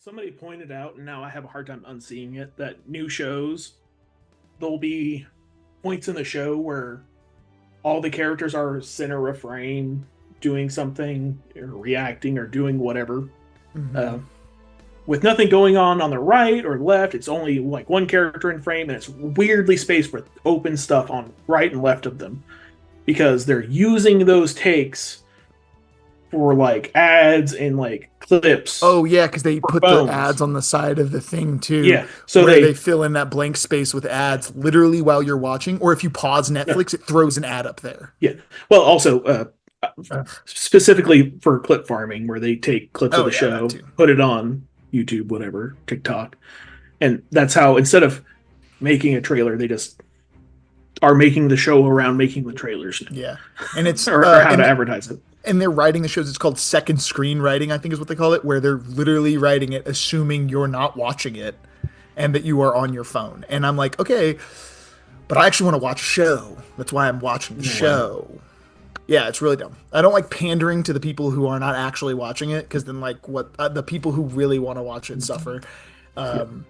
Somebody pointed out, and now I have a hard time unseeing it, that new shows, there'll be points in the show where all the characters are center of frame, doing something, or reacting, or doing whatever. Mm-hmm. With nothing going on the right or left, it's only like one character in frame, and it's weirdly spaced with open stuff on right and left of them. Because they're using those takes for like ads and like clips. Oh yeah, because they put phones. the ads on the side of the thing too. Yeah, so where they fill in that blank space with ads literally while you're watching, or if you pause Netflix, it throws an ad up there. Yeah. Well, also specifically for clip farming, where they take clips of the show, put it on YouTube, whatever, TikTok, and that's how instead of making a trailer, they just are making the show around making the trailers. Yeah, and it's or how to advertise it. And they're writing the shows. It's called second screen writing, I think is what they call it, where they're literally writing it, assuming you're not watching it, and that you are on your phone. And I'm like, okay, but I actually want to watch a show. That's why I'm watching the show. Yeah, it's really dumb. I don't like pandering to the people who are not actually watching it, because then like the people who really want to watch it suffer. So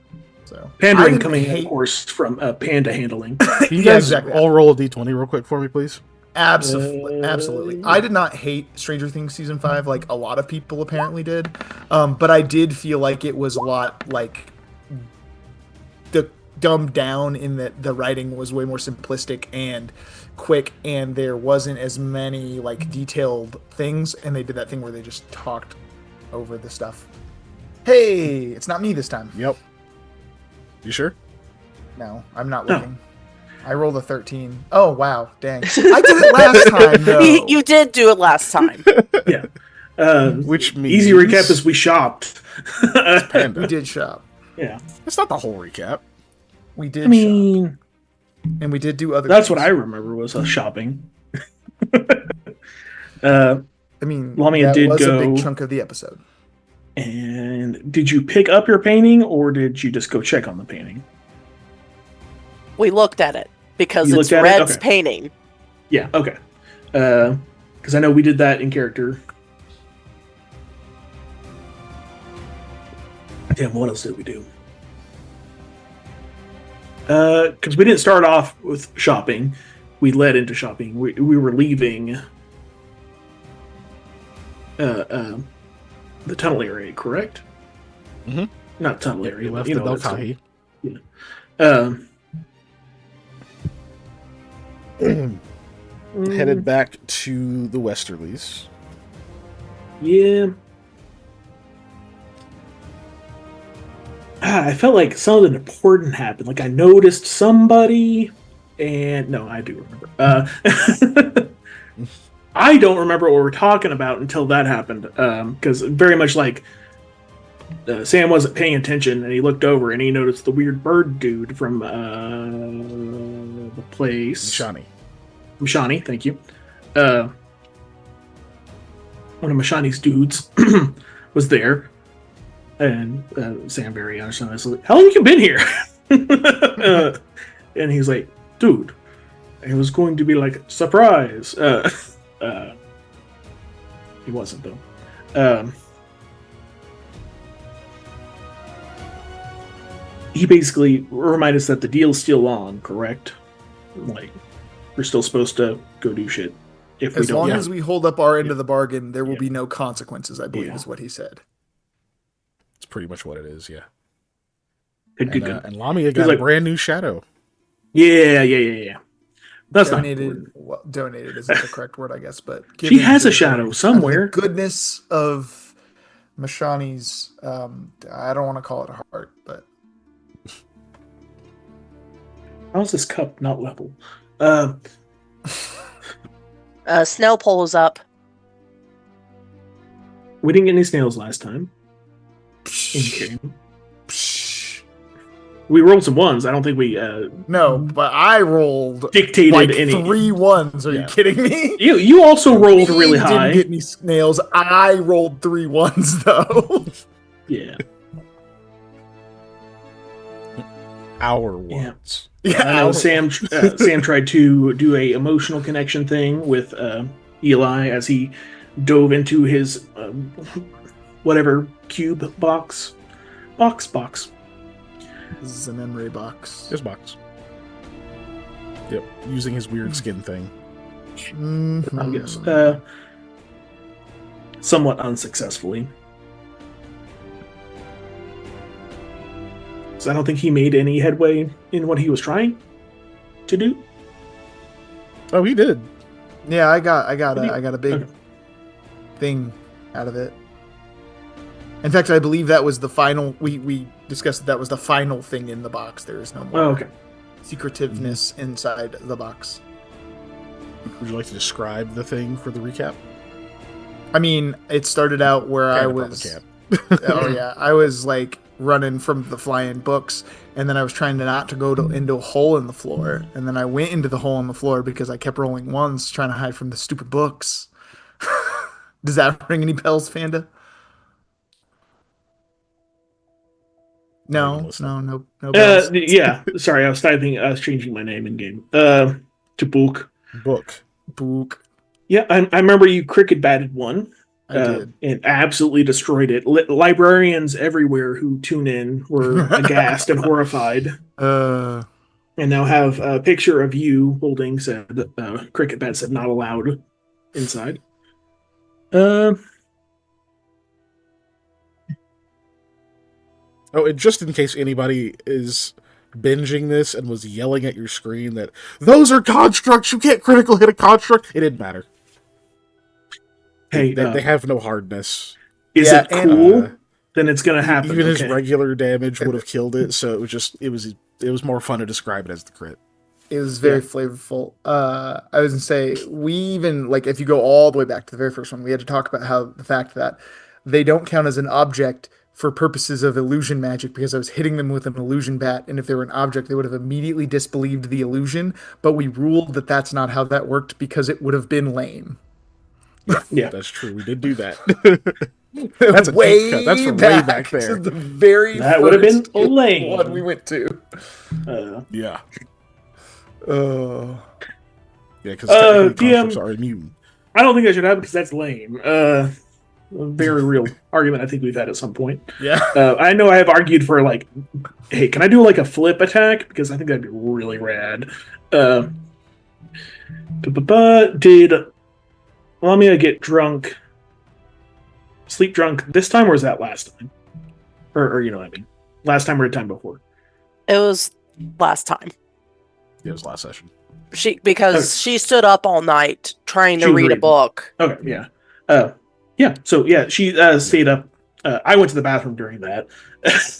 pandering coming, of course, from panda handling. Can you guys all roll a d20 real quick for me, please? Absolutely. I did not hate Stranger Things season 5 like a lot of people apparently did, but I did feel like it was a lot like the dumbed down in that the writing was way more simplistic and quick, and there wasn't as many like detailed things, and they did that thing where they just talked over the stuff. Hey, it's not me this time. Yep. You sure? No, I'm not looking. I rolled a 13. Oh, wow. Dang. I did it last time, though. You did do it last time. Yeah. Which means... Easy recap is we shopped. We did shop. Yeah. It's not the whole recap. We did shop. And we did do other That's things. what I remember was us shopping. Lamia did was go... a big chunk of the episode. And did you pick up your painting, or did you just go check on the painting? We looked at it because it's Red's painting. Yeah, okay. Because I know we did that in character. Damn, what else did we do? Because we didn't start off with shopping. We led into shopping. We were leaving the tunnel area, correct? Mm-hmm. Not tunnel area. We left the Belkahi. Yeah. Headed back to the Westerlies. Yeah. I felt like something important happened. Like I noticed somebody, and no, I do remember. I don't remember what we're talking about until that happened. Because very much like Sam wasn't paying attention, and he looked over and he noticed the weird bird dude from the place. Mashani, thank you. One of Mashani's dudes was there, and Sam very honestly was like, "How long have you been here?" And he's like, "Dude, it was going to be like a surprise." He wasn't though. He basically reminded us that the deal's still on, correct? Like, we're still supposed to go do shit. If as long as we hold up our end of the bargain, there will be no consequences, I believe is what he said. It's pretty much what it is, yeah. Good. And Lamia got a brand new shadow. Yeah. That's donated, not donated isn't the correct word, I guess, but she has a shadow somewhere. The goodness of Mashani's, I don't want to call it a heart, but how's this cup not level? Snail pole is up. We didn't get any snails last time. We rolled some ones. I don't think we... no, but I rolled... Dictated like any... 3 ones. Are you kidding me? You also rolled really high. Didn't get any snails. I rolled 3 ones, though. Yeah. Our ones. Yeah, I know Sam tried to do a emotional connection thing with Eli as he dove into his whatever cube box. Box. This is an memory box. His box. Yep, using his weird skin thing. I guess. Somewhat unsuccessfully. So I don't think he made any headway in what he was trying to do. Oh, he did. Yeah, I got a big thing out of it. In fact, I believe that was the final. We discussed that was the final thing in the box. There is no more secretiveness inside the box. Would you like to describe the thing for the recap? I mean, it started out where I was. Oh yeah, I was like running from the flying books, and then I was trying not to go into a hole in the floor, and then I went into the hole in the floor because I kept rolling ones trying to hide from the stupid books. Does that ring any bells, Fanda? No bells. Yeah. Sorry, I was changing my name in game. To Book. Book. Yeah, I remember you cricket batted one. I did. And absolutely destroyed it. Librarians everywhere who tune in were aghast and horrified. And now have a picture of you holding said cricket bat said not allowed inside. Oh, and just in case anybody is binging this and was yelling at your screen that those are constructs, you can't critical hit a construct, it didn't matter. Hey, they have no hardness. Is it cool? Then it's gonna happen. Even his regular damage would have killed it, so it was more fun to describe it as the crit. It was very flavorful. I was gonna say, we even, like, if you go all the way back to the very first one, we had to talk about how the fact that they don't count as an object for purposes of illusion magic, because I was hitting them with an illusion bat, and if they were an object, they would have immediately disbelieved the illusion, but we ruled that that's not how that worked because it would have been lame. Yeah, that's true. We did do that. That's a deep cut. That's from way back there. The very that would have been lame one we went to. Yeah. Yeah, because technically constructs are immune. I don't think that should happen because that's lame. A very real argument I think we've had at some point. Yeah. I know I have argued for, like, hey, can I do like a flip attack? Because I think that'd be really rad. Did Lamia get drunk, sleep drunk this time, or was that last time? Or you know what I mean? Last time or a time before? It was last time. Yeah, it was last session. She stood up all night trying to read a book. Okay, yeah. So yeah, she stayed up. I went to the bathroom during that,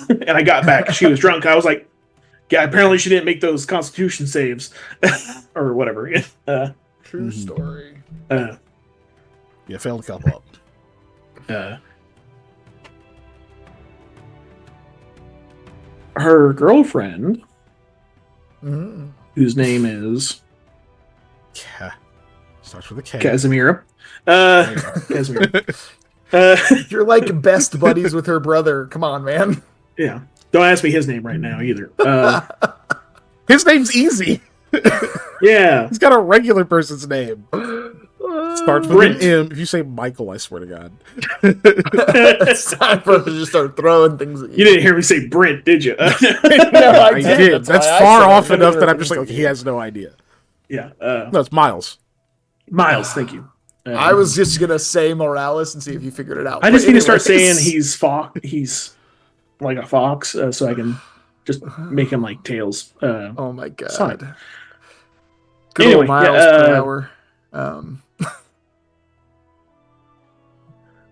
and I got back. She was drunk. I was like, yeah, apparently she didn't make those Constitution saves, or whatever. True story. Yeah, failed a couple up. Her girlfriend, whose name is starts with a K. Casimira. You're like best buddies with her brother. Come on, man. Yeah. Don't ask me his name right now either. His name's easy. Yeah. He's got a regular person's name. Starts with an M. If you say Michael, I swear to God. It's time for us to just start throwing things at you. You didn't hear me say Brent, did you? No, I did. That's far off enough that I'm just like, okay, he has no idea. Yeah. No, it's Miles. Miles, thank you. I was just gonna say Morales and see if you figured it out. I just need to start saying he's like a fox, so I can just make him like Tails. Oh my god. Sonic. Good Anyway, old miles per hour.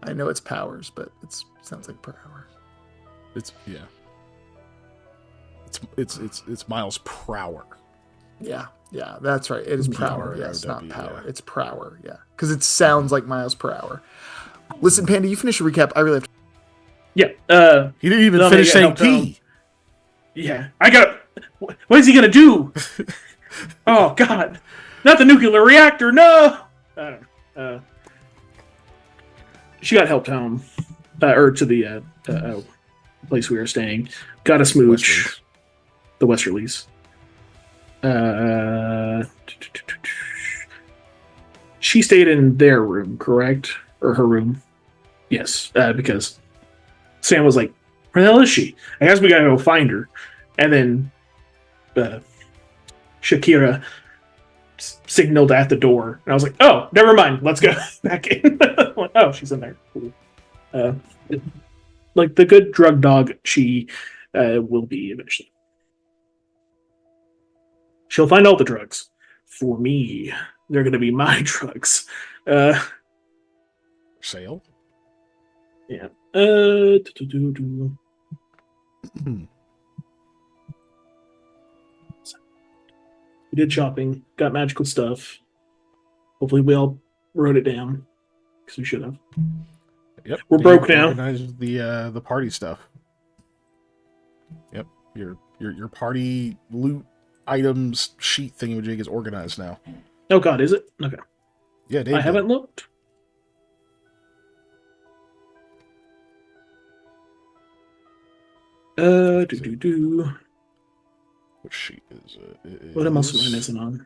I know it's powers, but it sounds like per hour. It's miles per hour. Yeah, that's right. It is power. Yeah, it's not power. Yeah. It's prower. Yeah, because it sounds like miles per hour. Listen, Panda, you finish your recap. I really have to. Yeah. He didn't even finish saying P. Yeah, I got. What is he gonna do? Oh God! Not the nuclear reactor. No. I don't know. She got helped home, or to the place we were staying. Got a smooch. The Westerlies. She stayed in their room, correct? Or her room? Yes, because Sam was like Where the hell is she? I guess we gotta go find her. And then Shakira signaled at the door. And I was like, oh, never mind. Let's go back in. Like, oh, she's in there. Cool. Like the good drug dog she will be eventually. She'll find all the drugs. For me, they're going to be my drugs. Sale? Yeah. We did shopping, got magical stuff. Hopefully we all wrote it down, because we should have. Yep. We're broke now. Organized the party stuff. Yep. Your party loot items sheet thingamajig is organized now. Oh god, is it? Okay. Yeah, Dave I haven't looked. What sheet is it? What else am I missing on?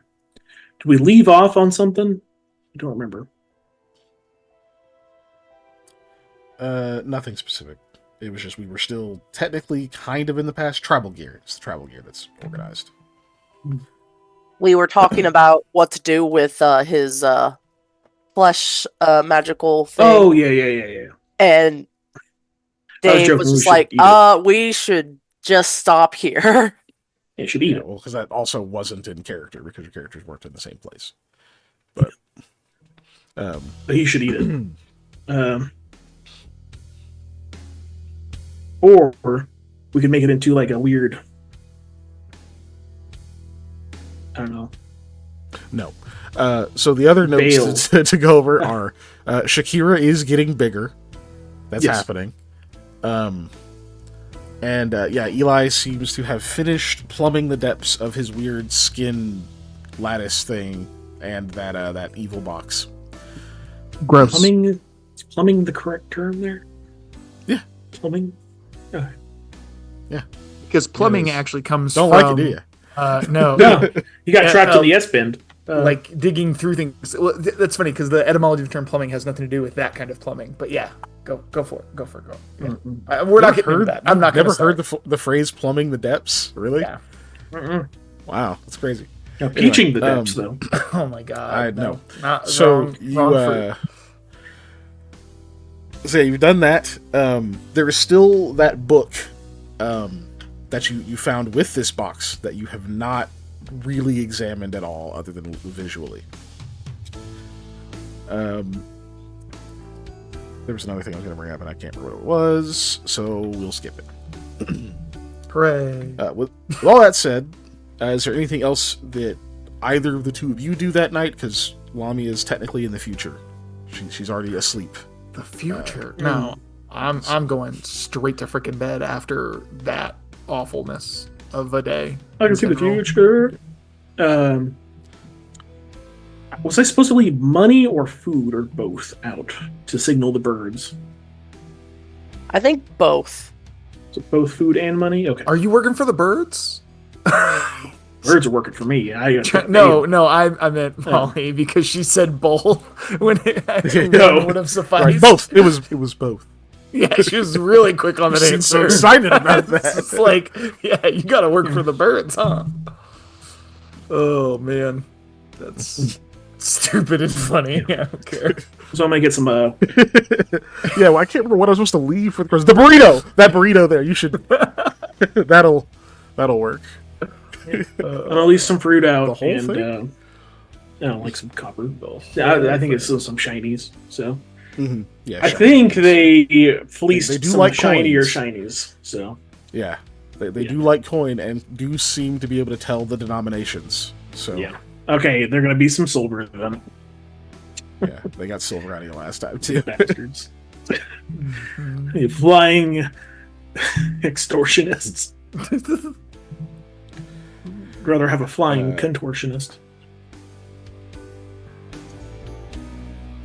Did we leave off on something? I don't remember. Nothing specific. It was just we were still technically kind of in the past. Tribal gear. It's the tribal gear that's organized. We were talking about what to do with his flesh magical thing. Oh, yeah. And Dave was just like, we should just stop here. Yeah, you should eat it. Well, because that also wasn't in character, because your characters weren't in the same place. But he should eat it. Or we could make it into like a weird, I don't know. No. So the other notes to go over are Shakira is getting bigger. That's happening. And Eli seems to have finished plumbing the depths of his weird skin lattice thing and that evil box. Gross. Is plumbing the correct term there? Yeah. Plumbing? Okay. Yeah. Because plumbing actually comes from... Don't like it, do you? No. No. You got trapped in the S-bend. Like digging through things. Well, that's funny because the etymology of the term plumbing has nothing to do with that kind of plumbing. But yeah, go for it. Go. Yeah. We're not getting into that. I'm not. Never heard the phrase "plumbing the depths." Really? Yeah. Wow, that's crazy. No, peaching the depths, though. Oh my god. I know. So you've done that. There is still that book that you found with this box that you have not really examined at all, other than visually. There was another thing I was going to bring up, and I can't remember what it was, so we'll skip it. Hooray! With all that said, is there anything else that either of the two of you do that night? Because Lami is technically in the future; she's already asleep. The future? No, I'm going straight to freaking bed after that awfulness of a day. I can see the future. Was I supposed to leave money or food or both out to signal the birds? I think both. So both food and money? Okay. Are you working for the birds? Birds are working for me. No, I meant Molly because she said both when it would have sufficed. Right, both. It was both. Yeah, she was really quick on the answer. So excited about that. It's like, yeah, you got to work for the birds, huh? Oh man, that's stupid and funny. Yeah, I don't care. So I'm gonna get some. Yeah, well, I can't remember what I was supposed to leave for the birds. The burrito. That burrito there. You should. That'll work. I'm gonna leave some fruit out. The whole thing. Like some copper. I think it's still some shinies. So. Mm-hmm. Yeah, I think they fleeced they do some like shinier coins. shinies. So yeah, they do like coin and do seem to be able to tell the denominations. So yeah, okay, they're gonna be some silver then. Yeah, they got silver out of you last time too. Bastards. You flying extortionists. I'd rather have a flying contortionist.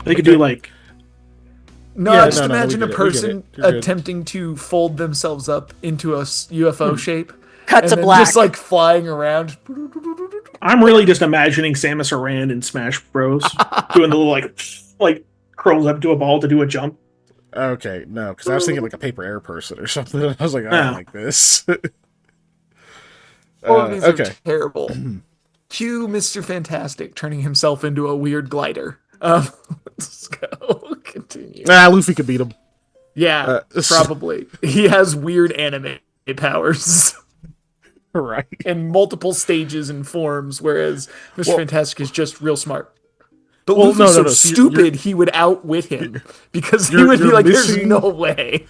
They could do like. No, just imagine a person attempting to fold themselves up into a UFO shape. Cut to black. Just like flying around. I'm really just imagining Samus Aran in Smash Bros. Doing the little like curls up to a ball to do a jump. Okay, no, because I was thinking like a paper air person or something. I was like, I don't Oh. like this. All of these Okay. are terrible. Cue Mr. Fantastic turning himself into a weird glider. Let's go. Continue. Nah, Luffy could beat him. Yeah, probably. He has weird anime powers Right. in multiple stages and forms, whereas Mr. Fantastic is just real smart. But Well, Luffy's no, so stupid, he would outwit him because he would be you're like, "There's missing- no way."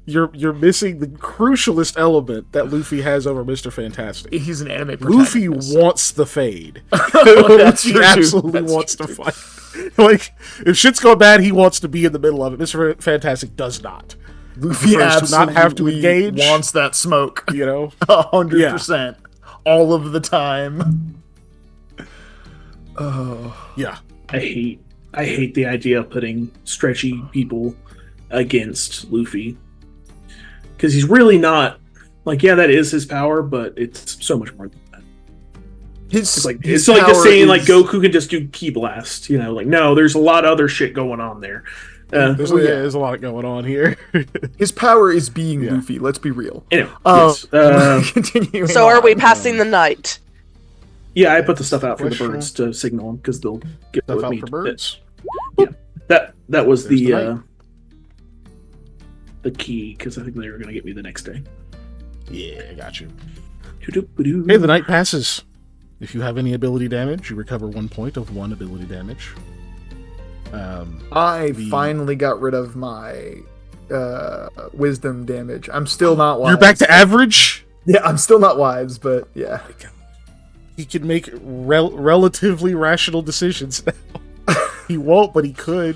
You're missing the crucialist element that Luffy has over Mr. Fantastic. He's an anime Luffy protagonist. wants the fade. That's He true, too. absolutely That's wants true, to too. fight. Like, if shit's going bad, he wants to be in the middle of it. Mr. Fantastic does not. Luffy prefers to not have to absolutely engage. wants that smoke. You know? 100%. All of the time. Oh. Yeah. I hate the idea of putting stretchy people against Luffy. Because he's really not like, yeah, that is his power, but it's so much more than that. It's like just saying like Goku can just do Ki Blast, you know, like no, there's a lot of other shit going on there. There's a lot going on here. His power is being Luffy, let's be real. Anyway, yes. Continuing So are we passing the night? Yeah, I put the stuff out for the birds to signal them because they'll get Stuff with out me. for birds. That was There's the key because I think they were going to get me the next day. Yeah, I got you. Doo-doo-ba-doo. Hey, the night passes. If you have any ability damage, you recover 1 point of 1 ability damage. I finally got rid of my wisdom damage. I'm still not wise. You're back to average? Yeah, I'm still not wise, but yeah. He can make relatively rational decisions now. He won't, but he could.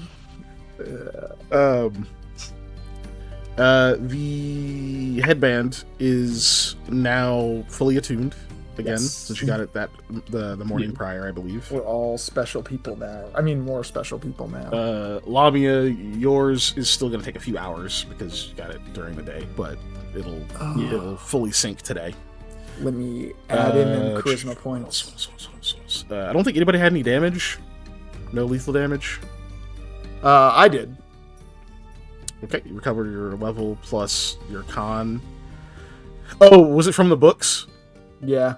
The headband is now fully attuned again, since you got it the morning prior, I believe. We're all special people now. I mean, more special people now. Lamia, yours is still going to take a few hours because you got it during the day, but it'll fully sync today. Let me add in them charisma points. I don't think anybody had any damage. No lethal damage. I did. Okay, you recover your level plus your con. Oh, was it from the books? Yeah.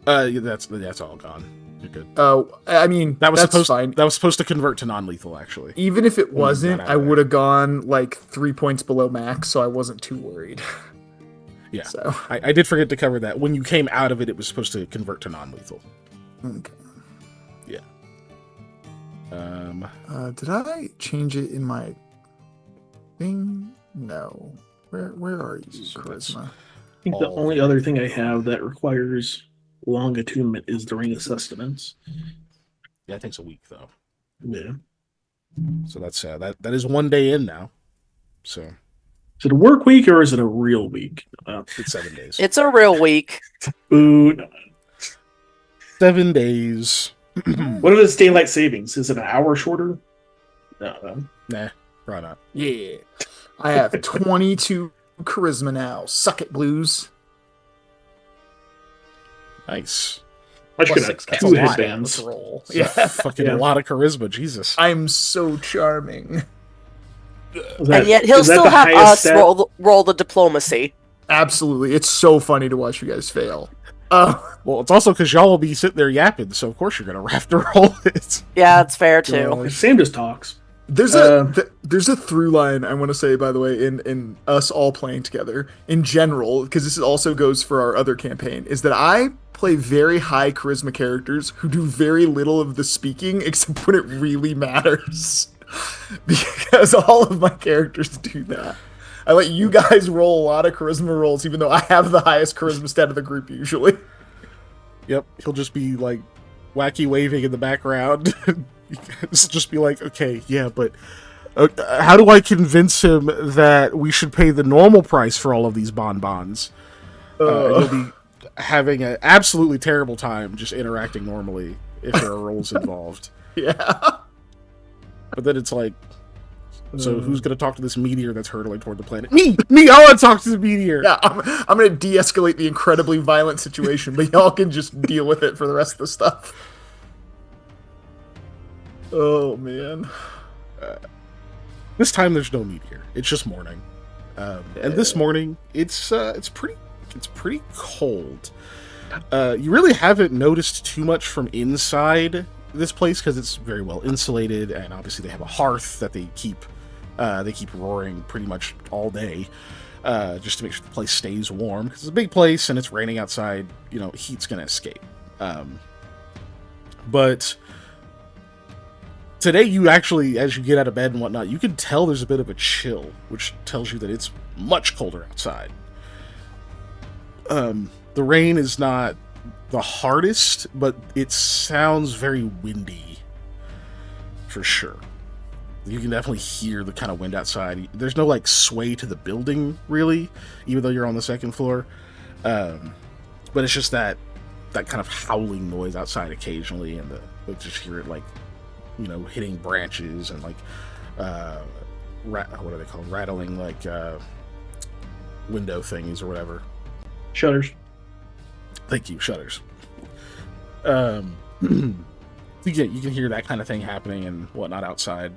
That's all gone. You're good. Oh, I mean, that's fine. That was supposed to convert to non-lethal, actually. Even if it wasn't, I would have gone like 3 points below max, so I wasn't too worried. Yeah, so I did forget to cover that. When you came out of it, it was supposed to convert to non-lethal. Okay. Yeah. Did I change it in my thing? No. Where are you, Charisma? I think the only other thing I have that requires long attunement is the Ring of Sustenance. Yeah, it takes a week though. Yeah. So that's that is 1 day in now. So Is it a work week or is it a real week? it's 7 days. It's a real week. Ooh, no. 7 days. What is daylight savings? Is it an hour shorter? No. Nah, probably not. Yeah. I have 22 charisma now. Suck it, Blues. Nice. I should Plus have 6. two That's a lot. headbands. Let's roll. Yeah, fucking a lot of charisma. Jesus. I'm so charming. And yet he'll still have us roll the diplomacy. Absolutely. It's so funny to watch you guys fail. Well, it's also because y'all will be sitting there yapping, so of course you're gonna have to roll it. Yeah, it's fair too. Sam just talks. There's a through line I want to say, by the way, in us all playing together in general, because this also goes for our other campaign, is that I play very high charisma characters who do very little of the speaking except when it really matters. Because all of my characters do that. I let you guys roll a lot of charisma rolls, even though I have the highest charisma stat of the group usually. Yep, he'll just be like wacky waving in the background. Just be like, okay, yeah, but how do I convince him that we should pay the normal price for all of these bonbons? You'll be having an absolutely terrible time just interacting normally if there are rolls involved. Yeah. But then it's like, so who's going to talk to this meteor that's hurtling toward the planet? Me! I want to talk to the meteor! Yeah, I'm going to de-escalate the incredibly violent situation, but y'all can just deal with it for the rest of the stuff. Oh, man. This time there's no meteor. It's just morning. And this morning, it's pretty cold. You really haven't noticed too much from inside this place because it's very well insulated, and obviously they have a hearth that they keep roaring pretty much all day, just to make sure the place stays warm because it's a big place and it's raining outside. You know, heat's gonna escape. But today, you actually, as you get out of bed and whatnot, you can tell there's a bit of a chill, which tells you that it's much colder outside. The rain is not the hardest, but it sounds very windy, for sure. You can definitely hear the kind of wind outside. There's no, like, sway to the building, really, even though you're on the second floor. But it's just that kind of howling noise outside occasionally, and just hear it, like, you know, hitting branches and, like, what are they called? Rattling, like, window thingies or whatever. Shutters. Thank you, shutters. You can hear that kind of thing happening and whatnot outside.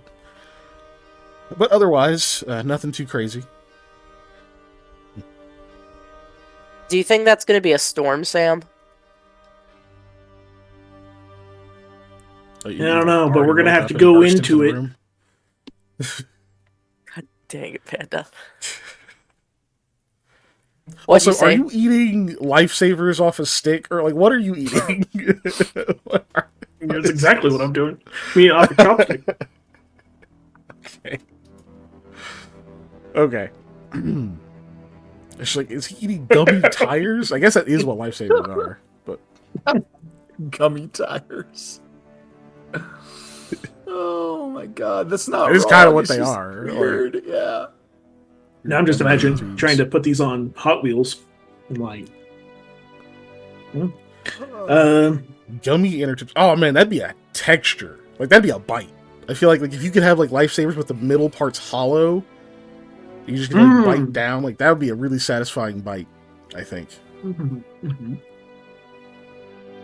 But otherwise, nothing too crazy. Do you think that's going to be a storm, Sam? I don't know, but we're going to have to go into it. God dang it, Panda. What'd Also, you say? are you eating lifesavers off a stick, or like what are you eating? That's exactly what I'm doing. Me off a chopstick. Okay. It's like, is he eating gummy tires? I guess that is what lifesavers are. But Gummy tires. Oh my god, that's not. it is kind of what they are. Weird, yeah. Now I'm just imagining trying to put these on Hot Wheels and like, gummy inner tips. Oh man, that'd be a texture. Like that'd be a bite. I feel like if you could have like lifesavers with the middle parts hollow, you just can like bite down. Like that would be a really satisfying bite. I think. I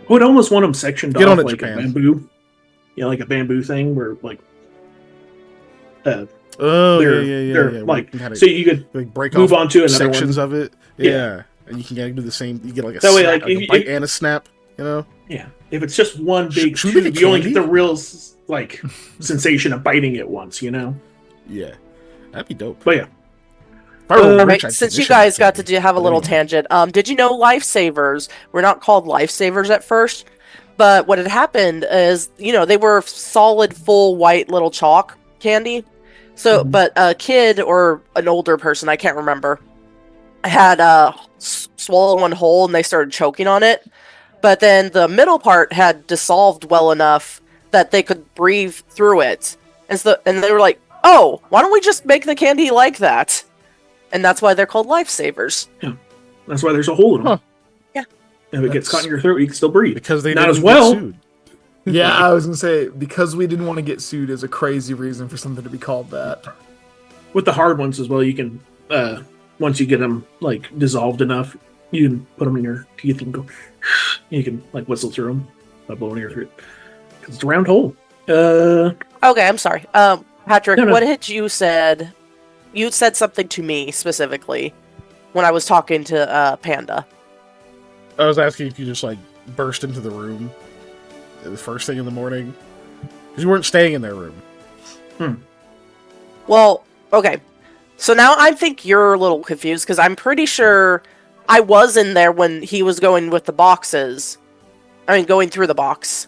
would almost want them sectioned Get off on it, like Japan. a bamboo. You know, like a bamboo thing where like. Oh they're yeah. like Kinda, so you could like break move off on to another sections one. of it. Yeah. And you can do the same. You get like a That way, snap, like, like a if- bite and a snap. You know. Yeah, if it's just one big Should we make tube, it you only get candy? the real like sensation of biting it once. You know. Yeah, that'd be dope. But yeah, If I were rich, Right, I'd since you commission guys that got to candy. have a But little anyway. tangent, did you know lifesavers were not called lifesavers at first? But what had happened is, you know, they were solid, full white little chalk candy. So, but a kid or an older person, I can't remember, had swallowed one whole and they started choking on it. But then the middle part had dissolved well enough that they could breathe through it. And they were like, oh, why don't we just make the candy like that? And that's why they're called lifesavers. that's why there's a hole in them. Huh. Yeah. If it gets caught in your throat, you can still breathe. Because they Not didn't as well. get sued. Yeah, I was gonna say because we didn't want to get sued is a crazy reason for something to be called that. With the hard ones as well, you can once you get them like dissolved enough, you can put them in your teeth and go. You can like whistle through them by blowing your throat because it's a round hole. Okay, I'm sorry. Patrick, No. what had you said? You said something to me specifically when I was talking to Panda. I was asking if you just like burst into the room the first thing in the morning because you weren't staying in their room. Well, okay. So now I think you're a little confused because I'm pretty sure I was in there when he was going with the boxes. I mean, going through the box.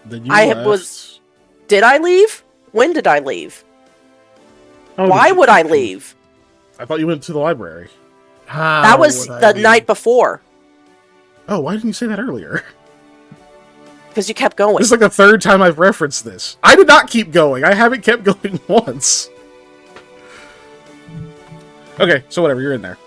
Then you I left. was- Did I leave? When did I leave? Oh, Why did would I leave? I thought you went to the library. How That was would I the night leave? before. Oh, why didn't you say that earlier? Because you kept going. This is like the third time I've referenced this. I did not keep going. I haven't kept going once. Okay, so whatever. You're in there.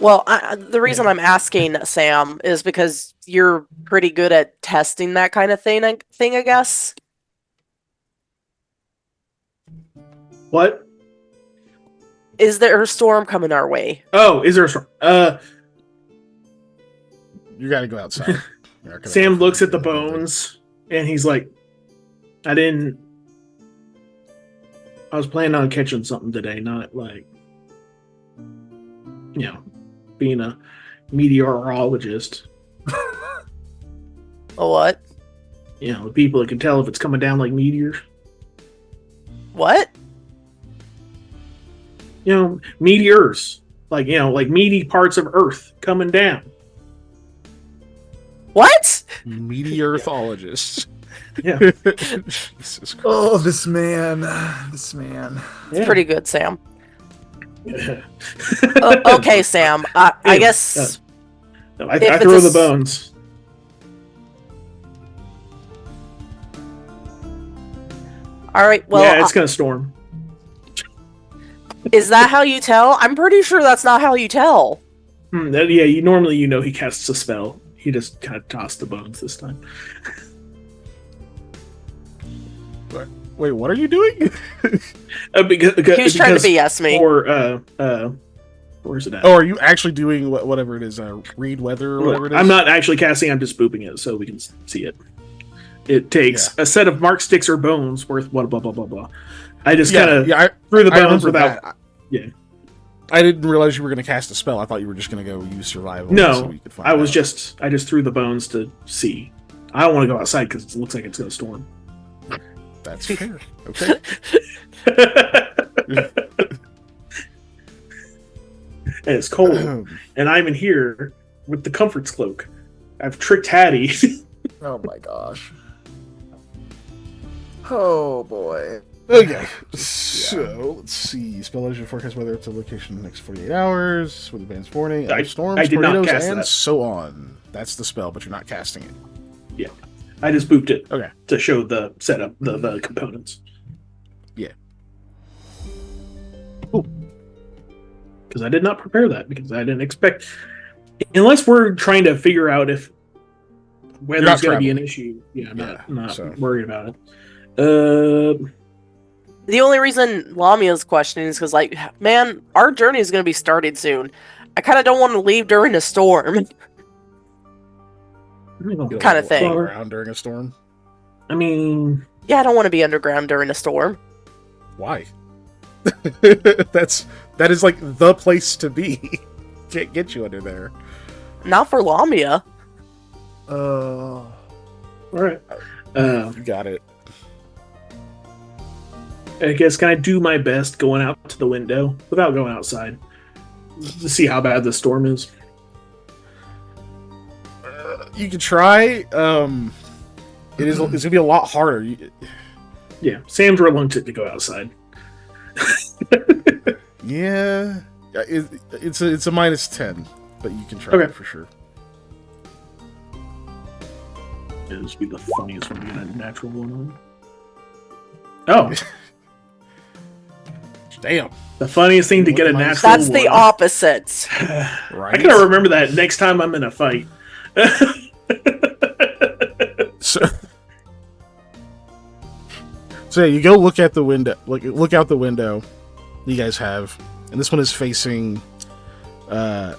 Well, the reason I'm asking, Sam, is because you're pretty good at testing that kind of thing, I guess. What? Is there a storm coming our way? Oh, is there a storm? You got to go outside. You're not gonna Sam go looks for at the anything. bones and he's like, I didn't. I was planning on catching something today, not like, being a meteorologist. A what? The people that can tell if it's coming down like meteors. What? Meteors. Like meaty parts of Earth coming down. What? Meteorologist. Yeah. Jesus Christ. Oh, this man. This man. It's pretty good, Sam. Yeah. Okay, Sam. I guess. I If throw it's a the bones. All right. Well, Yeah, it's gonna storm. is that how you tell? I'm pretty sure that's not how you tell. Yeah, normally he casts a spell. He just kind of tossed the bones this time. Wait, what are you doing? He was trying to BS me. Or where's it at? Oh, are you actually doing whatever it is? Read weather or whatever it is? I'm not actually casting. I'm just booping it so we can see it. It takes a set of marked sticks or bones worth blah blah blah blah blah. I just kind of threw the bones without. Yeah. I didn't realize you were going to cast a spell. I thought you were just going to go use survival. No, so you could find I out. just threw the bones to see. I don't want to go outside because it looks like it's going to storm. That's fair. Okay. And it's cold, and I'm in here with the comforts cloak. I've tricked Hattie. Oh my gosh. Oh boy. Okay. So, let's see. Spell legend forecast weather up to location in the next 48 hours with advanced warning. Storms, I did not tornadoes, cast and that. so on. That's the spell, but you're not casting it. Yeah, I just booped it. Okay. To show the setup, the components. Yeah. Because I did not prepare that because I didn't expect, unless we're trying to figure out if weather's going to be an issue. Yeah, I'm not worried about it. The only reason Lamia's questioning is because, man, our journey is going to be started soon. I kind of don't want to leave during a storm. Kind of thing. Around during a storm. I mean, yeah, I don't want to be underground during a storm. Why? That is like the place to be. Can't get you under there. Not for Lamia. all right. You got it. I guess can I do my best going out to the window without going outside to see how bad the storm is? You can try. It's gonna be a lot harder. Yeah, Sam's reluctant to go outside. Yeah, it's a -10, but you can try it for sure. It'll just be the funniest one to get a natural one on. Oh, damn! The funniest thing to get a natural. That's the opposite. Right? I gotta remember that next time I'm in a fight. So yeah, you go look at the window. Look out the window. You guys have, and this one is facing. I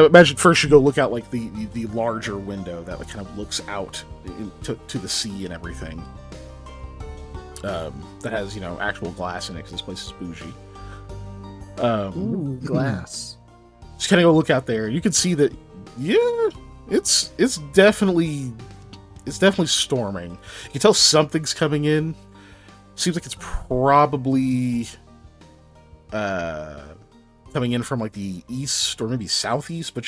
imagine first you go look out the larger window that kind of looks out to the sea and everything. That has actual glass in it because this place is bougie. Ooh, glass. Just kind of go look out there. You can see that. Yeah, it's definitely storming. You can tell something's coming in. Seems like it's probably coming in from the east or maybe southeast, but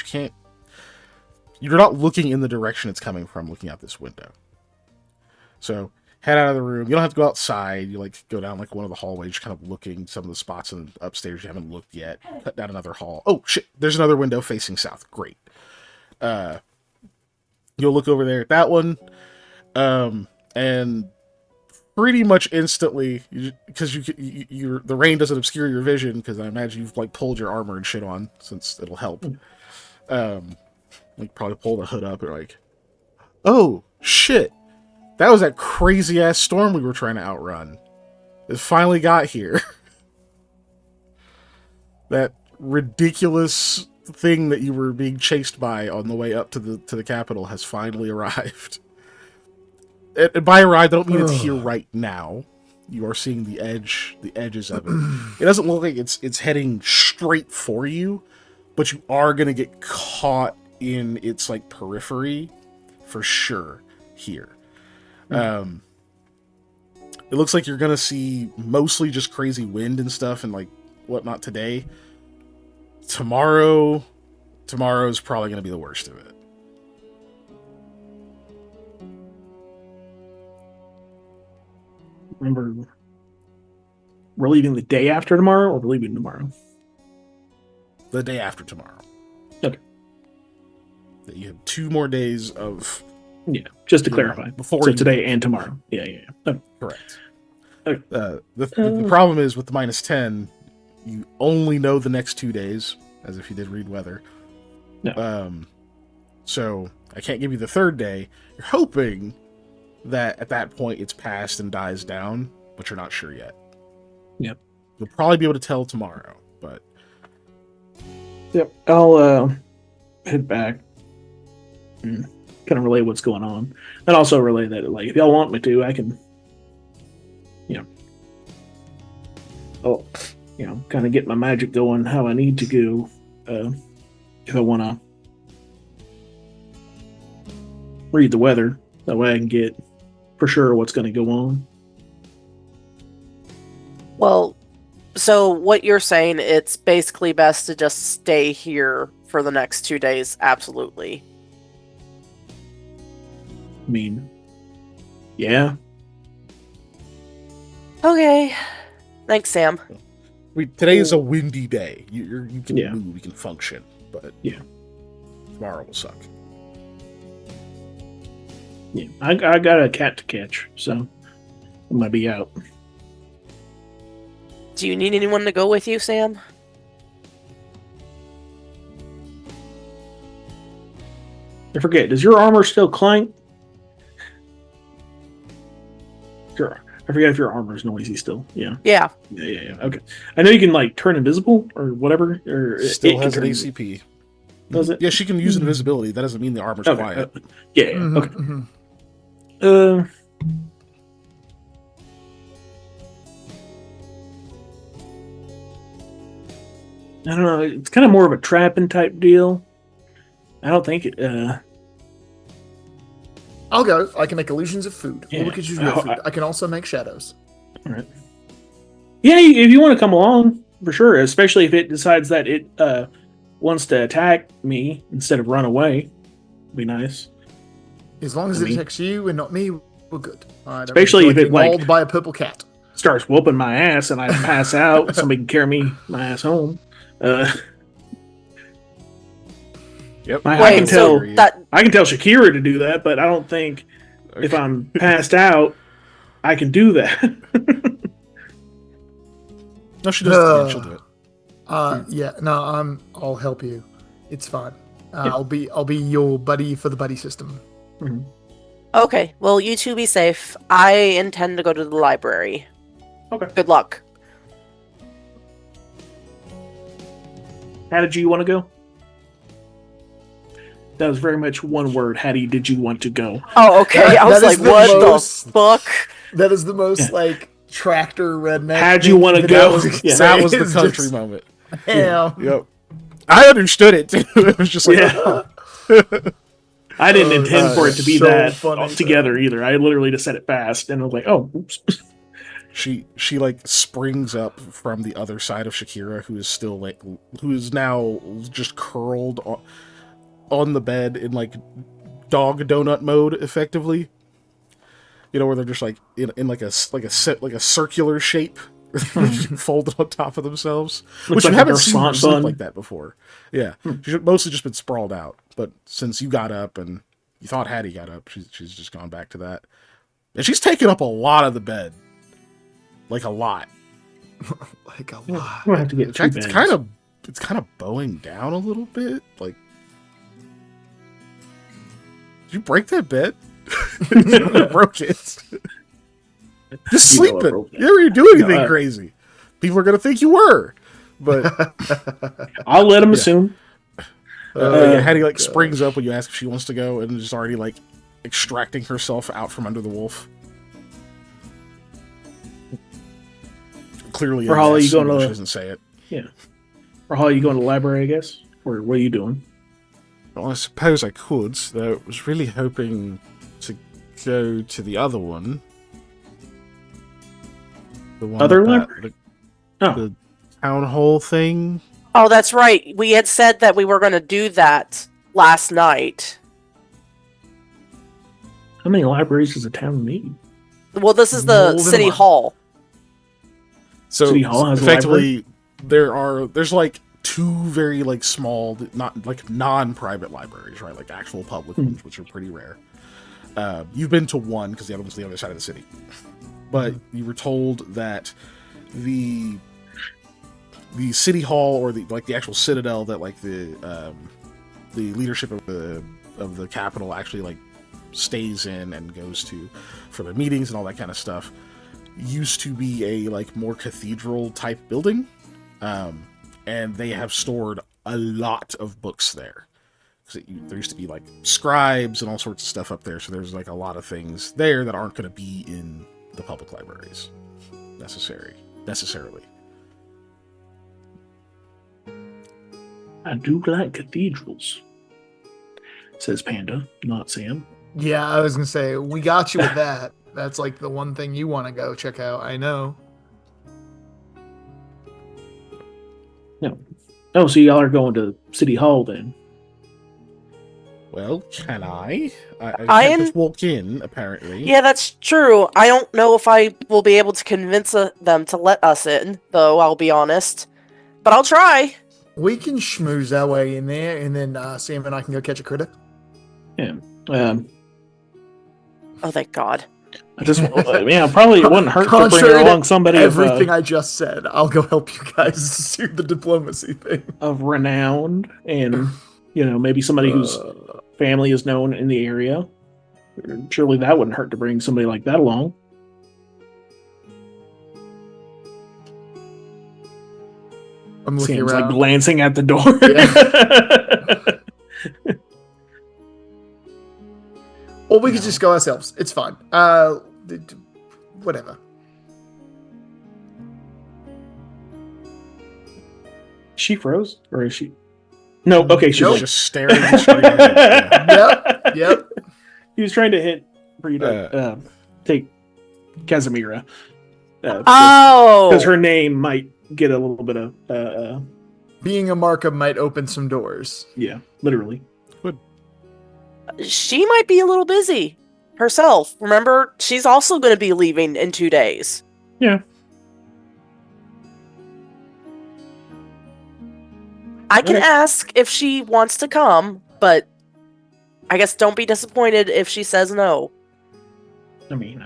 you're not looking in the direction it's coming from looking out this window. So head out of the room. You don't have to go outside. You go down one of the hallways, kind of looking some of the spots upstairs you haven't looked yet. Cut down another hall. Oh shit, there's another window facing south. Great. You'll look over there at that one. And pretty much instantly, because the rain doesn't obscure your vision, because I imagine you've pulled your armor and shit on, since it'll help. Probably pull the hood up and oh shit, that was that crazy ass storm we were trying to outrun. It finally got here. That ridiculous thing that you were being chased by on the way up to the capital has finally arrived. and by arrived, I don't mean it's here right now. You are seeing the edges of it. It doesn't look like it's heading straight for you, but you are gonna get caught in its like periphery for sure here. It looks like you're gonna see mostly just crazy wind and stuff and like whatnot today. Tomorrow's probably gonna be the worst of it. Remember, we're leaving the day after tomorrow, or we're leaving tomorrow? The day after tomorrow. Okay. That you have 2 more days of. Yeah, just to clarify. Before so today and tomorrow. Yeah. Okay. Correct. Okay. The problem is with the -10, you only know the next 2 days, as if you did read weather. No. So I can't give you the 3rd day. You're hoping that at that point it's passed and dies down, but you're not sure yet. Yep. You'll probably be able to tell tomorrow, but Yep. I'll head back and kind of relay what's going on, and also relay that like if y'all want me to, I can, kind of get my magic going how I need to go. If I want to read the weather, that way I can get for sure what's going to go on. Well, so what you're saying, it's basically best to just stay here for the next 2 days. Absolutely. I mean, yeah. Okay. Thanks, Sam. today is a windy day. You can Yeah. move, you can function, but Yeah. tomorrow will suck. Yeah, I got a cat to catch, so I'm gonna be out. Do you need anyone to go with you, Sam? I forget. Does your armor still clank? Sure. I forget if your armor is noisy still. Yeah. Yeah. Yeah. Okay. I know you can like turn invisible or whatever. Or Still it has can an turn- ACP. Does it? Yeah, she can use invisibility. That doesn't mean the armor's Okay. quiet. Yeah. Mhm, Okay. mhm. Uh. I don't know. It's kind of more of a trapping type deal. I don't think it. I'll go. I can make illusions of food. Yeah. Or we could use real food. I can also make shadows. All right. Yeah, if you want to come along, for sure. Especially if it decides that it wants to attack me instead of run away, be nice. As long as I it mean- attacks you and not me, we're good. I don't Especially feel if it, being like- mauled by a purple cat. Starts whooping my ass and I pass out. Somebody can carry me my ass home. Yep. I Wait, can so tell. that I can tell Shakira to do that, but I don't think if I'm passed out, I can do that. No, she does. She'll do it. Yeah, no, I'll help you. It's fine. Yeah. I'll be your buddy for the buddy system. Mhm. okay. Well, you two be safe. I intend to go to the library. Okay. Good luck. How did you want to go? That was very much one word. How did you want to go? Oh, okay. I was That is like, the what most- the fuck? That is the most Yeah. like tractor redneck. How'd you thing wanna that go? I was Yeah. That was the It's country just- moment. Yeah. Yep. I understood it too. It was just like, Yeah. I didn't intend for it to be so that funny, together either. I literally just said it fast and I was like, oh, oops. she like springs up from the other side of Shakira, who is now just curled on the bed in like dog donut mode, effectively. You know, where they're just like in like a circular shape, folded on top of themselves, Looks which like you a haven't seen her croissant sleep bun. like that before. Yeah, she's mostly just been sprawled out. But since you got up and you thought Hattie got up, she's just gone back to that, and she's taken up a lot of the bed, like a lot. Like a I'm lot. gonna have to get In two fact, beds. it's kind of bowing down a little bit. Like, did you break that bed? You broke it. Just You know I sleeping. broke it. You never do anything No, crazy. People are gonna think you were. But I'll let him Yeah. assume. yeah, Hattie like God. springs up when you ask if she wants to go, and is already like extracting herself out from under the wolf. Clearly, For Holly, yes, you going even though to she doesn't say it. yeah? For Holly, you going to the library? I guess. Or what are you doing? Well, I suppose I could, though I was really hoping to go to the other one. The one Other at that- library? the town hall thing. Oh, that's right. We had said that we were going to do that last night. How many libraries does a town need? Well, this is More the than city one. hall. So City Hall has a effectively, there's like two very like small, not like non-private libraries, right? Like actual public ones, which are pretty rare. You've been to one because the other one's the other side of the city, but you were told that the city hall or the actual citadel that like the leadership of the capital actually like stays in and goes to for their meetings and all that kind of stuff used to be a like more cathedral type building, and they have stored a lot of books there. There used to be like scribes and all sorts of stuff up there, so there's like a lot of things there that aren't going to be in the public libraries necessarily. I do like cathedrals, says Panda, not Sam. Yeah, I was gonna say we got you with that. That's like the one thing you want to go check out. I know. No. Oh, so y'all are going to City Hall then? Well, can I? I I can't am- just walk in, apparently. Yeah, that's true. I don't know if I will be able to convince them to let us in, though, I'll be honest. But I'll try. We can schmooze our way in there, and then Sam and I can go catch a critter. Yeah. Oh, thank God. I just, probably it wouldn't hurt to bring Contrary to along somebody Everything I just said, I'll go help you guys do the diplomacy thing. of renown and, maybe somebody whose family is known in the area. Surely that wouldn't hurt to bring somebody like that along. I'm looking Sam's around. like glancing at the door. Or we could just go ourselves. It's fine. Whatever. She froze? Or is she? No, okay, she's Nope. like, Just staring straight ahead. Yeah. Yep. he was trying to hit for you to take Casimira. Oh! Because her name might get a little bit of, Being a Markham might open some doors. yeah, literally. She might be a little busy herself. Remember, she's also going to be leaving in 2 days. Yeah. I can Okay. ask if she wants to come, but I guess don't be disappointed if she says no. I mean,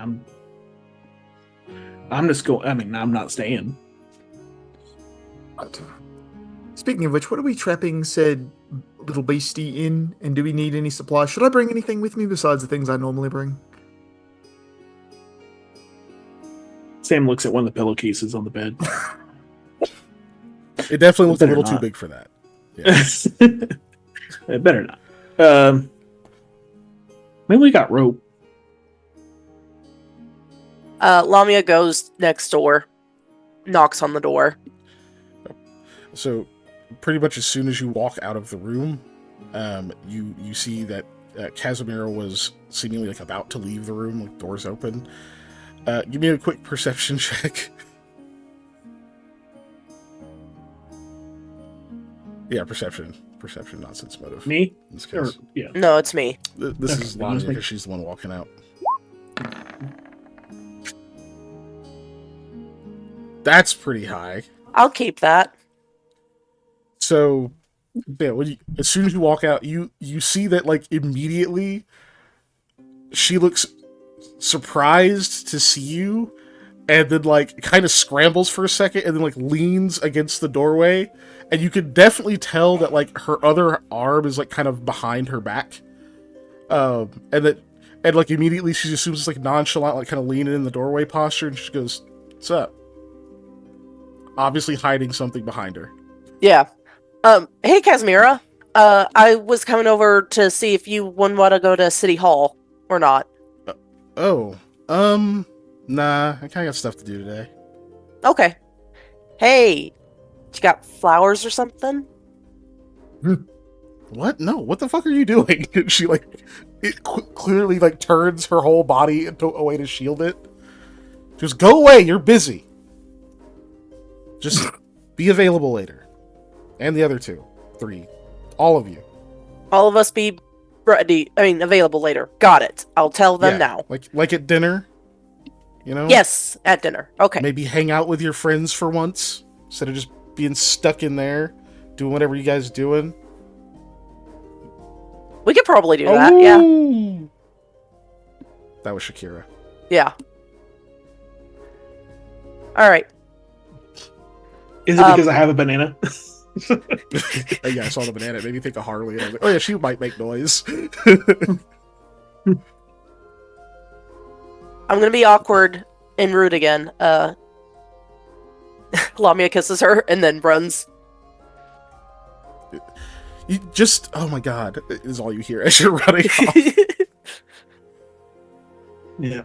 I'm just going, I'm not staying. But, speaking of which, what are we trapping said little beastie in? And do we need any supplies? Should I bring anything with me besides the things I normally bring? Sam looks at one of the pillowcases on the bed. It definitely looked a Better little too not. big for that. Yeah. It better not. Maybe we got rope. Lamia goes next door, knocks on the door. So, pretty much as soon as you walk out of the room, you see that Casimiro was seemingly like about to leave the room, like doors open. Give me a quick perception check. Yeah, perception, not sense motive. Me? In this Or, case. yeah. No, it's me. This Okay, is then Lamia let's make- because she's the one walking out. That's pretty high. I'll keep that. So, yeah, as soon as you walk out, you see that like immediately she looks surprised to see you, and then like kind of scrambles for a second, and then like leans against the doorway, and you can definitely tell that like her other arm is like kind of behind her back, and like immediately she assumes it's like nonchalant, like kind of leaning in the doorway posture, and she goes, "What's up?" Obviously hiding something behind her. Yeah. Hey, Casimira. I was coming over to see if you wouldn't want to go to City Hall. or not? Oh, nah, I kind of got stuff to do today. Okay. Hey, you got flowers or something? What? No, what the fuck are you doing? She, clearly, turns her whole body into a way to shield it. Just go away, you're busy. Just be available later. And the other 3. All of you. All of us be ready. I mean, available later. Got it. I'll tell them now. Like at dinner, Yes, at dinner. Okay. Maybe hang out with your friends for once instead of just being stuck in there doing whatever you guys doing. We could probably do that. Yeah. That was Shakira. Yeah. All right. Is it because I have a banana? Yeah, I saw the banana. It made me think of Harley. And I was like, oh yeah, she might make noise. I'm gonna be awkward and rude again. Lamia kisses her and then runs. You just, oh my god, is all you hear as you're running off. Yeah.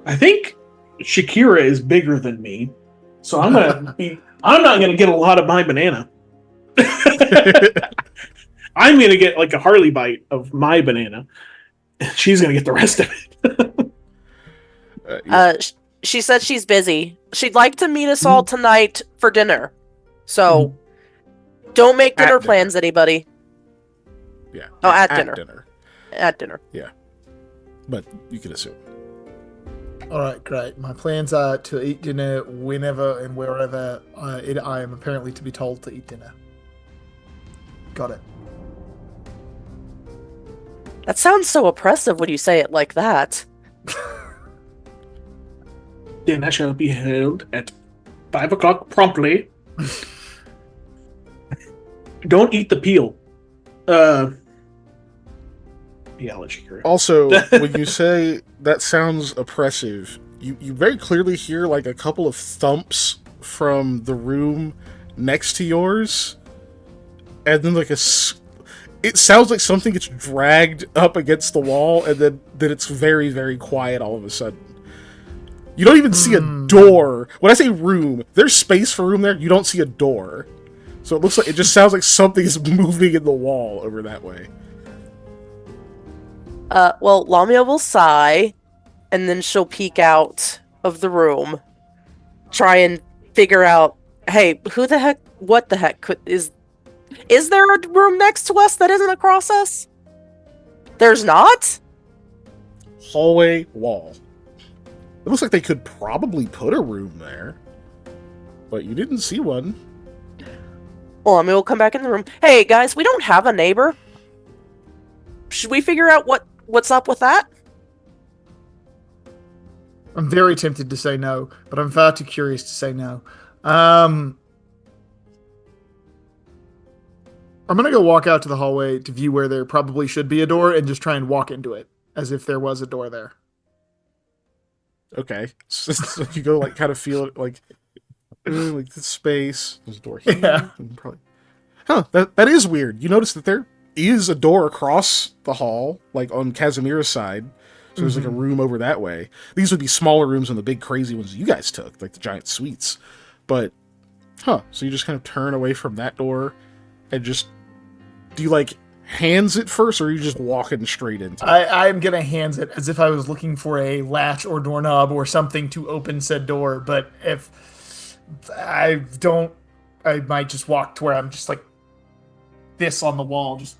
I think Shakira is bigger than me, so I'm not gonna get a lot of my banana. I'm gonna get like a Harley bite of my banana. She's gonna get the rest of it. She said she's busy. She'd like to meet us all tonight for dinner. So don't make dinner plans, anybody. Yeah. Oh, at dinner. At dinner. Yeah. But you can assume. All right, great. My plans are to eat dinner whenever and wherever I am apparently to be told to eat dinner. Got it. That sounds so oppressive when you say it like that. Dinner shall be held at 5 o'clock promptly. Don't eat the peel. Yeah, I'll let you hear it. Also, when you say that sounds oppressive, you very clearly hear like a couple of thumps from the room next to yours, and then it sounds like something gets dragged up against the wall, and then it's very, very quiet all of a sudden. You don't even see a door. When I say room, there's space for room there. You don't see a door. So it just sounds like something's moving in the wall over that way. Well, Lamia will sigh, and then she'll peek out of the room, try and figure out, hey, what the heck is there a room next to us that isn't across us? There's not? Hallway wall. It looks like they could probably put a room there, but you didn't see one. Well, Lamia will come back in the room. Hey, guys, we don't have a neighbor. Should we figure out what's up with that? I'm very tempted to say no, but I'm far too curious to say no. I'm gonna go walk out to the hallway to view where there probably should be a door and just try and walk into it as if there was a door there. Okay, so you go kind of feel it like the space. There's a door here. Yeah. Probably. Huh? That is weird. You notice that there is a door across the hall, like on Casimiro's side. So there's like a room over that way. These would be smaller rooms than the big crazy ones you guys took, like the giant suites. But, so you just kind of turn away from that door and just, do you hands it first, or are you just walking straight into it? I'm gonna hands it as if I was looking for a latch or doorknob or something to open said door. But if I don't, I might just walk to where I'm just like this on the wall. Just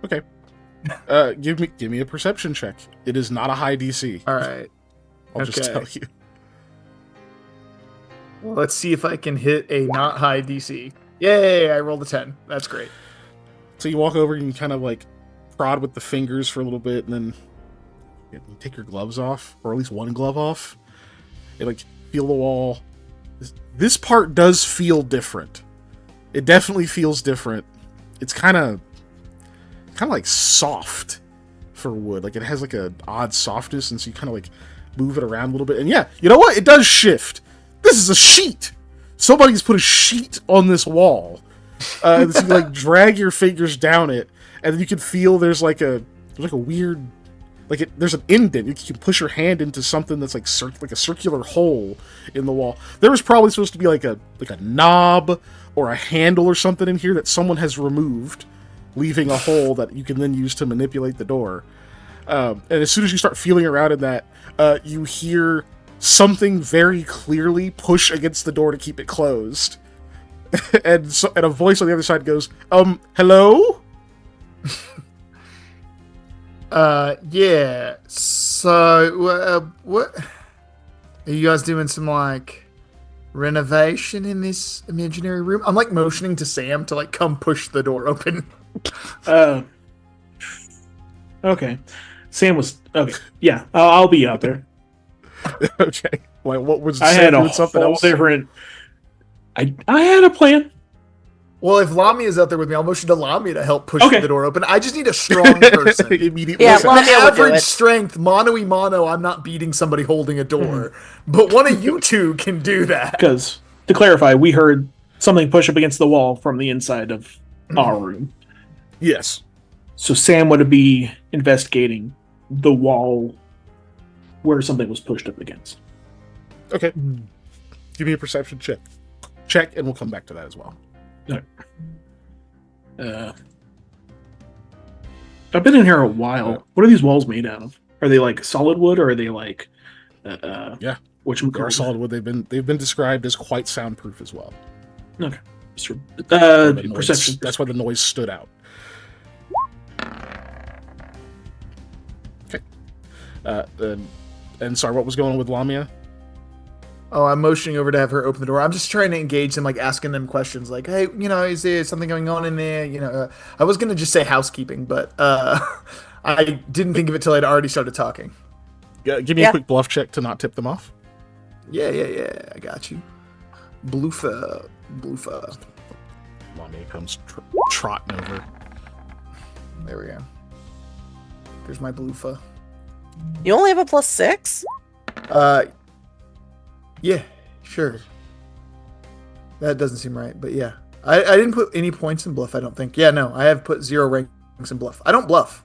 okay. Give me a perception check. It is not a high DC. all right. I'll just tell you. Well, let's see if I can hit a not high DC. Yay! I rolled a 10. That's great. So you walk over and you kind of prod with the fingers for a little bit, and then you take your gloves off, or at least one glove off, and feel the wall. This part does feel different. It definitely feels different. It's kind of soft for wood. It has a odd softness, and so you kind of move it around a little bit. And yeah, you know what? It does shift. This is a sheet. Somebody's put a sheet on this wall. So you drag your fingers down it, and then you can feel there's a like a weird, there's an indent. You can push your hand into something that's like a circular hole in the wall. There was probably supposed to be like a knob or a handle or something in here that someone has removed, leaving a hole that you can then use to manipulate the door. And as soon as you start feeling around in that, you hear something very clearly push against the door to keep it closed. And a voice on the other side goes, hello? Yeah. So, what? Are you guys doing some, like, renovation in this imaginary room? I'm, like, motioning to Sam to, like, come push the door open. Okay. Sam was... Okay, yeah, I'll be out there. Okay. Like, what was I Sam had a doing something whole else? different... I had a plan. Well, if Lamia's out there with me, I'll motion to Lamia to help push Okay. the door open. I just need a strong person. Immediately. Yeah, Like, on Lamia would do average it. strength, mano-y-mano, I'm not beating somebody holding a door. But one of you two can do that. Because, to clarify, we heard something push up against the wall from the inside of our room. Yes. So Sam would be investigating the wall where something was pushed up against. Okay. Give me a perception check. Check, and we'll come back to that as well. I've been in here a while. What are these walls made out of? Are they like solid wood, or are they like Yeah. They They are solid wood. They've been described as quite soundproof as well. Okay. Perception. That's why the noise stood out. Okay. And sorry, what was going on with Lamia? Oh, I'm motioning over to have her open the door. I'm just trying to engage them, like asking them questions like, hey, is there something going on in there? I was going to just say housekeeping, but I didn't think of it till I'd already started talking. Give me a quick bluff check to not tip them off. Yeah. I got you. Bloofa. Lamia comes trotting over. There we go. There's my Bloofa. You only have a +6? Yeah, sure. That doesn't seem right, but yeah. I didn't put any points in bluff, I don't think. Yeah, no, I have put 0 ranks in bluff. I don't bluff.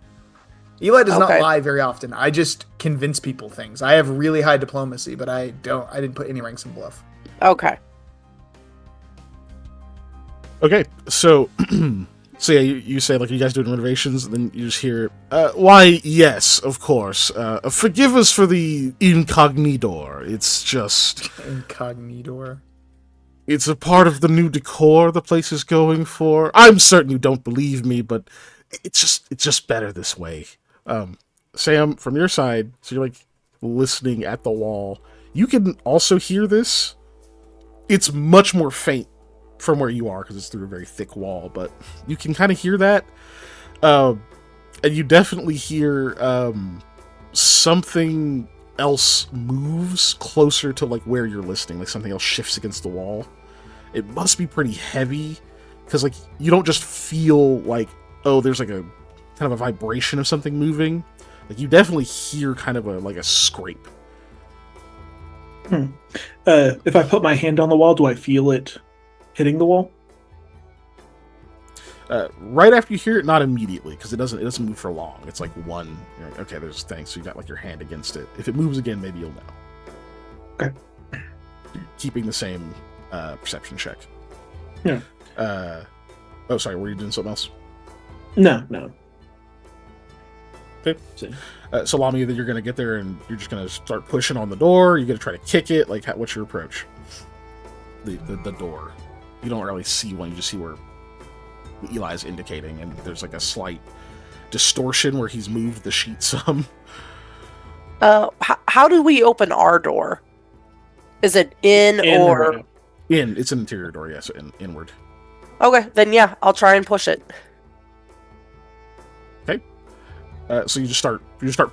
Eli does not lie very often. I just convince people things. I have really high diplomacy, but I didn't put any ranks in bluff. Okay. Okay, so yeah, you say like you guys doing renovations, and then you just hear, why, yes, of course. Forgive us for the incognito. It's just Incognito. it's a part of the new decor the place is going for. I'm certain you don't believe me, but it's just better this way. Sam, from your side, so you're like listening at the wall. You can also hear this. It's much more faint from where you are because it's through a very thick wall, but you can kind of hear that. And you definitely hear something else moves closer to like where you're listening, like something else shifts against the wall. It must be pretty heavy because like you don't just feel like, oh, there's like a kind of a vibration of something moving. Like you definitely hear kind of a scrape. If I put my hand on the wall, do I feel it hitting the wall? Right after you hear it, not immediately, because it doesn't move for long. It's like one. You're like, okay, there's things. So you got like your hand against it. If it moves again, maybe you'll know. Okay. Keeping the same perception check. Yeah. Oh, sorry. Were you doing something else? No. Okay. So Lamia, that you're gonna get there and you're just gonna start pushing on the door. You're gonna try to kick it. Like, what's your approach? The door. You don't really see one. You just see where Eli's indicating, and there's like a slight distortion where he's moved the sheet some. How do we open our door? Is it in or right. In? It's an interior door, yes, inward. Okay, then yeah, I'll try and push it. Okay. So you just start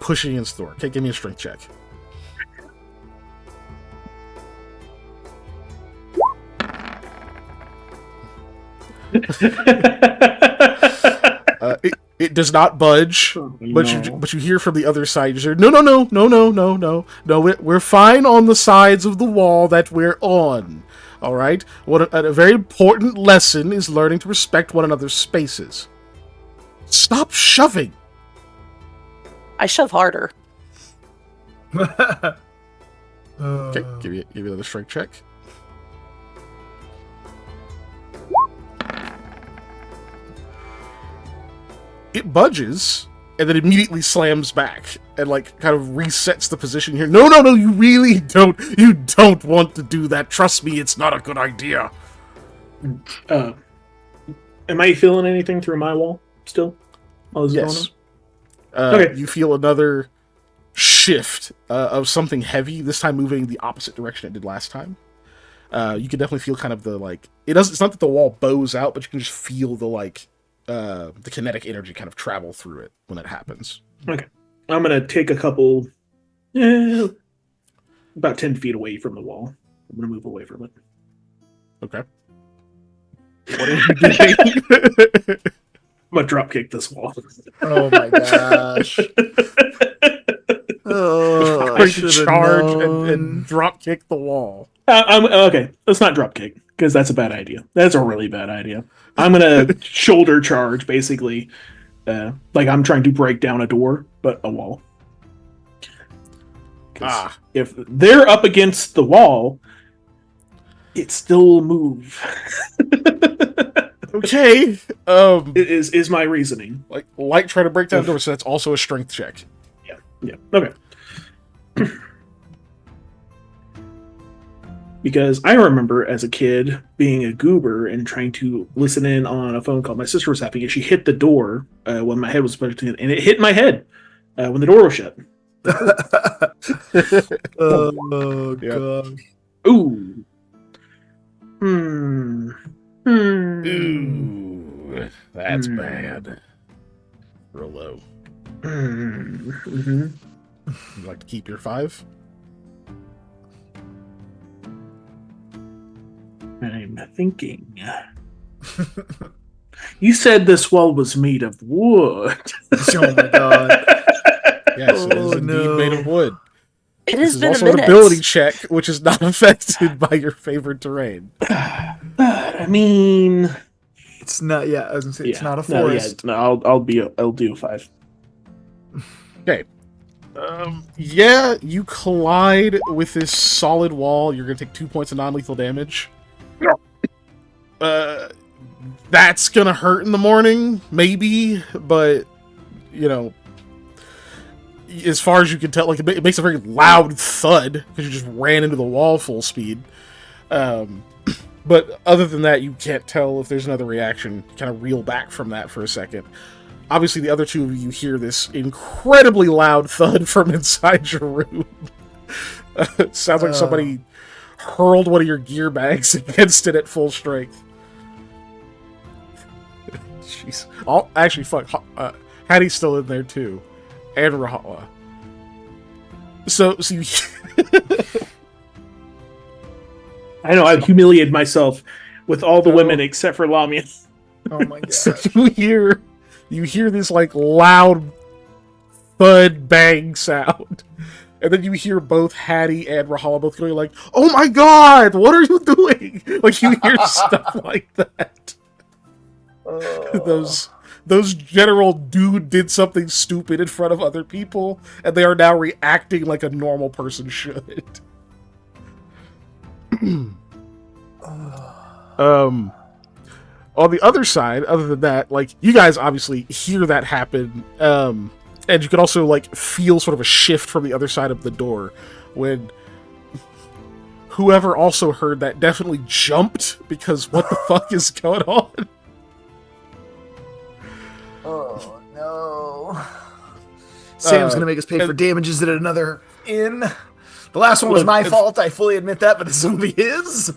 pushing against the door. Okay, give me a strength check. It does not budge, but you hear from the other side. You hear, no. We're fine on the sides of the wall that we're on. All right. What a very important lesson is learning to respect one another's spaces. Stop shoving. I shove harder. Okay, give you another strength check. It budges and then immediately slams back and like kind of resets the position here. No, you really don't. You don't want to do that. Trust me, it's not a good idea. Am I feeling anything through my wall still? While this is Yes. going on? Okay. You feel another shift of something heavy, this time moving the opposite direction it did last time. You can definitely feel kind of the like it's not that the wall bows out, but you can just feel the kinetic energy kind of travel through it when it happens. Okay. I'm gonna take a couple about 10 feet away from the wall. I'm gonna move away from it. Okay. What are you doing? I'm gonna drop kick this wall. Oh my gosh. Oh, Trying to charge and drop kick the wall. Okay, let's not drop kick because that's a bad idea. That's a really bad idea. I'm gonna shoulder charge, basically, like I'm trying to break down a door, but a wall. If they're up against the wall, it still move. Okay. Is my reasoning. Like light try to break down doors, so that's also a strength check. Yeah. Okay. Because I remember as a kid being a goober and trying to listen in on a phone call my sister was having, and she hit the door when my head was punched in, and it hit my head when the door was shut. Oh god. Ooh. Ooh, that's bad. Real low. Mm-hmm. You like to keep your 5? I'm thinking. You said this wall was made of wood. Oh my god. Yes, it is indeed made of wood. It This has is been also a an minute. ability check, which is not affected by your favored terrain. I mean, It's not. Yeah, I was gonna say it's not a forest. I'll do a 5. Okay. Yeah, you collide with this solid wall. You're gonna take 2 points of non-lethal damage. That's gonna hurt in the morning, maybe, but you know, as far as you can tell, like it makes a very loud thud because you just ran into the wall full speed. But other than that, you can't tell if there's another reaction. Kind of reel back from that for a second. Obviously, the other two of you hear this incredibly loud thud from inside your room. It sounds like somebody hurled one of your gear bags against it at full strength. Jeez. Actually, fuck. Hattie's still in there, too. And Rahala. So you... I know, I've humiliated myself with all the women except for Lamia. Oh my god. So you hear this like loud thud bang sound, and then you hear both Hattie and Rahala both going like, "Oh my god, what are you doing?" Like you hear stuff like that. Those general dude did something stupid in front of other people, and they are now reacting like a normal person should. On the other side, other than that, like, you guys obviously hear that happen, and you can also, like, feel sort of a shift from the other side of the door when whoever also heard that definitely jumped, because what the fuck is going on? Oh no. Sam's gonna make us pay for damages at another inn. The last one was my fault, I fully admit that, but this will be his.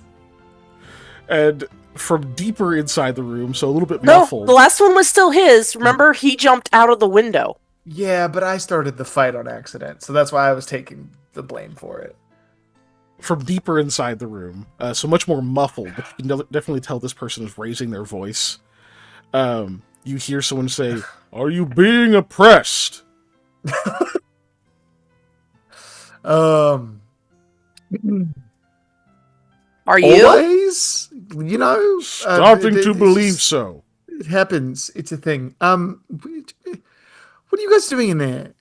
And from deeper inside the room, so a little bit No, muffled. the last one was still his. Remember, he jumped out of the window. Yeah, but I started the fight on accident, so that's why I was taking the blame for it. From deeper inside the room, so much more muffled, but you can definitely tell this person is raising their voice. You hear someone say, "Are you being oppressed?" Are you? Always? You know? Starting to believe so. It happens. It's a thing. What are you guys doing in there?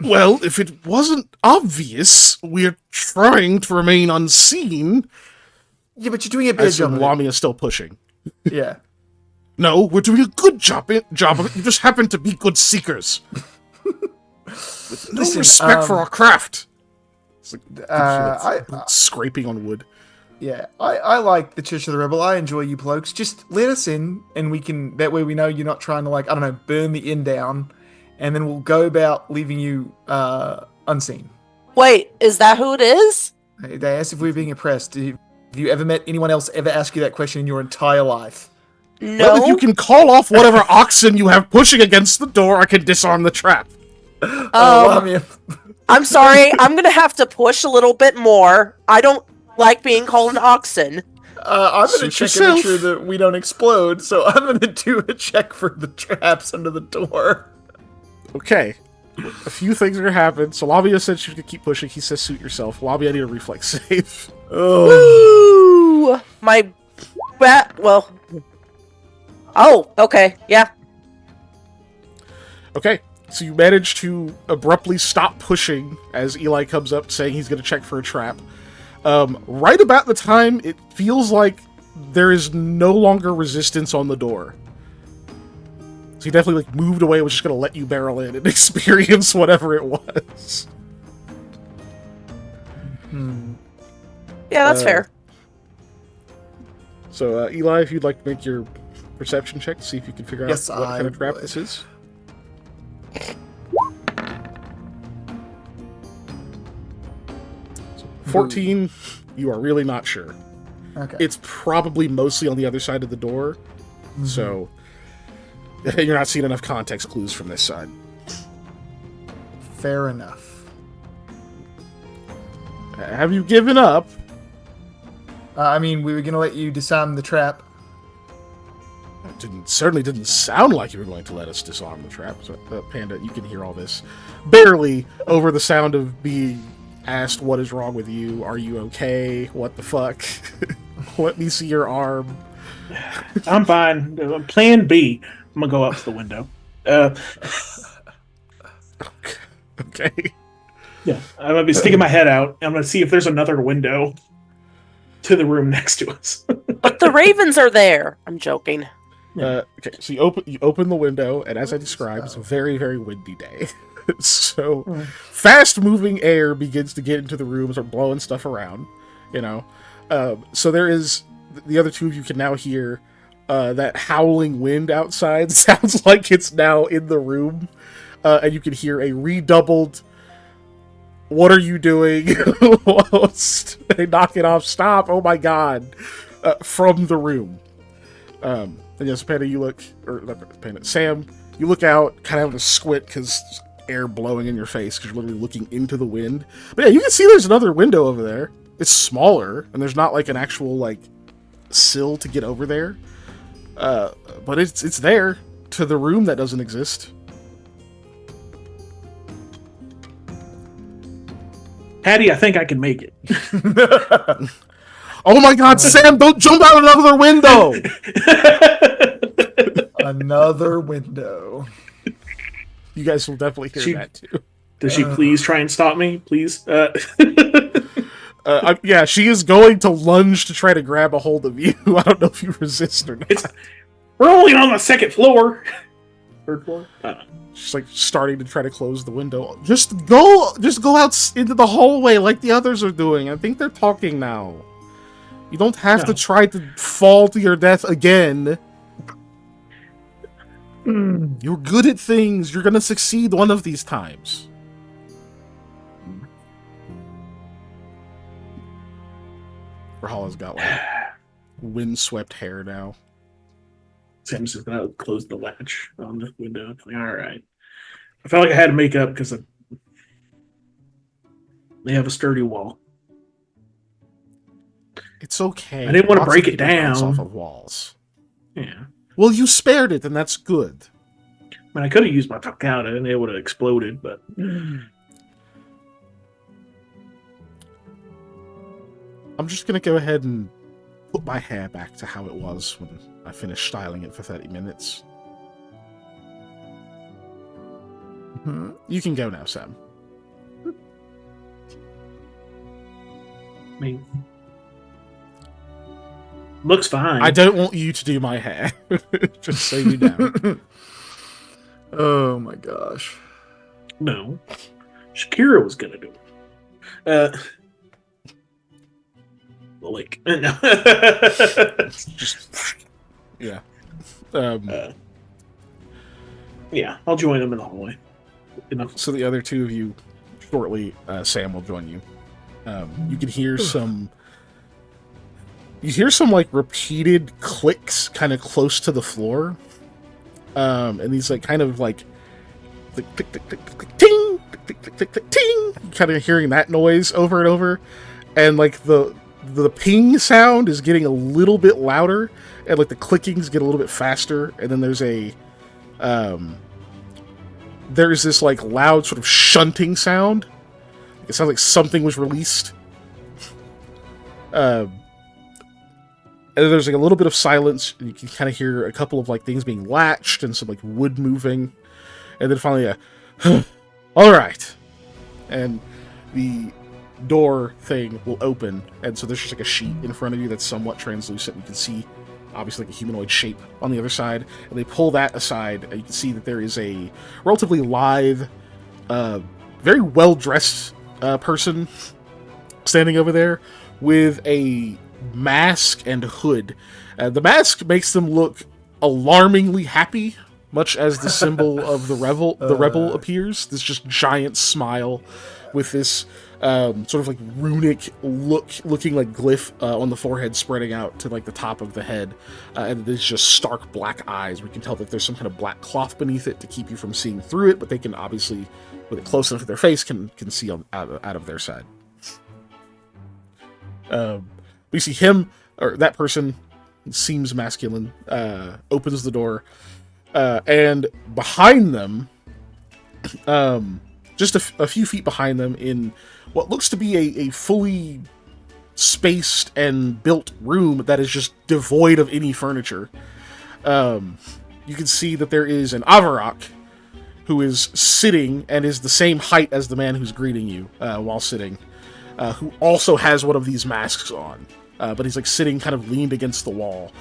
Well, if it wasn't obvious, we're trying to remain unseen. Yeah, but you're doing a I bad assume job. Lamia is still pushing. Yeah. No, we're doing a good job of it. You just happen to be good seekers. With no Listen, respect for our craft. It's like, I scraping on wood. Yeah, I like the Church of the Rebel. I enjoy you blokes. Just let us in, and we can. That way, we know you're not trying to, like, I don't know, burn the inn down, and then we'll go about leaving you unseen. Wait, is that who it is? They asked if we were being oppressed. Have you ever met anyone else ever ask you that question in your entire life? No. Well, if you can call off whatever oxen you have pushing against the door, I can disarm the trap. I'm sorry. I'm gonna have to push a little bit more. I don't like being called an oxen. I'm going to Suit check and make yourself. sure that we don't explode, so I'm going to do a check for the traps under the door. Okay. A few things are going to happen. So Lamia said she could keep pushing. He says suit yourself. Lamia, I need a reflex save. Oh. Ooh, my bat. Well. Oh, okay, yeah. Okay. So you manage to abruptly stop pushing as Eli comes up saying he's going to check for a trap. Right about the time it feels like there is no longer resistance on the door. So he definitely moved away, was just going to let you barrel in and experience whatever it was. Yeah, that's fair. So Eli, if you'd like to make your perception check to see if you can figure out Yes, what kind of trap would. this is. So 14, you are really not sure. Okay. It's probably mostly on the other side of the door, so you're not seeing enough context clues from this side. Fair enough. Have you given up? I mean, we were going to let you disarm the trap. It certainly didn't sound like you were going to let us disarm the trap. So, Panda, you can hear all this barely over the sound of being asked, what is wrong with you? Are you okay? What the fuck? Let me see your arm. I'm fine. Plan B. I'm gonna go up to the window. Okay. Yeah, I'm gonna be sticking my head out. I'm gonna see if there's another window to the room next to us. But the ravens are there. I'm joking. Okay, so you open the window, and as I described, it's a very, very windy day. So fast-moving air begins to get into the room, start blowing stuff around, you know. So there is the other two of you can now hear that howling wind outside. Sounds like it's now in the room, and you can hear a redoubled, "What are you doing?" They knock it off. Stop! Oh my god! From the room. And yes, Panda, you look, or not Panda, Sam, you look out, kind of having a squint because air blowing in your face because you're literally looking into the wind. But yeah, you can see there's another window over there. It's smaller, and there's not like an actual sill to get over there. But it's there to the room that doesn't exist. Patty, I think I can make it. Oh my god, Sam, don't jump out another window! Another window. You guys will definitely hear that too. Does she please try and stop me? Please? Yeah, she is going to lunge to try to grab a hold of you. I don't know if you resist or not. We're only on the second floor. Third floor? She's starting to try to close the window. Just go out into the hallway like the others are doing. I think they're talking now. You don't have to try to fall to your death again. You're good at things. You're gonna succeed one of these times. Rahala's got windswept hair now. Sam's just gonna close the latch on the window. All right. I felt like I had to make up because they have a sturdy wall. It's okay. I didn't want to Lots break of it people bounce down. off of walls. Yeah. Well, you spared it, and that's good. I mean, I could have used my Takata and it would have exploded, but I'm just gonna go ahead and put my hair back to how it was when I finished styling it for 30 minutes. You can go now, Sam. I mean, looks fine. I don't want you to do my hair. Just so you know. Oh my gosh. No. Shakira was gonna do it. Like, no. Just, yeah. Yeah, I'll join them in the hallway. So the other two of you, shortly, Sam will join you. You can hear some... You hear some, like, repeated clicks kind of close to the floor. And these, like, kind of, like... Click, click, click, click, click, ting! Click, click, click, click, ting! Kind of hearing that noise over and over. And, like, the ping sound is getting a little bit louder. And, like, the clickings get a little bit faster. And then there's a... there's this, like, loud sort of shunting sound. It sounds like something was released. And there's, like, a little bit of silence. And you can kind of hear a couple of, like, things being latched and some, like, wood moving. And then finally, all right. And the door thing will open. And so there's just, like, a sheet in front of you that's somewhat translucent. You can see, obviously, like a humanoid shape on the other side. And they pull that aside, and you can see that there is a relatively lithe, very well-dressed person standing over there with a mask and hood. The mask makes them look alarmingly happy, much as the symbol of the rebel appears. This just giant smile with this sort of like runic looking like glyph on the forehead spreading out to like the top of the head, and there's just stark black eyes. We can tell that there's some kind of black cloth beneath it to keep you from seeing through it, but they can obviously, with it close enough to their face, can see out of their side. We see him, or that person, seems masculine, opens the door, and behind them, just a few feet behind them, in what looks to be a fully spaced and built room that is just devoid of any furniture, you can see that there is an Avarak who is sitting and is the same height as the man who's greeting you while sitting, who also has one of these masks on. But he's like sitting kind of leaned against the wall,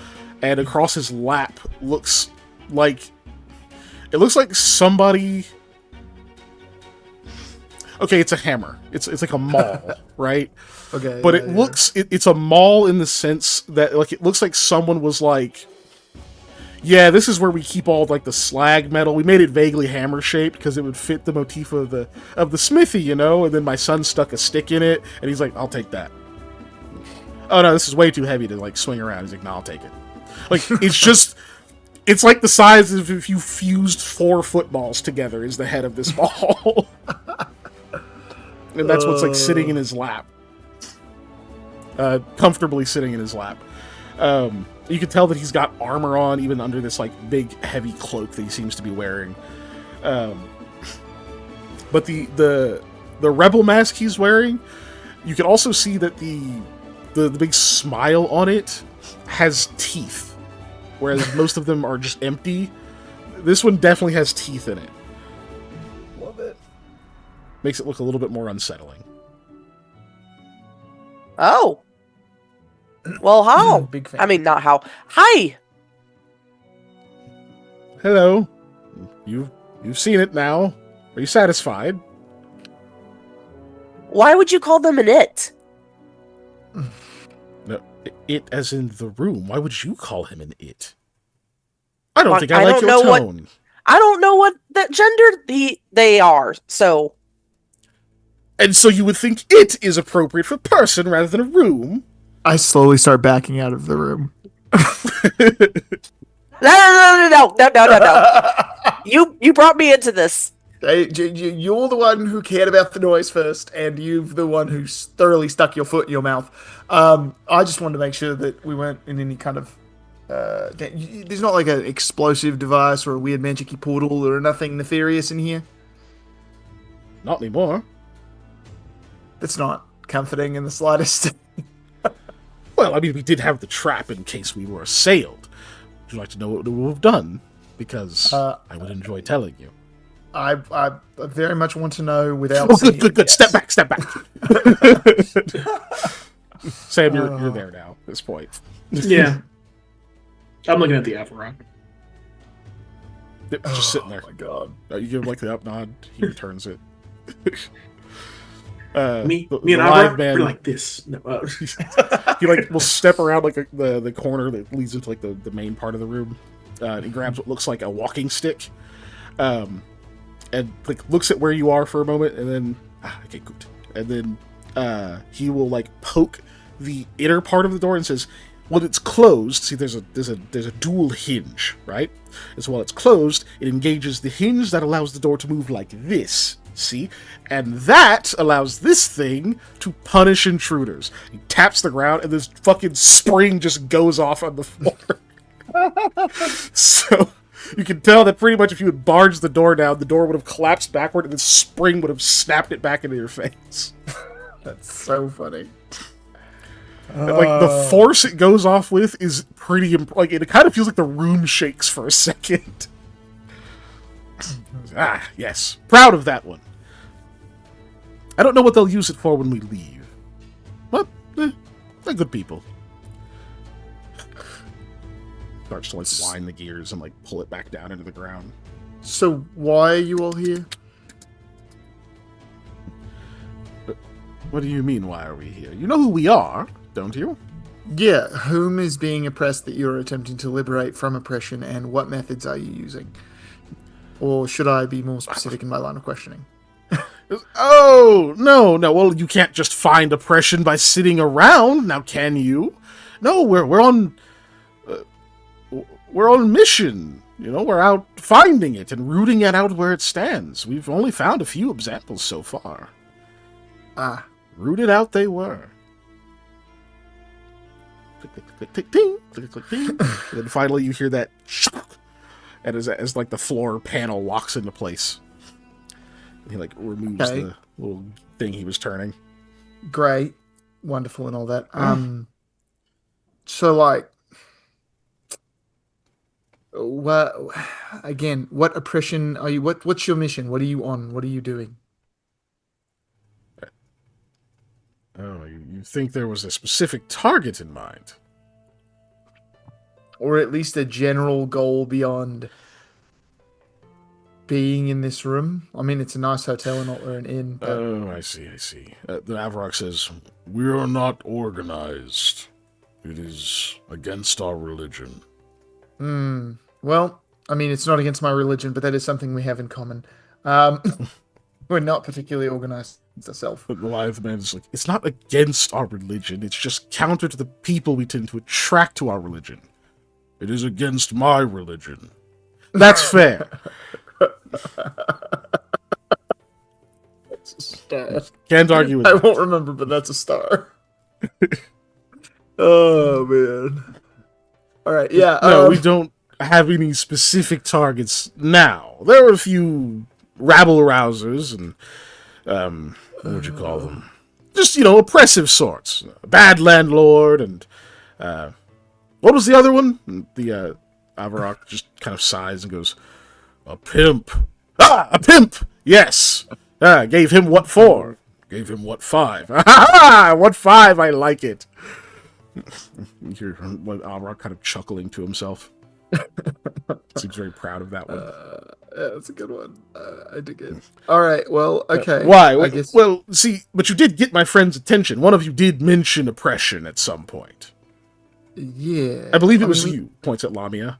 and across his lap looks like somebody. Okay, it's a hammer. It's like a maul, right? Okay, but it's a maul in the sense that like it looks like someone was like, yeah, this is where we keep all like the slag metal. We made it vaguely hammer shaped because it would fit the motif of the smithy, you know. And then my son stuck a stick in it, and he's like, "I'll take that." Oh no, this is way too heavy to like swing around. He's like, "No, I'll take it." Like it's like the size of if you fused 4 footballs together is the head of this ball. And that's what's like sitting in his lap. Comfortably sitting in his lap. You can tell that he's got armor on, even under this like big heavy cloak that he seems to be wearing. But the rebel mask he's wearing, you can also see that the big smile on it has teeth, whereas most of them are just empty. This one definitely has teeth in it. Love it. Makes it look a little bit more unsettling. Oh. Well, how? Big fan. I mean, not how. Hi! Hello. You've seen it now. Are you satisfied? Why would you call them an it? No, it as in the room. Why would you call him an it? I don't think I like your tone. I don't know what that gender they are, so... And so you would think it is appropriate for person rather than a room? I slowly start backing out of the room. No. You brought me into this. Hey, you're the one who cared about the noise first, and you're the one who thoroughly stuck your foot in your mouth. I just wanted to make sure that we weren't in any kind of... there's not like an explosive device or a weird magic-y portal or nothing nefarious in here? Not anymore. That's not comforting in the slightest. Well, I mean, we did have the trap in case we were assailed. Would you like to know what we would have done? Because I would enjoy telling you. I very much want to know without Oh, seeing good. Yes. Step back. Sam, you're there now at this point. Yeah. I'm looking at the Avarok. Yep, just sitting there. Oh my god. You give him like the up nod. He returns it. Me the and live Avarok man, are like this. No, he like will step around like the corner that leads into like the main part of the room. He grabs what looks like a walking stick, and like looks at where you are for a moment, and then okay, good. And then he will like poke the inner part of the door and says, "When it's closed, see there's a dual hinge, right? And so while it's closed, it engages the hinge that allows the door to move like this." See? And that allows this thing to punish intruders. He taps the ground, and this fucking spring just goes off on the floor. So, you can tell that pretty much if you had barged the door down, the door would have collapsed backward, and the spring would have snapped it back into your face. That's so funny. And, like, the force it goes off with is pretty... like, it kind of feels like the room shakes for a second. Yes. Proud of that one. I don't know what they'll use it for when we leave. But, they're good people. Starts to, like, wind the gears and, like, pull it back down into the ground. So, why are you all here? What do you mean, why are we here? You know who we are, don't you? Yeah, whom is being oppressed that you're attempting to liberate from oppression, and what methods are you using? Or should I be more specific in my line of questioning? Oh, no. Well, you can't just find oppression by sitting around, now can you? No, we're on mission. You know, we're out finding it and rooting it out where it stands. We've only found a few examples so far. Rooted out they were. Click, click, click, click, ting, click, click, ting. And then finally you hear that and as like the floor panel locks into place. And he like removes the little thing he was turning. Great. Wonderful and all that. So like what oppression are you what's your mission? What are you on? What are you doing? Oh, you think there was a specific target in mind? Or at least a general goal beyond being in this room? I mean, it's a nice hotel and not an inn. But... Oh, I see. The Avarok says, "We are not organized. It is against our religion." Well, I mean, it's not against my religion, but that is something we have in common. We're not particularly organized ourselves. But the Lithe Man is like, it's not against our religion, it's just counter to the people we tend to attract to our religion. It is against my religion. That's fair. That's a star. Can't argue with I that. won't remember, but that's a star. Oh, man. All right, yeah. No, we don't have any specific targets now. There are a few rabble-rousers and, what would you call them? Just, oppressive sorts. A bad landlord and, what was the other one? The, Avarok just kind of sighs and goes, "A pimp." "Ah, a pimp! Yes! Gave him what for? Gave him what 5? Ha! What 5? I like it. You hear Avarok kind of chuckling to himself. Seems very proud of that one. Yeah, that's a good one. I dig it. All right, well, okay. Why? I guess... Well, see, but you did get my friend's attention. One of you did mention oppression at some point. Yeah. I believe it was you, points at Lamia.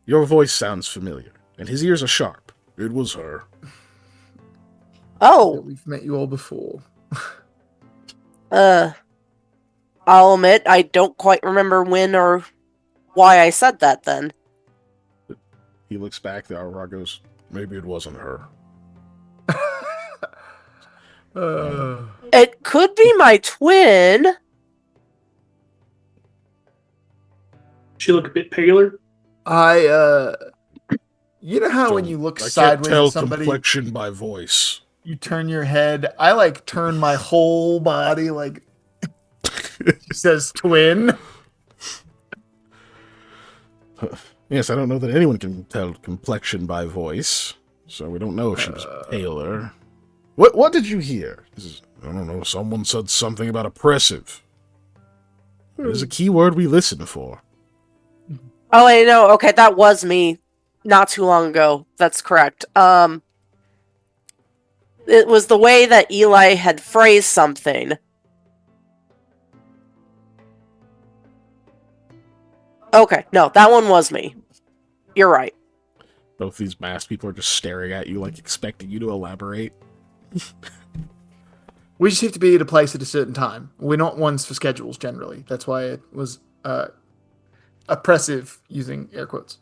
Your voice sounds familiar, and his ears are sharp. It was her. Oh. We've met you all before. I'll admit, I don't quite remember when or why I said that then. He looks back, the Aurora goes, "Maybe it wasn't her." It could be my twin. She look a bit paler. You know how when you look I sideways can't tell at somebody, complexion by voice. you turn your head. I like turn my whole body like says twin. Yes, I don't know that anyone can tell complexion by voice, so we don't know if she was paler. What did you hear? I don't know. Someone said something about oppressive. It is a keyword we listen for. Oh, wait, no. Okay, that was me not too long ago. That's correct. It was the way that Eli had phrased something. Okay, no, that one was me. You're right. Both these masked people are just staring at you, like expecting you to elaborate. We just have to be at a place at a certain time. We're not ones for schedules generally. That's why it was oppressive using air quotes.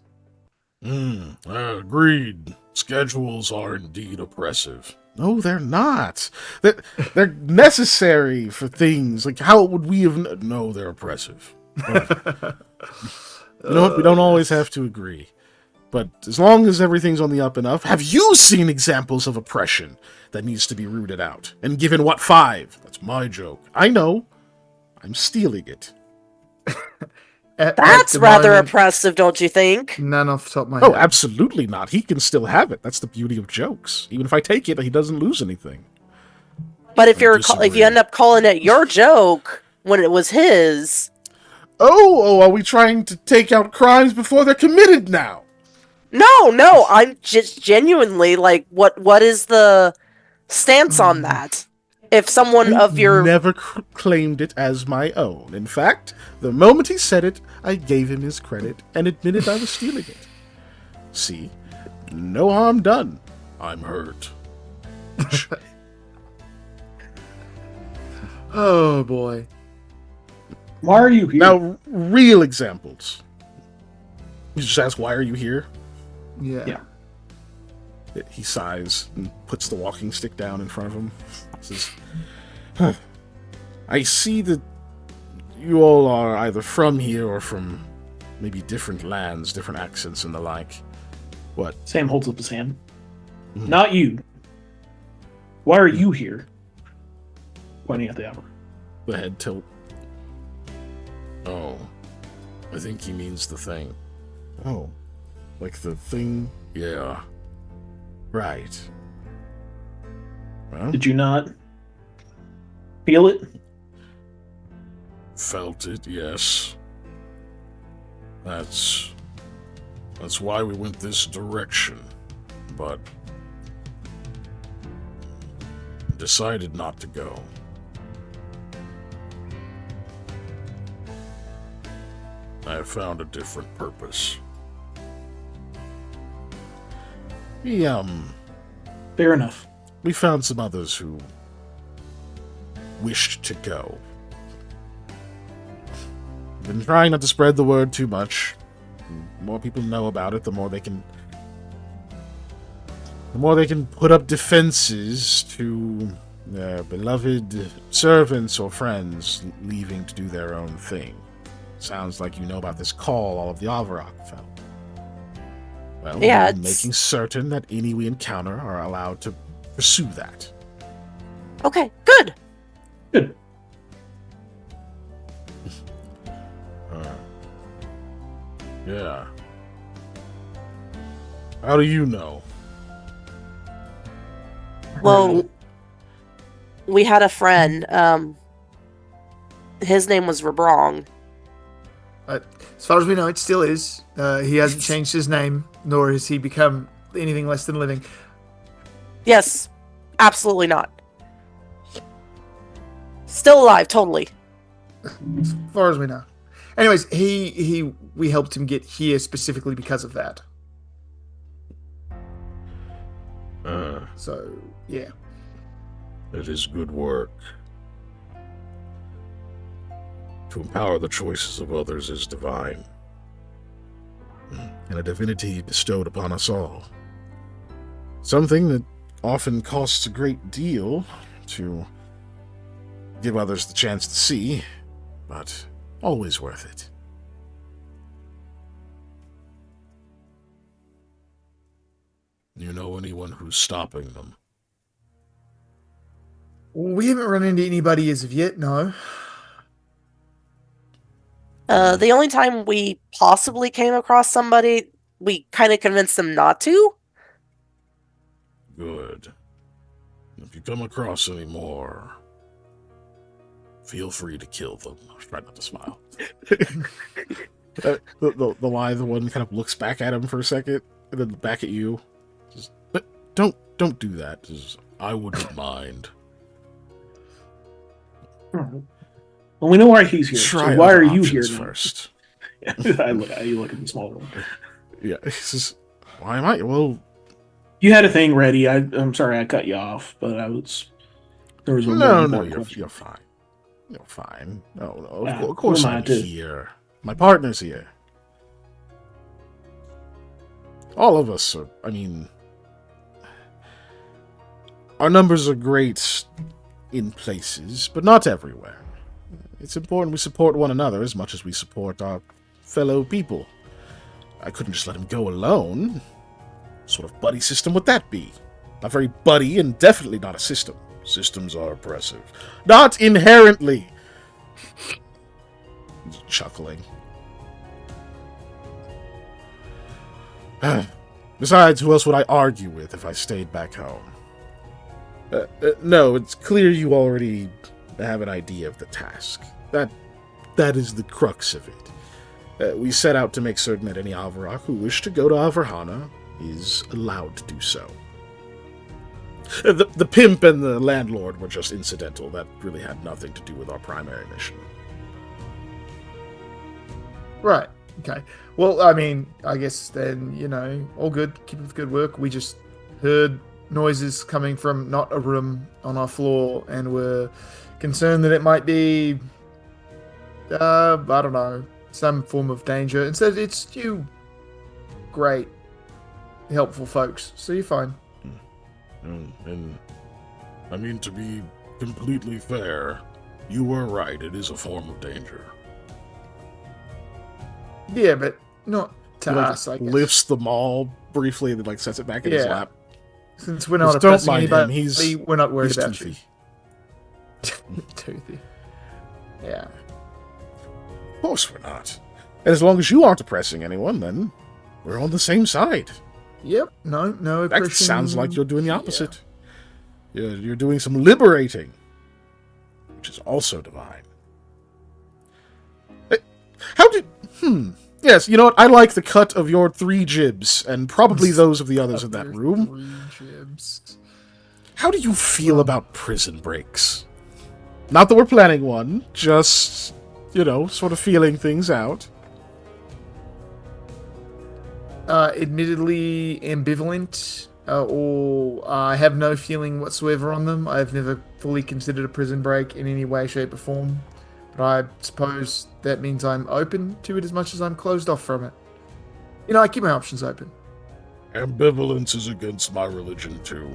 Agreed. Schedules are indeed oppressive. No, they're not. They're necessary for things. Like, how would we have... No, they're oppressive. Whatever. You know what? We don't always have to agree. But as long as everything's on the up and up, have you seen examples of oppression that needs to be rooted out? And given what 5? That's my joke. I know. I'm stealing it. That's rather oppressive, don't you think? None off the top of my Oh, head. absolutely not. He can still have it. That's the beauty of jokes. Even if I take it, he doesn't lose anything. But if you end up calling it your joke when it was his... Oh, are we trying to take out crimes before they're committed now? No, I'm just genuinely like, what is the stance on that? If someone of your... never claimed it as my own. In fact, the moment he said it, I gave him his credit and admitted I was stealing it. See? No harm done. I'm hurt. Oh, boy. Why are you here? Now, real examples. You just ask, why are you here? Yeah. He sighs and puts the walking stick down in front of him. Says, I see that you all are either from here or from maybe different lands, different accents and the like. What? Sam holds up his hand. Not you. Why are you here? Pointing at the hour. The head tilt. Oh, I think he means the thing. Oh, like the thing? Yeah. Right. Well, Did you not feel it? felt it, yes. That's why we went this direction, but decided not to go. I have found a different purpose. Fair enough. We found some others who wished to go. Been trying not to spread the word too much. The more people know about it, the more they can put up defenses to their beloved servants or friends leaving to do their own thing. Sounds like you know about this call all of the Avarok felt. Well, Yeah, we're making certain that any we encounter are allowed to pursue that. Okay, good. Good. Yeah. How do you know? Well, we had a friend. His name was Rebrong. As far as we know, it still is. He hasn't changed his name, nor has he become anything less than living. Yes, absolutely not. Still alive, totally. As far as we know. Anyways, we helped him get here specifically because of that. So, yeah. It is good work. To empower the choices of others is divine, and a divinity bestowed upon us all. Something that often costs a great deal to give others the chance to see, but always worth it. You know anyone who's stopping them? We haven't run into anybody as of yet, no. The only time we possibly came across somebody, we kind of convinced them not to. Good. If you come across any more, Feel free to kill them. I was trying not to smile. The lithe one kind of looks back at him for a second, and then back at you. Says, but don't do that. Says, I wouldn't mind. Well, we know why he's here. Try so why other are you options here first? you look at the small one. Yeah, he says, why am I? Well, You had a thing ready. I'm sorry I cut you off, but there was a no, you're fine. You're fine. No, of course I'm here. My partner's here. All of us are, our numbers are great in places, but not everywhere. It's important we support one another as much as we support our fellow people. I couldn't just let him go alone. What sort of buddy system would that be? Not very buddy, and definitely not a system. Systems are oppressive. Not inherently! He's chuckling. Besides, who else would I argue with if I stayed back home? No, it's clear you already have an idea of the task. That is the crux of it. We set out to make certain that any Alvarach who wished to go to Averhana is allowed to do so. The pimp and the landlord were just incidental. That really had nothing to do with our primary mission. Right. Okay. Well, I guess then, all good. Keep up the good work. We just heard noises coming from not a room on our floor, and we're concerned that it might be, I don't know, some form of danger. Instead, it's you great, helpful folks, so you're fine. And to be completely fair, you were right. It is a form of danger. Yeah, but not to he, us, I guess. Lifts the maul briefly and then sets it back in his lap. Since we're not Don't oppressing mind anybody, him. we're not worried He's about toothy. you. Toothy. Yeah. Of course we're not. And as long as you aren't oppressing anyone, then we're on the same side. Yep. No oppression. That sounds like you're doing the opposite. Yeah. You're doing some liberating, which is also divine. How did... Yes, you know what? I like the cut of your 3 jibs, and probably those of the others in that room. 3 jibs. How do you feel about prison breaks? Not that we're planning one, just, sort of feeling things out. Admittedly ambivalent, or I have no feeling whatsoever on them. I've never fully considered a prison break in any way, shape, or form. But I suppose that means I'm open to it as much as I'm closed off from it. I keep my options open. Ambivalence is against my religion, too.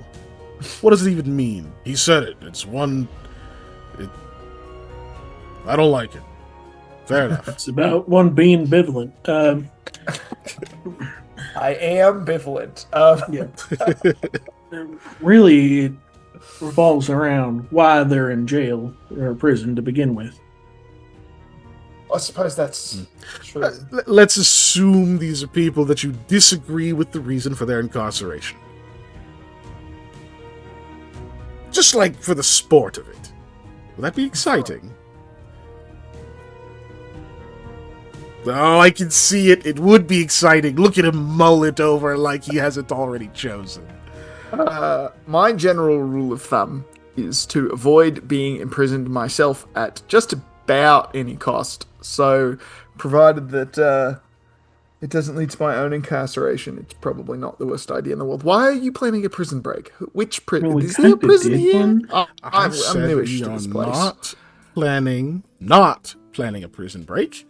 What does it even mean? He said it. I don't like it. Fair enough. It's about one being ambivalent. I am ambivalent. Really, it revolves around why they're in jail or prison to begin with. I suppose that's true. Let's assume these are people that you disagree with the reason for their incarceration. Just like for the sport of it. Will that be exciting? Oh, I can see it. It would be exciting. Look at him mull it over like he hasn't already chosen. My general rule of thumb is to avoid being imprisoned myself at just about any cost. So, provided that it doesn't lead to my own incarceration, it's probably not the worst idea in the world. Why are you planning a prison break? Which prison? Well, Is there a prison did here? one. I'm said newish we to are this place. not planning a prison break.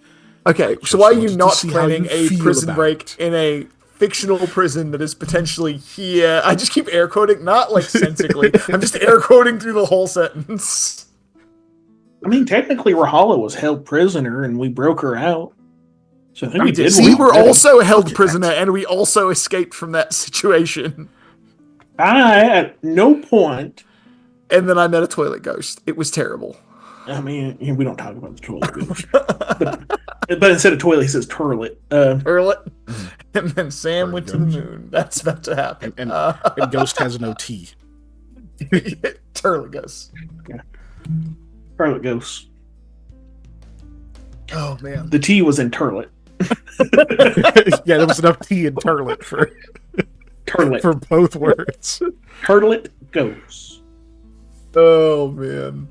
Okay, I so why are just you wanted not to see how planning you a feel prison about break it. in a fictional prison that is potentially here? I just keep air quoting, not like sensically. I'm just air quoting through the whole sentence. Technically, Rahala was held prisoner, and we broke her out. So I think we did. We what were did. also held prisoner, and we also escaped from that situation. I, at no point. And then I met a toilet ghost. It was terrible. We don't talk about the toilet ghost. but instead of toilet, he says turlet. Toilet. And then Sam went to the Ghost. moon. That's about to happen. And Ghost has no T. Toilet ghost. Toilet ghost. Oh man. The T was in turlet. Yeah, there was enough tea in turlet for Turlet. both words. Turlet goes. Oh man.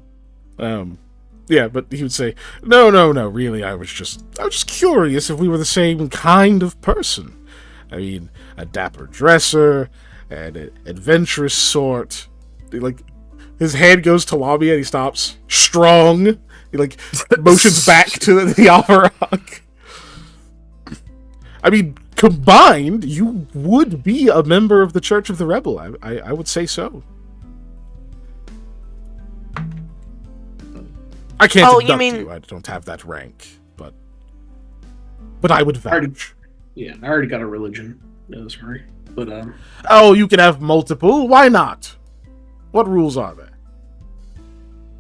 Yeah, but he would say, no, really, I was just curious if we were the same kind of person. I mean, a dapper dresser, and an adventurous sort. Like, his hand goes to Lamia and he stops. Strong. He, like, motions back to the Alvarok. I mean, combined, you would be a member of the Church of the Rebel. I would say so. I can't abduct you. I don't have that rank, but I would vouch. I already got a religion. No, sorry, but Oh, you can have multiple. Why not? What rules are there?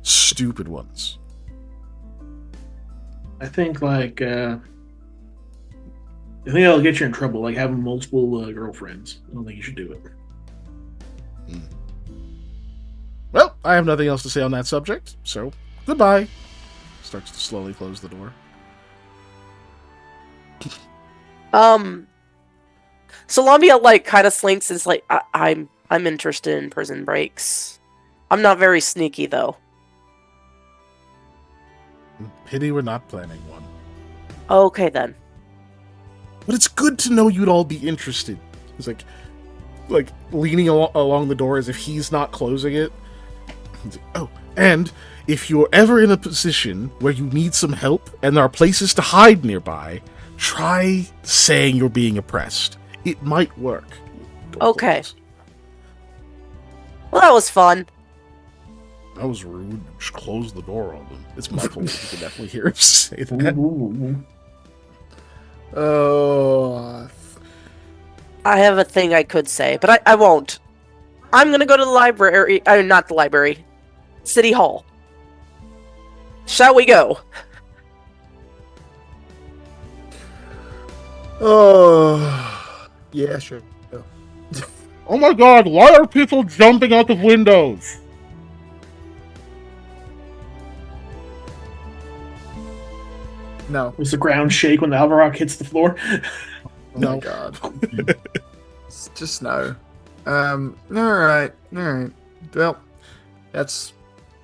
Stupid ones. I think that'll get you in trouble, like having multiple girlfriends. I don't think you should do it. Well, I have nothing else to say on that subject, so goodbye. Starts to slowly close the door. So Lamia like kind of slinks and is like, I'm interested in prison breaks. I'm not very sneaky though. Pity we're not planning one. Okay then. But it's good to know you'd all be interested. He's like leaning along the door as if he's not closing it. He's like, oh, and if you're ever in a position where you need some help and there are places to hide nearby, try saying you're being oppressed. It might work. Okay. Well, that was fun. That was rude. Just close the door on them. It's muffled. You can definitely hear him say that. Oh. I have a thing I could say, but I won't. I'm gonna go to the library. Not the library. City Hall. Shall we go? Oh. Yeah, sure. Oh my god, why are people jumping out of windows? No. Does the ground shake when the Alvarok hits the floor? Oh my god. Just no. Alright. Well, that's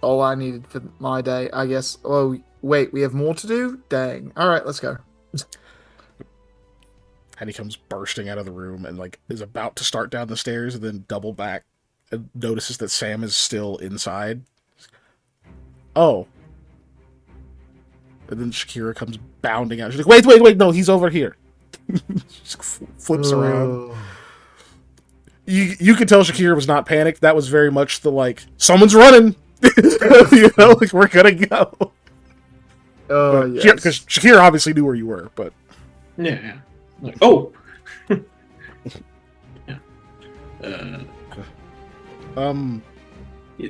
all I needed for my day, I guess. Oh, wait, we have more to do? Dang. Alright, let's go. And he comes bursting out of the room and like is about to start down the stairs and then double back and notices that Sam is still inside. Oh. And then Shakira comes bounding out. She's like, wait, no, he's over here. Just flips around. You could tell Shakira was not panicked. That was very much the like, someone's running. You know, like we're gonna go. Oh, yes. Because Shakira obviously knew where you were, but Yeah. Like, oh. Yeah.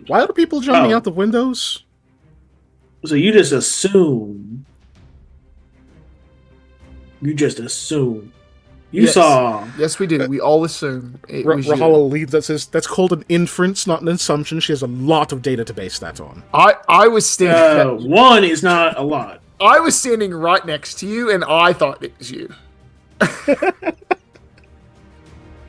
Why are people jumping out the windows? So you just assume. You saw. Yes, we did. We all assume it was you. Rahala leads that says that's called an inference, not an assumption. She has a lot of data to base that on. I was standing. One is not a lot. I was standing right next to you, and I thought it was you.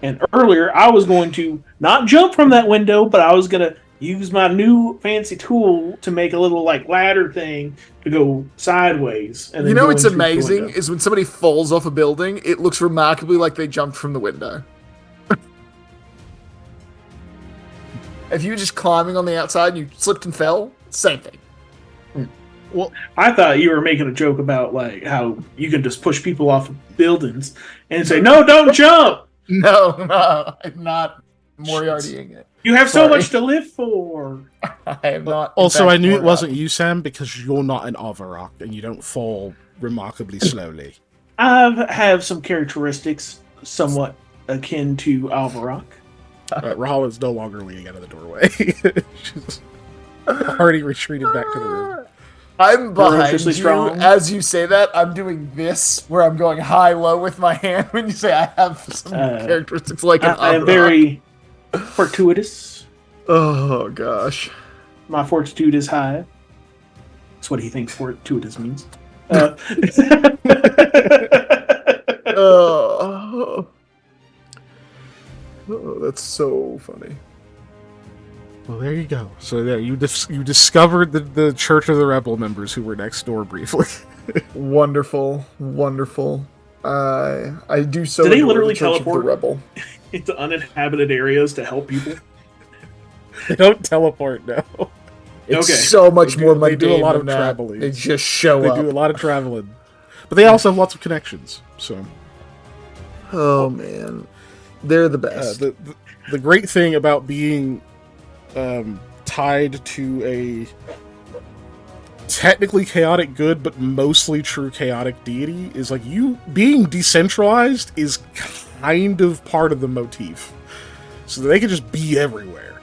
And earlier, I was going to not jump from that window, but I was going to use my new fancy tool to make a little like ladder thing to go sideways. And then you know what's go into the amazing window. is when somebody falls off a building, it looks remarkably like they jumped from the window. If you were just climbing on the outside and you slipped and fell, same thing. Well, I thought you were making a joke about like how you can just push people off of buildings and say, "No, don't jump." No, I'm not Moriartying it. You have so much to live for. I am not. Also, I knew it wasn't you, Sam, because you're not an Avarok and you don't fall remarkably slowly. I have some characteristics somewhat akin to Alvarok. Rahal is no longer leaning out of the doorway. She's already retreated back to the room. I'm behind you. Strong. As you say that, I'm doing this, where I'm going high-low with my hand when you say I have some characteristics like an I am very fortuitous. Oh, gosh. My fortitude is high. That's what he thinks fortuitous means. Uh, Oh, that's so funny. Well, there you go. So yeah, you discovered the Church of the Rebel members who were next door briefly. Wonderful, wonderful. I do so Do they adore the literally Church of the teleport? Rebel. Into uninhabited areas to help people. They don't teleport now. It's Okay. so much more They do a mundane lot than of that. traveling. They just show They up. do a lot of traveling, but they also have lots of connections. So Oh man, they're the best. the great thing about being tied to a technically chaotic good but mostly true chaotic deity is like you being decentralized is kind of part of the motif, so they can just be everywhere.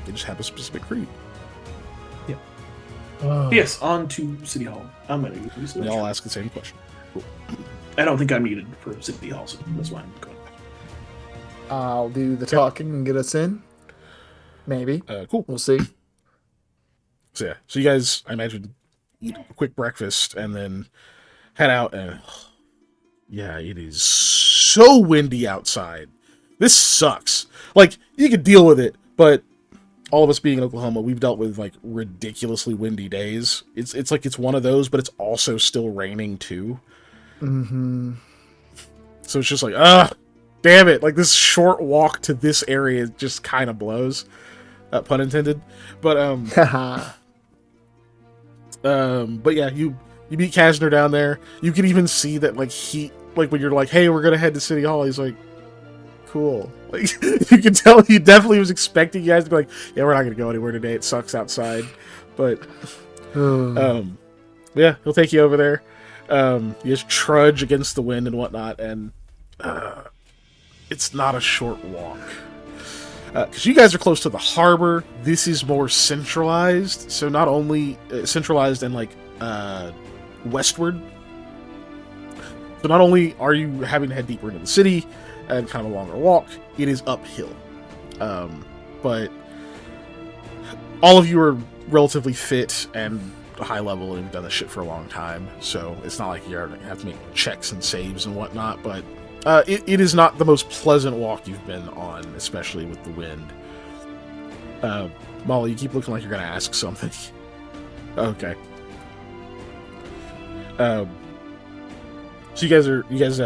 They just have a specific creed. Oh. Yes, on to City Hall. I'm gonna use They this. all ask the same question. I don't think I'm needed for City Hall, so that's why I'm going. I'll do the talking and get us in. Maybe. Cool. We'll see. So yeah, so you guys, I imagine, eat a quick breakfast and then head out. And yeah, it is so windy outside. This sucks. Like you could deal with it, but all of us being in Oklahoma, we've dealt with like ridiculously windy days. It's like it's one of those, but it's also still raining too. Mm-hmm. So it's just like, damn it! Like this short walk to this area just kind of blows. Pun intended. But but yeah, you meet Kasner down there. You can even see that like when you're like, hey, we're gonna head to City Hall. He's like, cool. Like you can tell he definitely was expecting you guys to be like, yeah, we're not gonna go anywhere today. It sucks outside. But yeah, he'll take you over there. You just trudge against the wind and whatnot, and it's not a short walk. Because you guys are close to the harbor, this is more centralized. So not only centralized and like westward. So not only are you having to head deeper into the city and kind of a longer walk, it is uphill. But all of you are relatively fit and high level and have done this shit for a long time. So it's not like you have to make checks and saves and whatnot, but it is not the most pleasant walk you've been on, especially with the wind. Molly, you keep looking like you're going to ask something. Okay. So you guys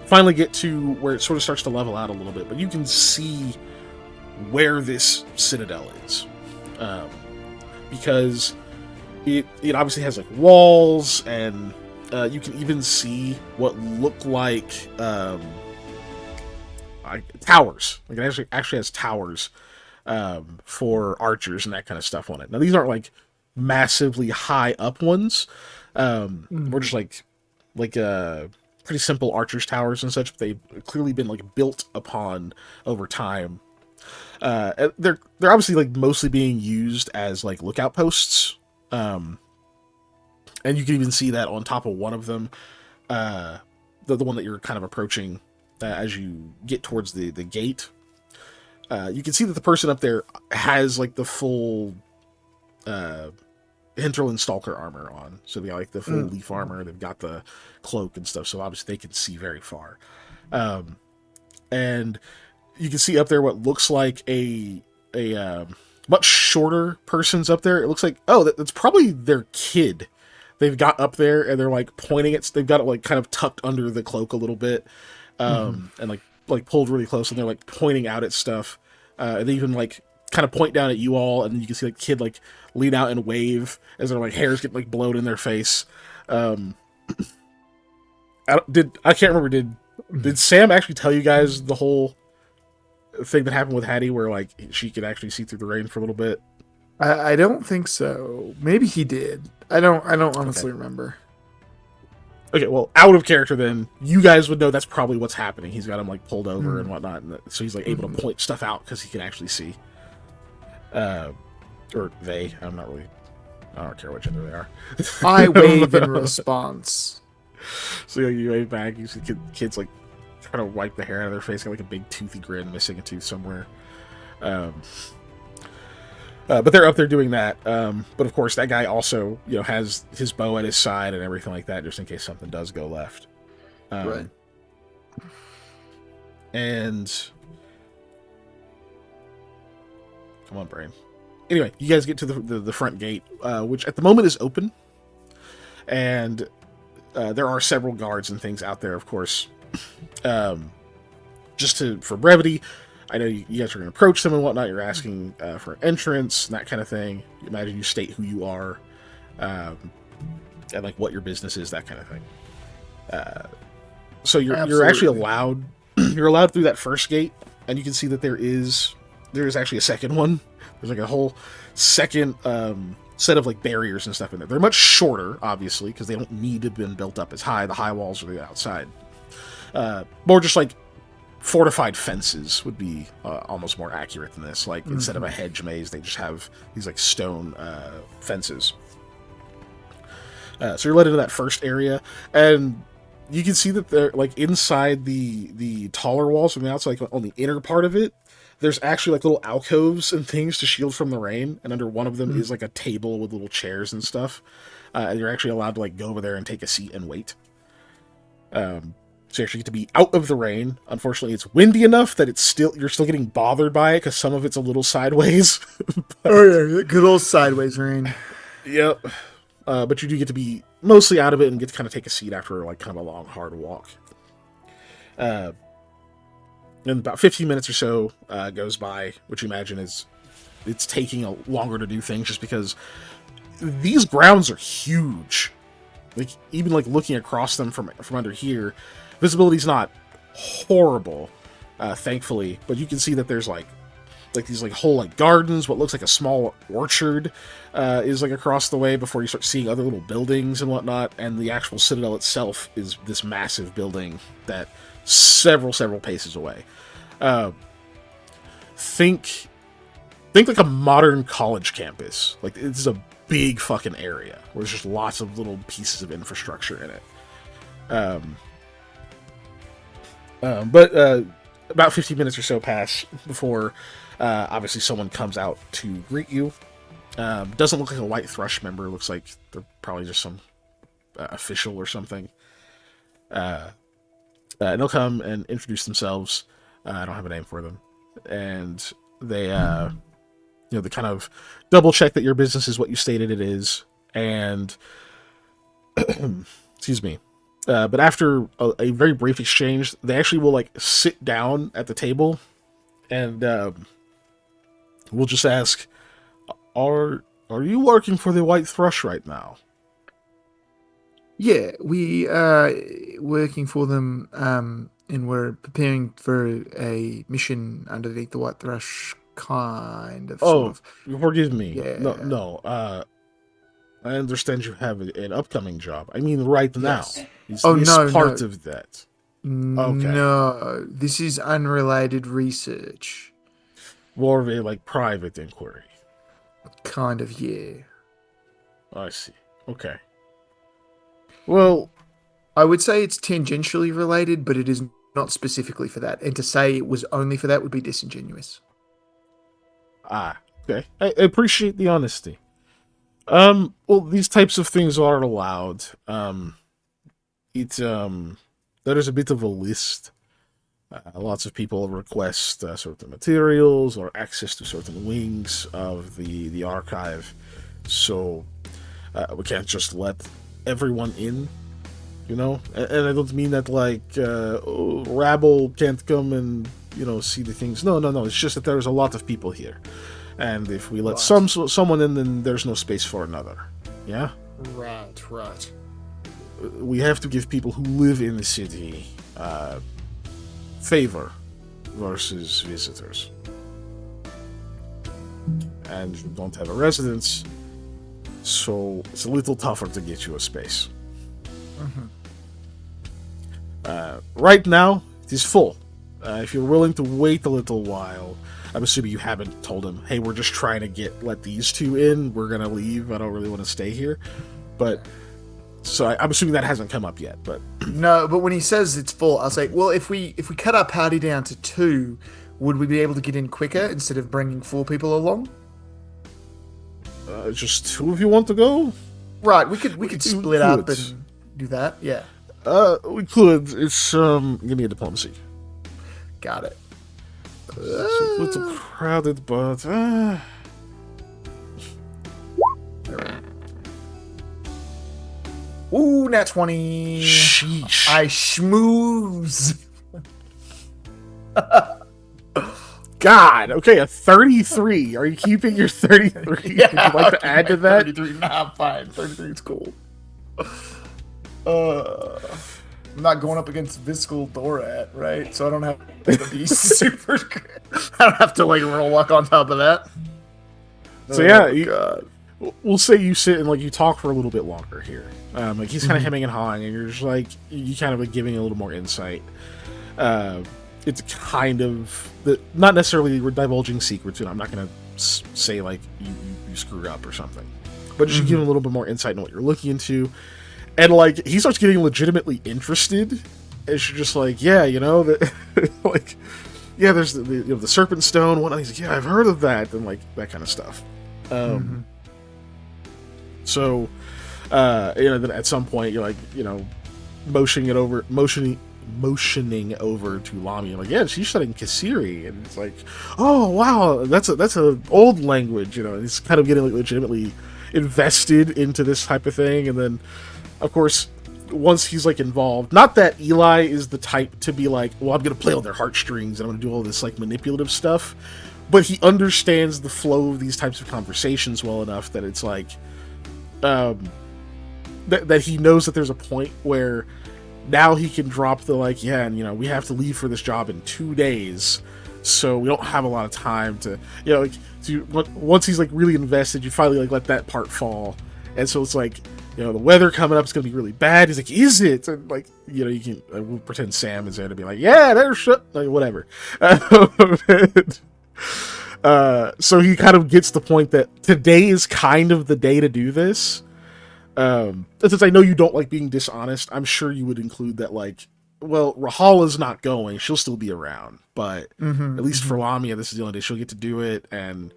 finally get to where it sort of starts to level out a little bit, but you can see where this citadel is, because it obviously has like walls, and you can even see what look like towers. Like it actually has towers for archers and that kind of stuff on it. Now these aren't like massively high up ones. We're just like pretty simple archers towers and such, but they've clearly been like built upon over time. They're obviously like mostly being used as like lookout posts. And you can even see that on top of one of them, the one that you're kind of approaching as you get towards the gate. You can see that the person up there has like the full Hinterland Stalker armor on. So they got like the full leaf armor, they've got the cloak and stuff, so obviously they can see very far. And you can see up there what looks like a much shorter person's up there. It looks like, that's probably their kid. They've got up there and they're like pointing at, they've got it like kind of tucked under the cloak a little bit, and like pulled really close, and they're like pointing out at stuff. And they even like kind of point down at you all, and you can see like kid like lean out and wave as their like hairs get like blown in their face. I can't remember, did Sam actually tell you guys the whole thing that happened with Hattie where like she could actually see through the rain for a little bit? I don't think so. Maybe he did. I don't honestly remember. Okay, well, out of character then, you guys would know that's probably what's happening. He's got him like pulled over and whatnot, and so he's like able to point stuff out because he can actually see. Or they. I don't care what gender they are. I wave in response. So you wave back. You see kids like trying to wipe the hair out of their face, got like a big toothy grin, missing a tooth somewhere. But they're up there doing that. But of course, that guy also, has his bow at his side and everything like that, just in case something does go left. Right. And come on, brain. Anyway, you guys get to the front gate, which at the moment is open, and there are several guards and things out there, of course. For brevity, I know you guys are going to approach them and whatnot. You're asking for entrance and that kind of thing. Imagine you state who you are, and like what your business is, that kind of thing. So you're actually allowed. You're allowed through that first gate, and you can see that there is actually a second one. There's like a whole second set of like barriers and stuff in there. They're much shorter, obviously, because they don't need to have been built up as high. The high walls are the outside. More just like fortified fences would be almost more accurate than this. Like instead of a hedge maze, they just have these like stone fences. So you're led into that first area, and you can see that they're like inside the taller walls from the outside, like on the inner part of it. There's actually like little alcoves and things to shield from the rain, and under one of them is like a table with little chairs and stuff. And you're actually allowed to like go over there and take a seat and wait. So you actually get to be out of the rain. Unfortunately, it's windy enough that you're still getting bothered by it because some of it's a little sideways. Oh yeah, good old sideways rain. Yep. But you do get to be mostly out of it and get to kind of take a seat after like kind of a long, hard walk. And about 15 minutes or so goes by, which you imagine it's taking longer to do things just because these grounds are huge. Like even like looking across them from under here, visibility's not horrible, thankfully, but you can see that there's like these like whole like gardens, what looks like a small orchard is like across the way before you start seeing other little buildings and whatnot, and the actual citadel itself is this massive building that several paces away. Think like a modern college campus. Like it's a big fucking area where there's just lots of little pieces of infrastructure in it. But about 15 minutes or so pass before obviously someone comes out to greet you. Doesn't look like a White Thrush member. Looks like they're probably just some official or something. And they'll come and introduce themselves. I don't have a name for them. And they, they kind of double check that your business is what you stated it is. And, excuse me. But after a very brief exchange, they actually will like sit down at the table, and we'll just ask, "Are you working for the White Thrush right now?" Yeah, we are working for them, and we're preparing for a mission underneath the White Thrush, kind of. Oh, forgive me. Yeah. No. I understand you have an upcoming job. I mean, right now. Yes. Is Oh, this no, part no. of that? Okay. No, this is unrelated research. More of a like private inquiry. Kind of, yeah. I see. Okay. Well, I would say it's tangentially related, but it is not specifically for that. And to say it was only for that would be disingenuous. Okay. I appreciate the honesty. Well, these types of things aren't allowed. There is a bit of a list. Lots of people request certain materials or access to certain wings of the archive, so we can't just let everyone in, And I don't mean that like rabble can't come and see the things. No. It's just that there's a lot of people here, and if we let someone in, then there's no space for another. Yeah. Right. We have to give people who live in the city favor versus visitors. And you don't have a residence, so it's a little tougher to get you a space. Right now, it is full. If you're willing to wait a little while, I'm assuming you haven't told him, hey, we're just trying to let these two in, we're gonna leave, I don't really want to stay here. But so I'm assuming that hasn't come up yet, but No, but when he says it's full, I'll say, well, if we cut our party down to 2, would we be able to get in quicker instead of bringing 4 people along? Just two of you want to go? Right, we could split up could. and do that. Yeah, We could. It's give me a diplomacy. got it. It's a little crowded, but Ooh, nat 20. sheesh. I schmooze. God. Okay, a 33. Are you keeping your 33? Yeah, Would you like to add to that? 33. Nah, I'm fine. 33 is cool. I'm not going up against Viscal Dorat, right? So I don't have to be super. I don't have to like roll luck on top of that. So yeah, God. we'll say you sit and like you talk for a little bit longer here. Like he's kind of hemming and hawing, and you're just like you kind of like giving a little more insight. It's kind of not necessarily we're divulging secrets. I'm not gonna say like you screwed up or something, but just give him a little bit more insight into what you're looking into. And like he starts getting legitimately interested. It's just like, yeah, like, yeah, there's the Serpent Stone one. And he's like, yeah, I've heard of that, and like that kind of stuff. So, then at some point you're like, motioning over to Lami. I'm like, yeah, she's studying Kasiri, and it's like, oh wow, that's a old language, and he's kind of getting like legitimately invested into this type of thing, and then. Of course, once he's like involved, not that Eli is the type to be like, well, I'm gonna play on their heartstrings and I'm gonna do all this like manipulative stuff, but he understands the flow of these types of conversations well enough that it's like, that he knows that there's a point where now he can drop the like, yeah, and we have to leave for this job in 2 days, so we don't have a lot of time to, once he's like really invested, you finally like let that part fall, and so it's like. The weather coming up is going to be really bad. He's like, is it? And like, you can we'll pretend Sam is there to be like, yeah, there's like whatever. So he kind of gets the point that today is kind of the day to do this. And since I know you don't like being dishonest, I'm sure you would include that like, well, Rahala's not going. She'll still be around, but at least for Lamia, this is the only day she'll get to do it. And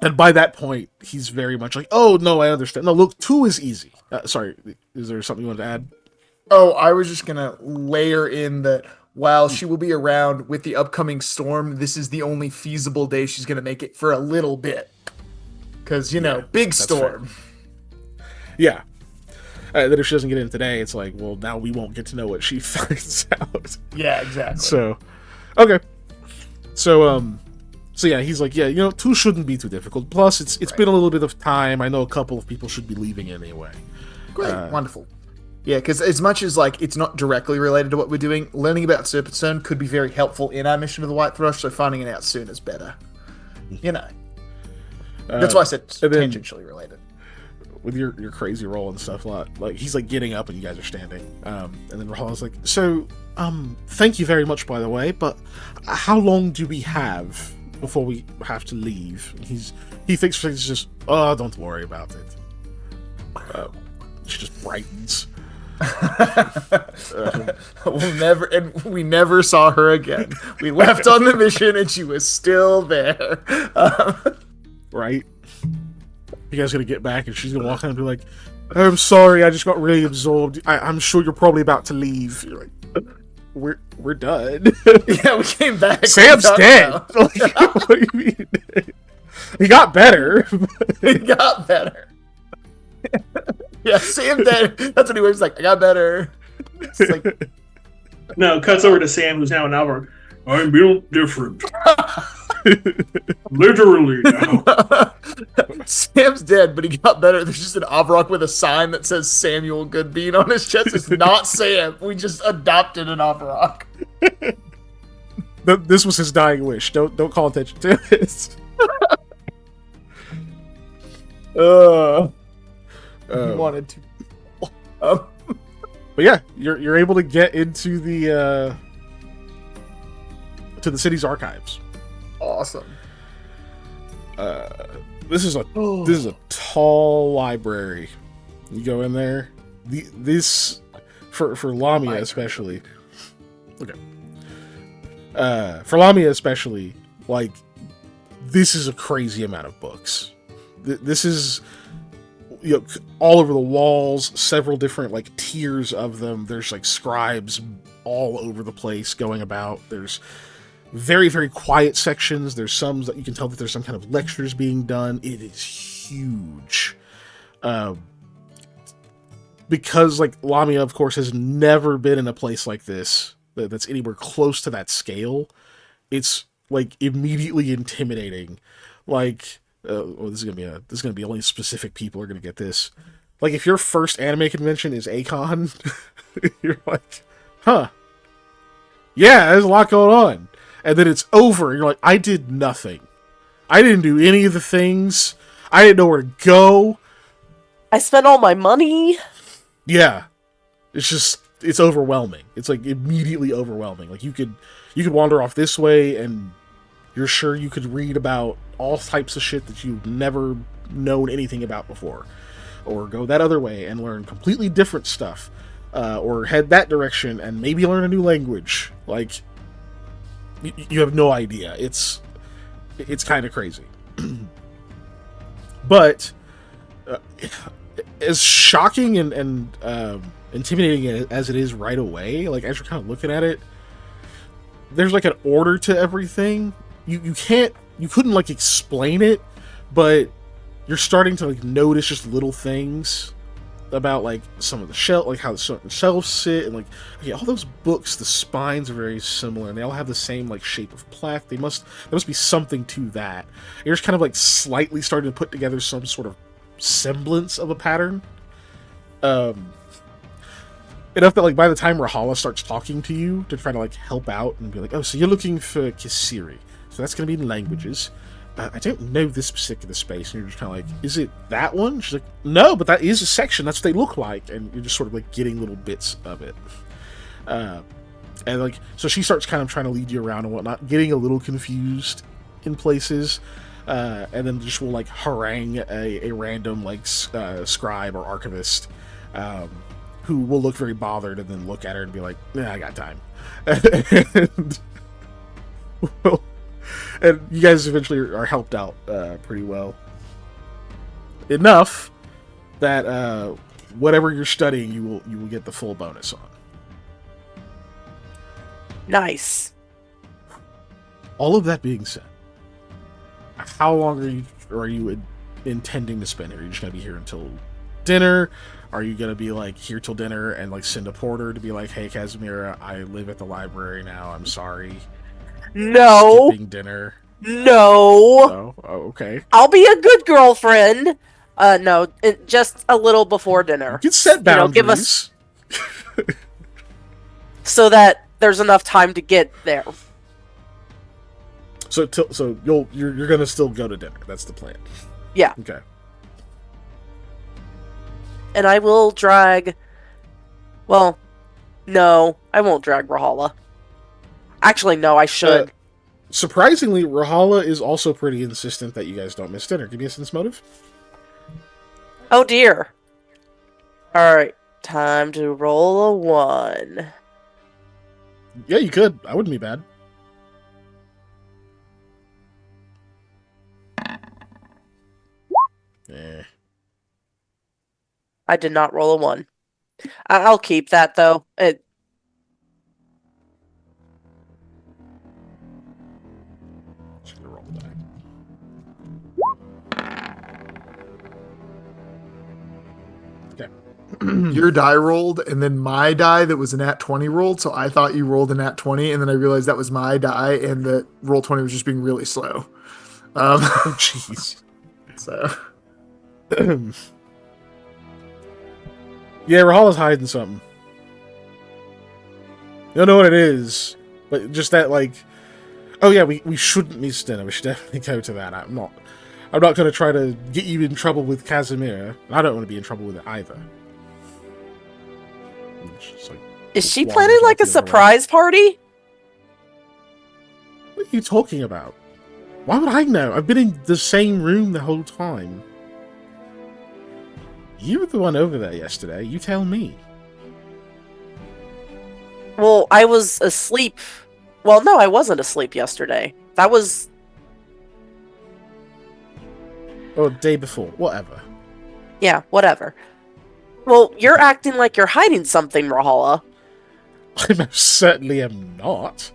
And by that point, he's very much like, oh, no, I understand. No, look, 2 is easy. Sorry, is there something you want to add? Oh, I was just going to layer in that while she will be around with the upcoming storm, this is the only feasible day she's going to make it for a little bit. Because, big storm. Fair. Yeah. Then if she doesn't get in today, it's like, well, now we won't get to know what she finds out. Yeah, exactly. So, okay. So yeah, he's like, yeah, 2 shouldn't be too difficult. Plus, it's been a little bit of time. I know a couple of people should be leaving anyway. Great, wonderful. Yeah, because as much as like it's not directly related to what we're doing, learning about Serpent Stone could be very helpful in our mission to the White Thrush. So finding it out soon is better. That's why I said tangentially related. With your crazy roll and stuff, like he's like getting up and you guys are standing, and then Rahala's like, so thank you very much, by the way, but how long do we have before we have to leave? He thinks it's just, oh, don't worry about it. She just brightens. We never saw her again. We left on the mission and she was still there. Right? You guys gonna get back and she's gonna walk in and be like, I'm sorry, I just got really absorbed. I'm sure you're probably about to leave. You're like, we're done. Yeah, we came back. Sam's dead. Like, what do you mean? He got better. He got better. Yeah, Sam dead. That's what he was like. I got better. It's like, no, cuts over to Sam, who's now an Alvar. I'm built different. Literally now. Sam's dead, but he got better. There's just an Avrock with a sign that says Samuel Goodbean on his chest. It's not Sam. We just adopted an Avrock. This was his dying wish. Don't call attention to this. He wanted to. But yeah, you're able to get into the city's archives. Awesome. This is a tall library. You go in there. This for Lamia especially. Okay. For Lamia especially, like this is a crazy amount of books. This is, you know, all over the walls, several different like tiers of them. There's like scribes all over the place going about. There's very, very quiet sections. There's some that you can tell that there's some kind of lectures being done. It is huge. Because like Lamia, of course, has never been in a place like this that's anywhere close to that scale. It's like immediately intimidating. Like, this is gonna be only specific people are gonna get this. Like, if your first anime convention is Akon, you're like, huh, yeah, there's a lot going on, and then it's over, and you're like, I did nothing. I didn't do any of the things. I didn't know where to go. I spent all my money. Yeah, it's overwhelming. It's like immediately overwhelming. Like you could wander off this way and you're sure you could read about all types of shit that you've never known anything about before, or go that other way and learn completely different stuff, or head that direction and maybe learn a new language. Like you have no idea. It's kind of crazy. But as shocking and intimidating as it is right away, like as you're kind of looking at it, there's like an order to everything. You couldn't like explain it, but you're starting to like notice just little things about like some of the shelf, like how certain shelves sit, and like, okay, all those books, the spines are very similar and they all have the same like shape of plaque. There must be something to that. You're just kind of like slightly starting to put together some sort of semblance of a pattern, enough that like by the time Rahala starts talking to you to try to like help out and be like, oh, so you're looking for Kisiri, so that's going to be in languages. I don't know this particular space. And you're just kind of like, is it that one? She's like, no, but that is a section. That's what they look like. And you're just sort of like getting little bits of it. And like, so she starts kind of trying to lead you around and whatnot, getting a little confused in places. And then just will like harangue a random like scribe or archivist, who will look very bothered and then look at her and be like, nah, I got time. And, well, and you guys eventually are helped out pretty well. Enough that whatever you're studying, you will get the full bonus on. Nice. All of that being said, how long are you intending to spend here? Are you just gonna be here until dinner? Are you gonna be like here till dinner and like send a porter to be like, hey, Casimira, I live at the library now. I'm sorry. No. Skipping dinner. No. Oh, okay. I'll be a good girlfriend. No, just a little before dinner. You can set boundaries. Give us so that there's enough time to get there. So you're gonna still go to dinner. That's the plan. Yeah. Okay. And I will drag. Well, no, I won't drag Rahala. Actually, no, I should. Surprisingly, Rahala is also pretty insistent that you guys don't miss dinner. Give me a sense motive. Oh dear. Alright, time to roll a 1. Yeah, you could. I wouldn't be bad. I did not roll a 1. I'll keep that, though. Just gonna roll the die. Okay. Your die rolled, and then my die that was a nat 20 rolled, so I thought you rolled a nat 20, and then I realized that was my die, and that roll 20 was just being really slow. Oh, jeez. So... Yeah, Rahala's hiding something. You don't know what it is, but just that, like, oh yeah, we shouldn't miss dinner. We should definitely go to that. I'm not going to try to get you in trouble with Casimir. I don't want to be in trouble with it either. Like, is she planning like a surprise party? What are you talking about? Why would I know? I've been in the same room the whole time. You were the one over there yesterday. You tell me. Well, I was asleep. Well, no, I wasn't asleep yesterday. That was... Or day before, whatever. Yeah, whatever. Well, you're acting like you're hiding something, Rahala. I most certainly am not.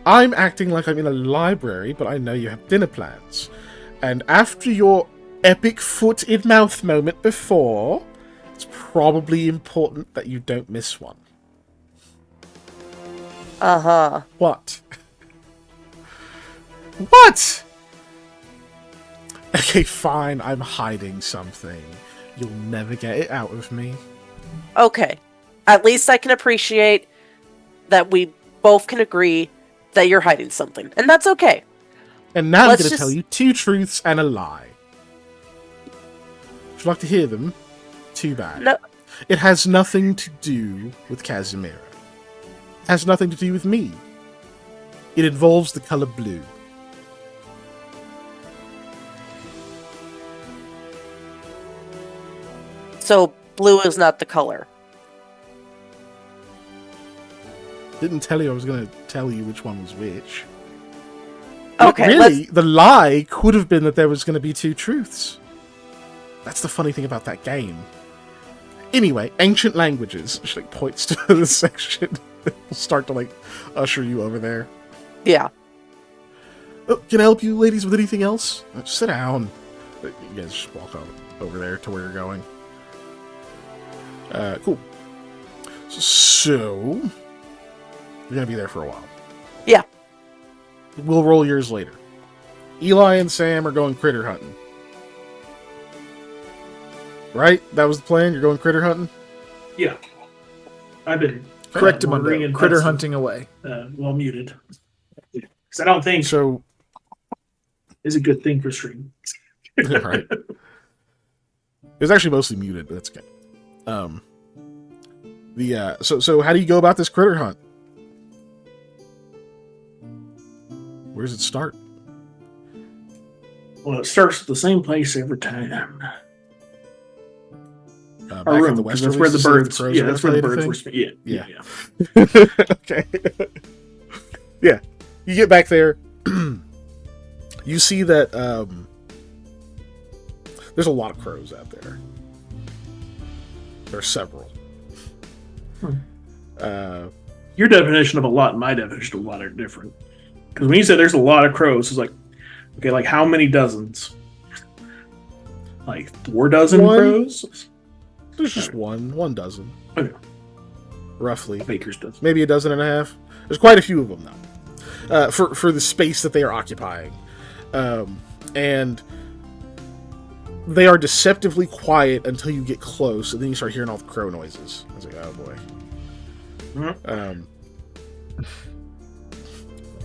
I'm acting like I'm in a library, but I know you have dinner plans. And after your epic foot in mouth moment before, it's probably important that you don't miss one. Uh-huh. What? What? Okay, fine, I'm hiding something. You'll never get it out of me. Okay. At least I can appreciate that we both can agree that you're hiding something. And that's okay. And now Let's I'm going to tell you 2 truths and a lie. Would you like to hear them? Too bad. No. It has nothing to do with Casimira. It has nothing to do with me. It involves the color blue. So blue is not the color. Didn't tell you I was going to tell you which one was which. Okay, Really, the lie could have been that there was going to be 2 truths. That's the funny thing about that game. Anyway, ancient languages. She points to the section. We'll start to usher you over there. Yeah. Oh, can I help you ladies with anything else? Sit down. You guys just walk over there to where you're going. Cool. So, you're going to be there for a while. Yeah. We'll roll yours later. Eli and Sam are going critter hunting. Right? That was the plan? You're going critter hunting? Yeah. I've been Correct him on bringing critter pets, hunting away. Well muted. Because I don't think So, is a good thing for stream. right. It was actually mostly muted, but that's okay. So how do you go about this critter hunt? Where does it start? Well, it starts at the same place every time. Back Our at room, the 'cause Westerly that's where the to see if birds. crows Yeah, are that's where the gonna birds play were. Yeah. okay. Yeah. You get back there. You see that there's a lot of crows out there. There are several. Your definition of a lot and my definition of a lot are different. Because when you said there's a lot of crows, it's like, okay, like how many dozens? Like 4 dozen One. crows? There's just one dozen. Okay. Roughly. Baker's dozen. Maybe a dozen and a half. There's quite a few of them, though. For the space that they are occupying. And they are deceptively quiet until you get close, and then you start hearing all the crow noises. I was like, oh boy. Mhm.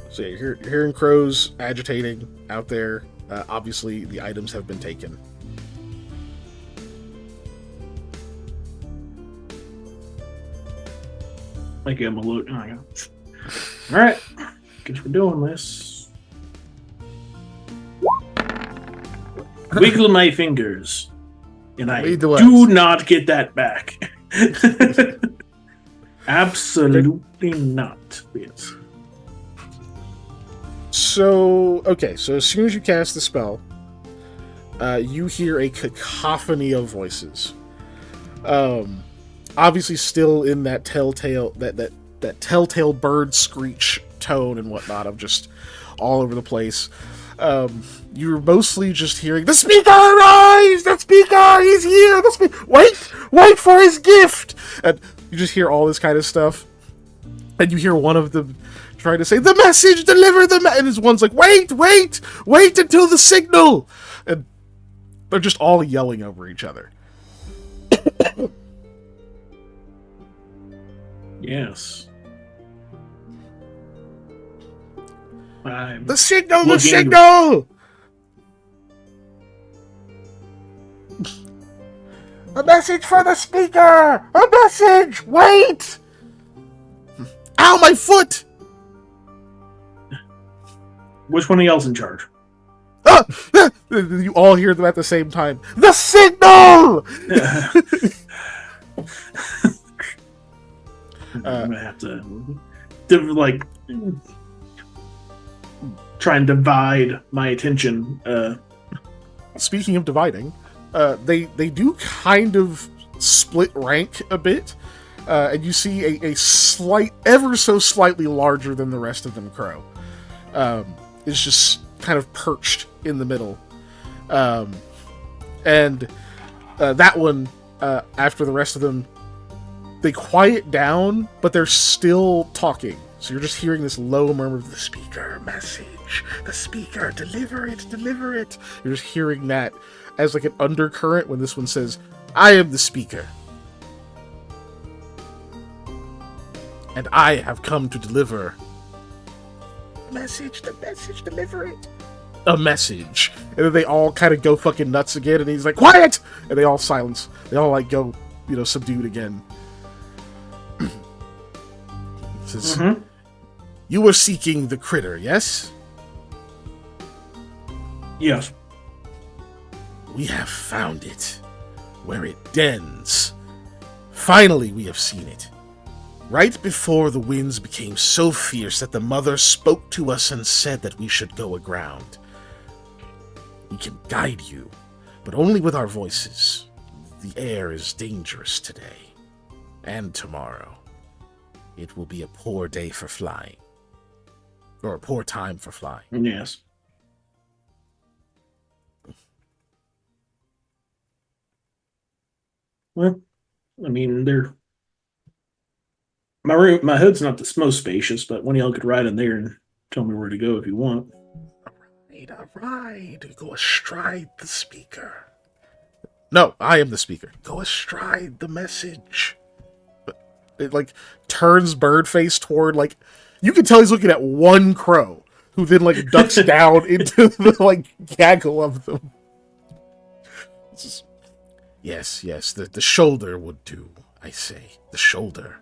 So yeah, you're hearing crows agitating out there. Obviously, the items have been taken. Like I'm a look. Oh, yeah. All right, guess we're doing this. Wiggle my fingers, and I Lead the way. do not get that back. Absolutely not. Yes. So, okay, so as soon as you cast the spell, you hear a cacophony of voices. Obviously still in that telltale bird screech tone and whatnot of just all over the place. You're mostly just hearing, "The speaker arrives! The speaker! He's here! The wait for his gift!" And you just hear all this kind of stuff. And you hear one of them trying to say, "The message! Deliver the message!" And his one's like, wait until the signal!" And they're just all yelling over each other. Yes. I'm The signal! The looking signal! A message for the speaker! A message! Wait! Ow, my foot! Which one of y'all's in charge? Ah! You all hear them at the same time. The signal! I'm gonna have to like try and divide my attention speaking of dividing, they do kind of split rank a bit, and you see a slight, ever so slightly larger than the rest of them crow. Is just kind of perched in the middle, and that one, after the rest of them, they quiet down, but they're still talking. So you're just hearing this low murmur of the speaker message, the speaker, deliver it, deliver it. You're just hearing that as like an undercurrent when this one says, I am the speaker. And I have come to deliver the message, deliver it. A message. And then they all kind of go fucking nuts again, and he's like, quiet! And they all silence. They all like go, subdued again. Says, you were seeking the critter, yes? Yes. We have found it, where it dens. Finally, we have seen it. Right before the winds became so fierce that the mother spoke to us and said that we should go aground. We can guide you, but only with our voices. The air is dangerous today, and tomorrow. It will be a poor day for flying. Or a poor time for flying. Yes. Well, I mean, my hood's not the most spacious, but one of y'all could ride in there and tell me where to go if you want. All right. Go astride the speaker. No, I am the speaker. Go astride the message. It like turns Birdface toward like you can tell he's looking at one crow who then like ducks down into the like gaggle of them. Just, yes, the shoulder would do, I say. The shoulder.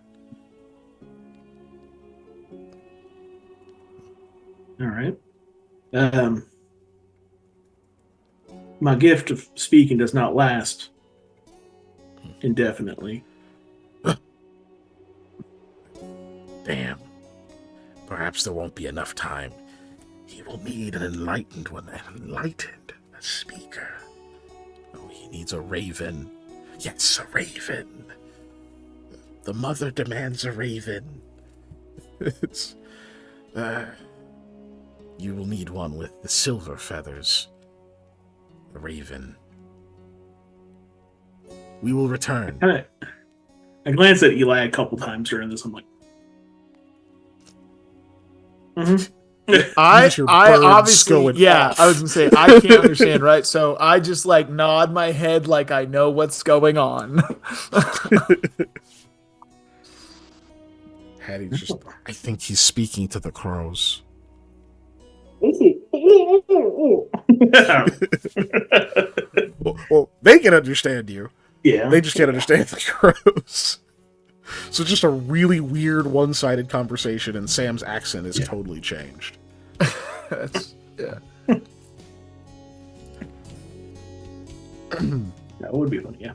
All right. My gift of speaking does not last indefinitely. Damn. Perhaps there won't be enough time. He will need an enlightened one. A speaker. Oh, he needs a raven. Yes, a raven. The mother demands a raven. It's, you will need one with the silver feathers. A raven. We will return. I glanced at Eli a couple times during this. I'm like, I obviously, yeah, I was gonna say I can't understand, right? So I just like nod my head like I know what's going on. Hattie's just, I think he's speaking to the crows. Well, they can understand you. Yeah. They just can't understand the crows. So just a really weird one-sided conversation, and Sam's accent is totally changed. That would be funny, yeah.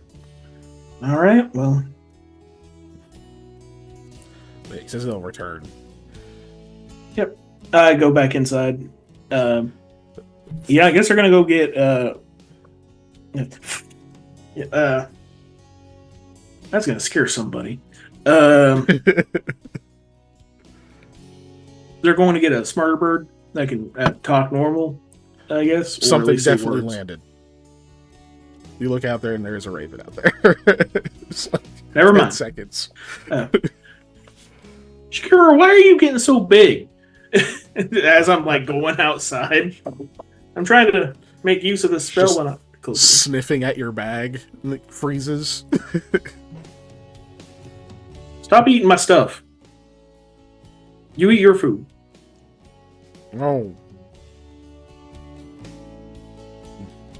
All right, well. He says he'll return. Yep. I go back inside. I guess they're gonna go get that's gonna scare somebody. They're going to get a smarter bird that can talk normal, I guess. Something definitely landed. You look out there and there's a raven out there. Like never mind. 10 seconds. Shakira, why are you getting so big? As I'm like going outside, I'm trying to make use of the spell just when I sniffing at your bag and it freezes. Stop eating my stuff. You eat your food. Oh.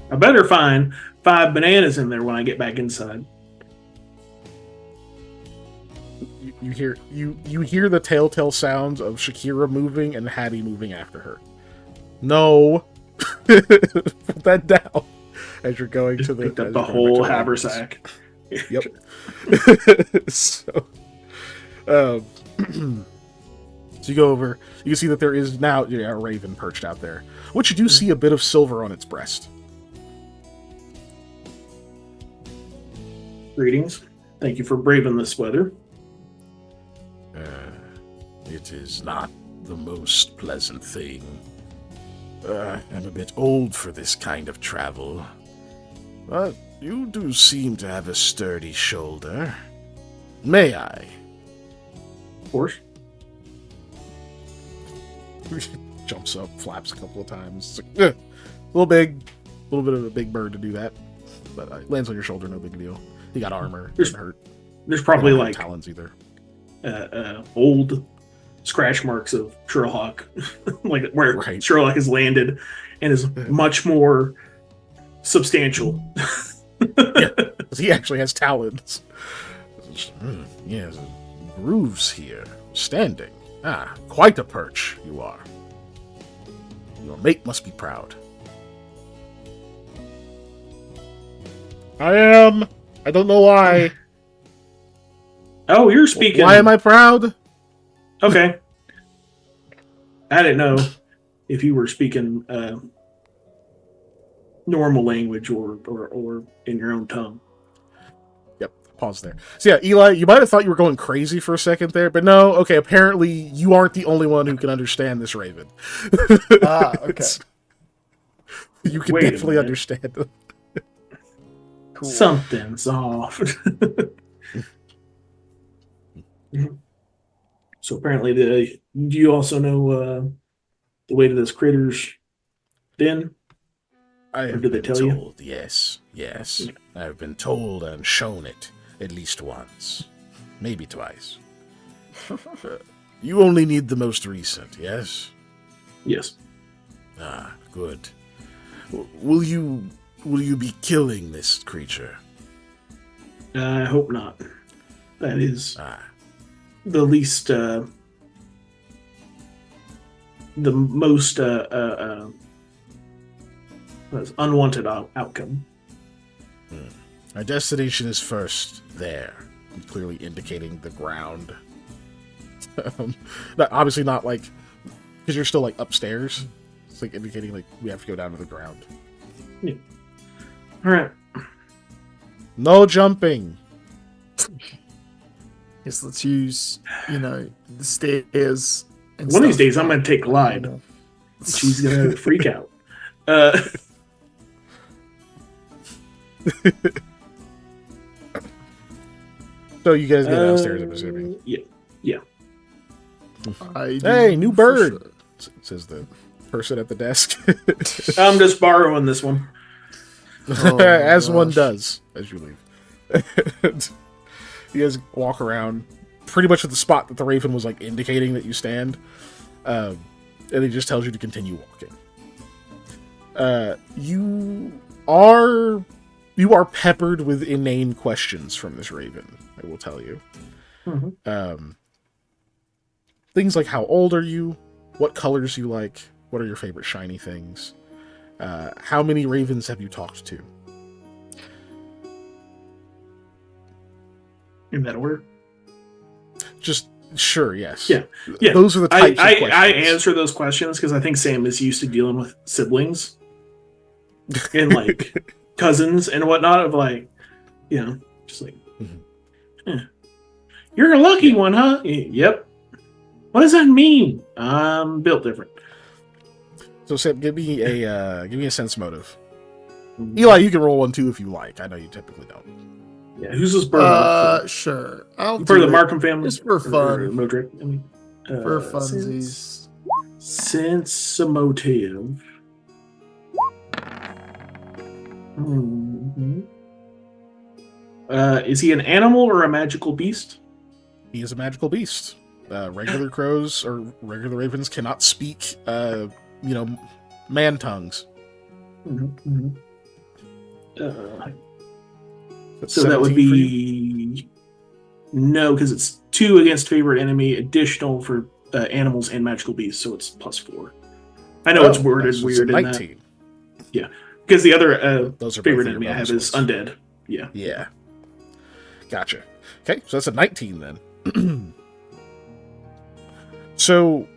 I better find 5 bananas in there when I get back inside. You hear the telltale sounds of Shakira moving and Hattie moving after her. No. Put that down as you're going to the... Picked up the whole haversack. Yep. So you go over, you can see that there is now a raven perched out there, which you do see a bit of silver on its breast. Greetings. Thank you for braving this weather. It is not the most pleasant thing. I'm a bit old for this kind of travel. But you do seem to have a sturdy shoulder. May I? Of course. Jumps up, flaps a couple of times. It's like, a little big. A little bit of a big bird to do that. But lands on your shoulder, no big deal. You got armor. Doesn't hurt. There's probably Don't have like talons either. Old scratch marks of Sherlock, like where Right. Sherlock has landed, and is much more substantial. Yeah, 'cause he actually has talons. Yes, grooves here. Standing. Quite a perch you are. Your mate must be proud. I am. I don't know why. Oh, you're speaking. Why am I proud? Okay. I didn't know if you were speaking normal language or in your own tongue. Yep, pause there. So yeah, Eli, you might have thought you were going crazy for a second there, but no, okay, apparently you aren't the only one who can understand this raven. Okay. You can Wait a definitely minute. understand. Cool. Something's off. So apparently, do you also know the way to this critter's den? I have did they been tell you? told, yes. I've been told and shown it at least once. Maybe twice. You only need the most recent, yes? Yes. Good. Will you be killing this creature? I hope not. That is Ah, the least, the most unwanted outcome. our destination is first there. Clearly indicating the ground. Obviously not like, because you're still like upstairs. It's like indicating like we have to go down to the ground. Yeah. All right. No jumping. Yes, let's use, the stairs. And One of these stuff. days, I'm going to take Glide. She's going to freak out. So you guys get downstairs, I'm assuming. Yeah. Hey, new for bird. Says the person at the desk. I'm just borrowing this one. Oh my As one gosh. does, as you leave. You guys walk around pretty much at the spot that the raven was like indicating that you stand. And he just tells you to continue walking. You are peppered with inane questions from this raven, I will tell you. Mhm. Things like how old are you? What colors you like? What are your favorite shiny things? How many ravens have you talked to? In that order? Just sure, yes. Yeah. Those are the types of I questions. answer those questions because I think Sam is used to dealing with siblings and like cousins and whatnot of like, just like, you're a lucky one, huh? Yep. What does that mean? I'm built different. So Sam, give me a sense motive. Eli, you can roll one too if you like. I know you typically don't. Yeah, who's this bird? Sure. I'll For do the it. Markham family? Just for fun. Or Modric, I mean. For funsies. Sense motive. Mhm. Is he an animal or a magical beast? He is a magical beast. Regular crows or regular ravens cannot speak, man tongues. Mm-hmm. That's So that would 17 for you? be no, because it's 2 against favorite enemy, additional for animals and magical beasts, so it's +4. I know it's worded It's weird in that. 19. Because the other Those are favorite both enemy your I have bonus is ones. undead. Yeah. Yeah. Gotcha. Okay, so that's a 19 then. So,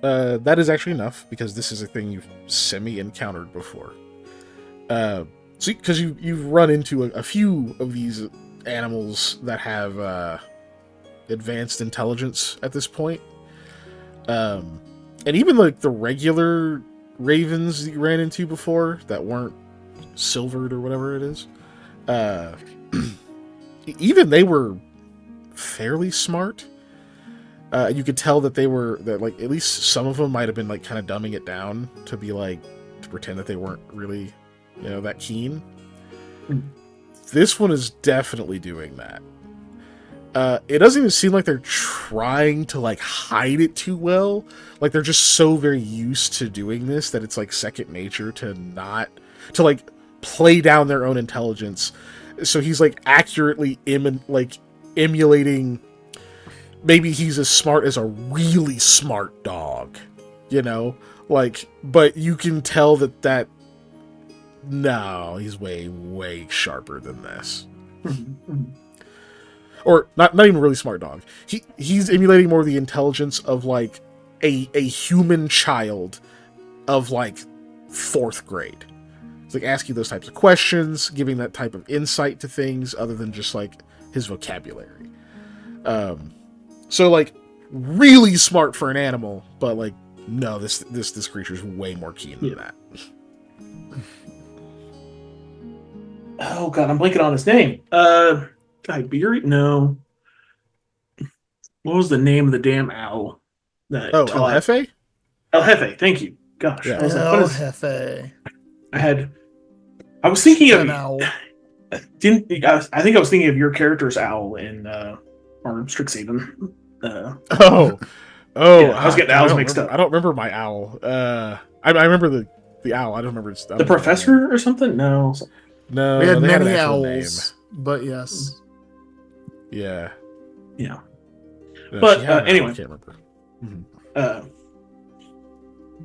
that is actually enough, because this is a thing you've semi-encountered before. So, because you've run into a few of these animals that have advanced intelligence at this point, and even like the regular ravens that you ran into before that weren't silvered or whatever it is, even they were fairly smart. You could tell that like at least some of them might have been like kind of dumbing it down to be like to pretend that they weren't really, that keen. This one is definitely doing that. It doesn't even seem like they're trying to like hide it too well. Like they're just so very used to doing this that it's like second nature to like play down their own intelligence. So he's like accurately emulating. Maybe he's as smart as a really smart dog, like, but you can tell that no, he's way, way sharper than this. Or not even really smart dog. He's emulating more the intelligence of like a human child of like 4th grade. It's like asking those types of questions, giving that type of insight to things other than just like his vocabulary. So like really smart for an animal, but like no, this creature's way more keen than that. Oh god, I'm blanking on his name. Iberian? No. What was the name of the damn owl? That El Jefe? El Jefe, thank you. Gosh. Yeah. I was like, El what is... Jefe. I was thinking of... Owl. I think I was thinking of your character's owl in or Strixhaven. Yeah, I was getting owls mixed up. I don't remember my owl. I remember the owl. I don't remember the professor or something. No, we had they many had owls, but yes, yeah. No, but anyway, I can't remember.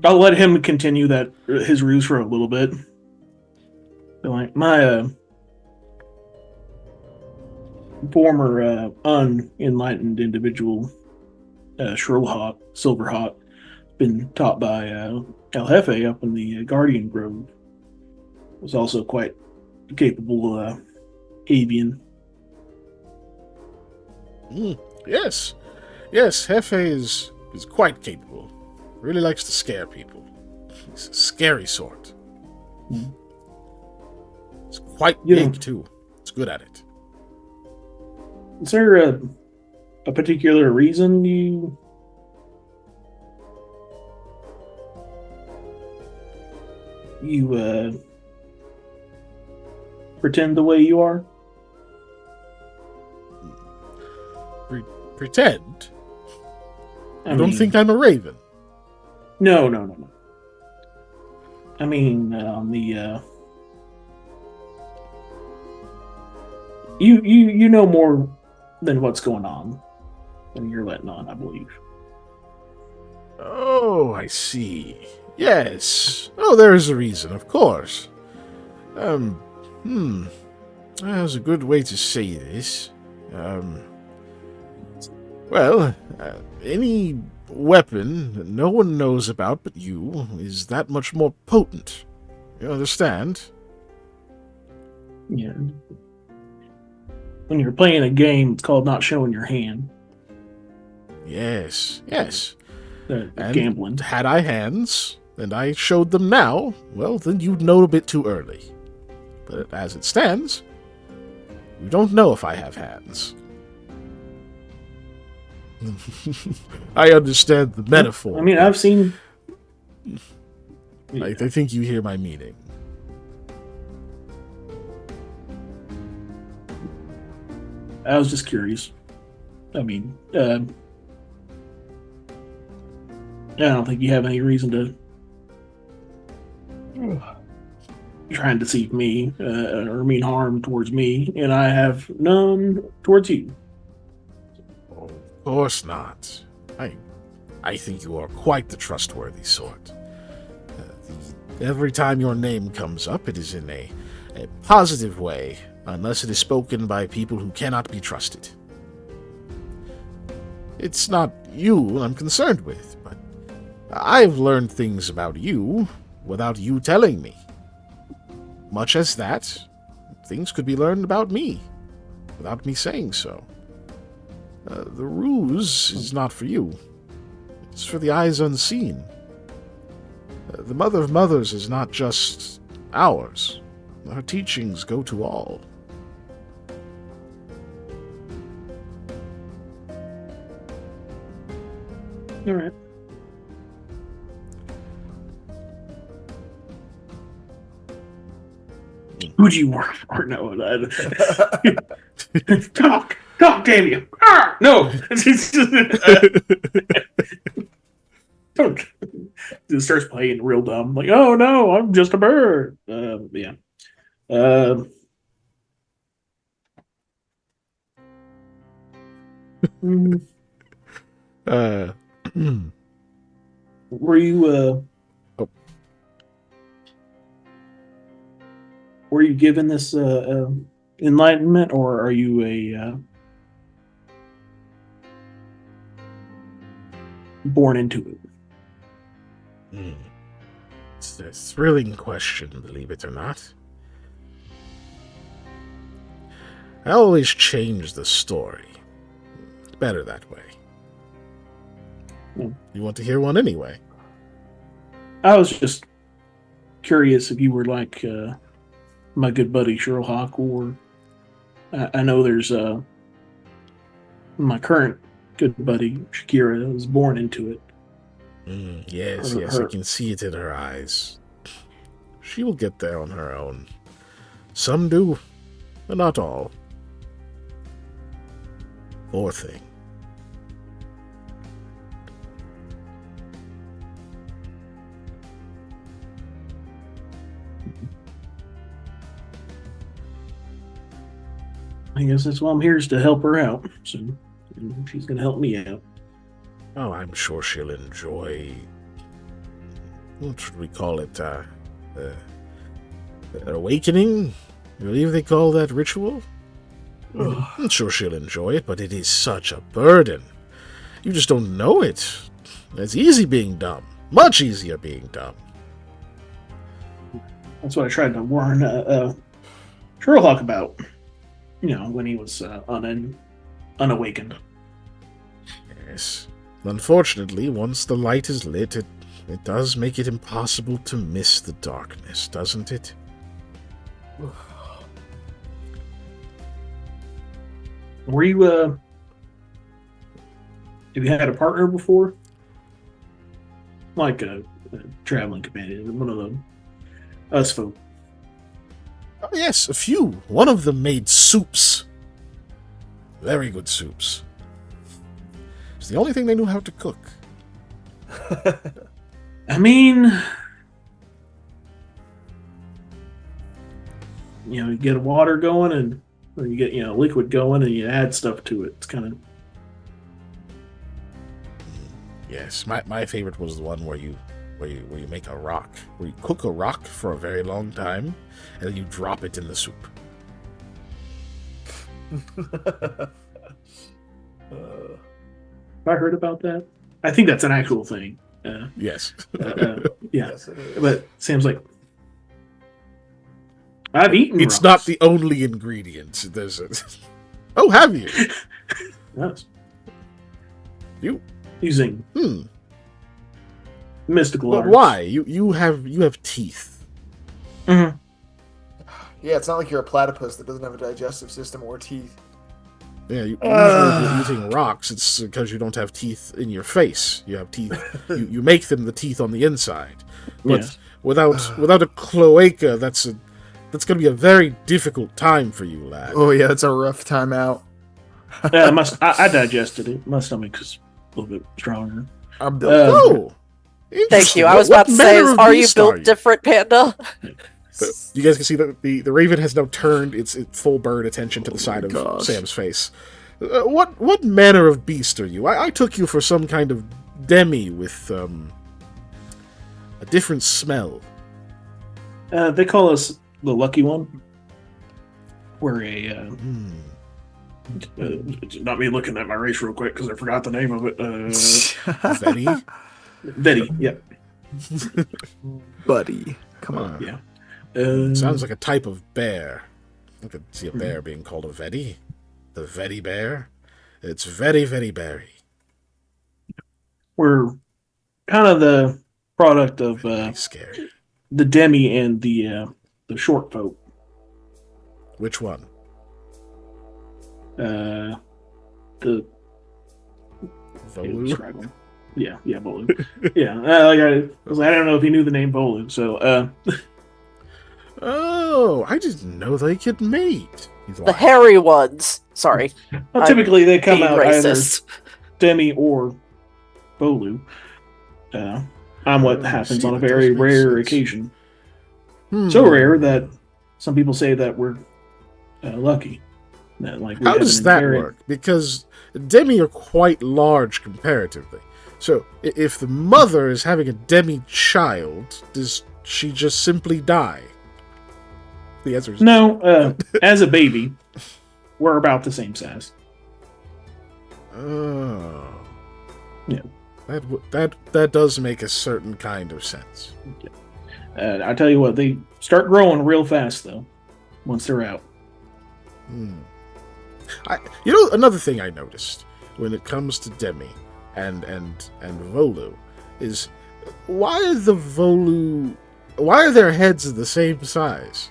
I'll let him continue his ruse for a little bit. So, like my former unenlightened individual, Silverhawk, been taught by El Jefe up in the Guardian Grove. Was also quite capable avian. Yes, Jefe is quite capable. Really likes to scare people. He's a scary sort. It's quite big too. It's good at it. Is there a particular reason you pretend the way you are? Pretend? I don't think I'm a raven. No. I mean, on the you know more than what's going on than you're letting on, I believe. Oh, I see. Yes. Oh, there's a reason, of course. That's a good way to say this. Well, any weapon that no one knows about but you is that much more potent. You understand? Yeah. When you're playing a game, it's called not showing your hand. Yes. And gambling. Had I hands, and I showed them now, well, then you'd know a bit too early. But as it stands, you don't know if I have hands. I understand the metaphor. I mean, I've seen... I think you hear my meaning. I was just curious. I mean, I don't think you have any reason to try and deceive me or mean harm towards me, and I have none towards you. Of course not. I think you are quite the trustworthy sort. Every time your name comes up, it is in a positive way, unless it is spoken by people who cannot be trusted. It's not you I'm concerned with, but I've learned things about you without you telling me. much as that, things could be learned about me, without me saying so. The ruse is not for you. It's for the eyes unseen. The Mother of Mothers is not just ours. Her teachings go to all. All right. Who do you work for? No, talk, damn you! No, don't. It starts playing real dumb, like, oh no, I'm just a bird. Yeah. Were you were you given this enlightenment, or are you a born into it? It's a thrilling question, believe it or not. I always change the story. It's better that way. You want to hear one anyway? I was just curious if you were like my good buddy Sherlock, or I know there's my current good buddy Shakira was born into it. Yes, I can see it in her eyes. She will get there on her own. Some do, but not all. Poor thing. I guess that's why I'm here, is to help her out. So she's going to help me out. Oh, I'm sure she'll enjoy... What should we call it? An awakening? I believe they call that ritual? I'm sure she'll enjoy it, but it is such a burden. You just don't know it. It's easy being dumb. Much easier being dumb. That's what I tried to warn Sherlock about. You know, when he was unawakened. Yes. Unfortunately, once the light is lit, it does make it impossible to miss the darkness, doesn't it? Were you, have you had a partner before? Like a traveling companion, one of them, us folk. Oh, yes, a few. One of them made soups. Very good soups. It's the only thing they knew how to cook. I mean, you know, you get water going or you get, you know, liquid going and you add stuff to it. It's kind of... Yes, my favorite was the one where you make a rock, where you cook a rock for a very long time, and then you drop it in the soup. Have I heard about that? I think that's an actual thing. Yes. Yeah. Yes, it is. But Sam's like, I've eaten It's rocks. not the only ingredient. There's a... Oh, have you? Yes. You? Using mystical But arts. why? You have teeth. Mm-hmm. Yeah, it's not like you're a platypus that doesn't have a digestive system or teeth. Yeah, usually if you're eating rocks, it's because you don't have teeth in your face. You have teeth. You make them the teeth on the inside. But Yes. without a cloaca, that's going to be a very difficult time for you, lad. Oh yeah, it's a rough time out. Yeah, I digested it. My stomach is a little bit stronger. I'm built. Oh, Thank interesting. you. I was What about to say, manner of are you beast built different, Panda? You guys can see that the raven has now turned its full bird attention to the side of gosh. Sam's face. What manner of beast are you? I took you for some kind of demi with a different smell. They call us the lucky one. We're a not me looking at my race real quick because I forgot the name of it. Betty? Betty, yeah. Buddy, come on. Yeah. Sounds like a type of bear. I could see a bear being called a Vedi. The Vedi bear. It's very, very berry. We're kind of the product of Very scary. the demi and the short folk. Which one? The Volu? yeah, Volu. Yeah, I was like, I don't know if he knew the name Volu. So, Oh, I didn't know they could mate. He's The lying. hairy ones. Sorry. well, typically they come Being out racist. either demi or Volu. On what happens see, on a that very does make rare sense. occasion. Hmm. So rare that some people say that we're lucky. That, like, we How have does an that inherent- work? Because demi are quite large comparatively. So if the mother is having a demi child, does she just simply die? The answer is No, as a baby, we're about the same size. Oh. Yeah. That does make a certain kind of sense. I tell you what, they start growing real fast though. Once they're out, Another thing I noticed when it comes to Demi and Volu is why are their heads the same size?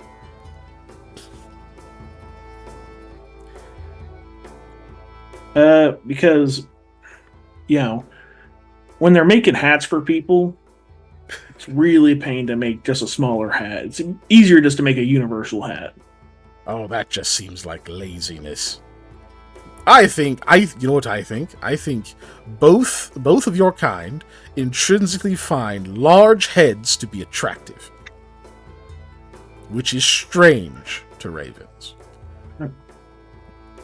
because when they're making hats for people, it's really a pain to make just a smaller hat. It's easier just to make a universal hat. Oh, that just seems like laziness. You know what I think? I think both of your kind intrinsically find large heads to be attractive, which is strange to ravens.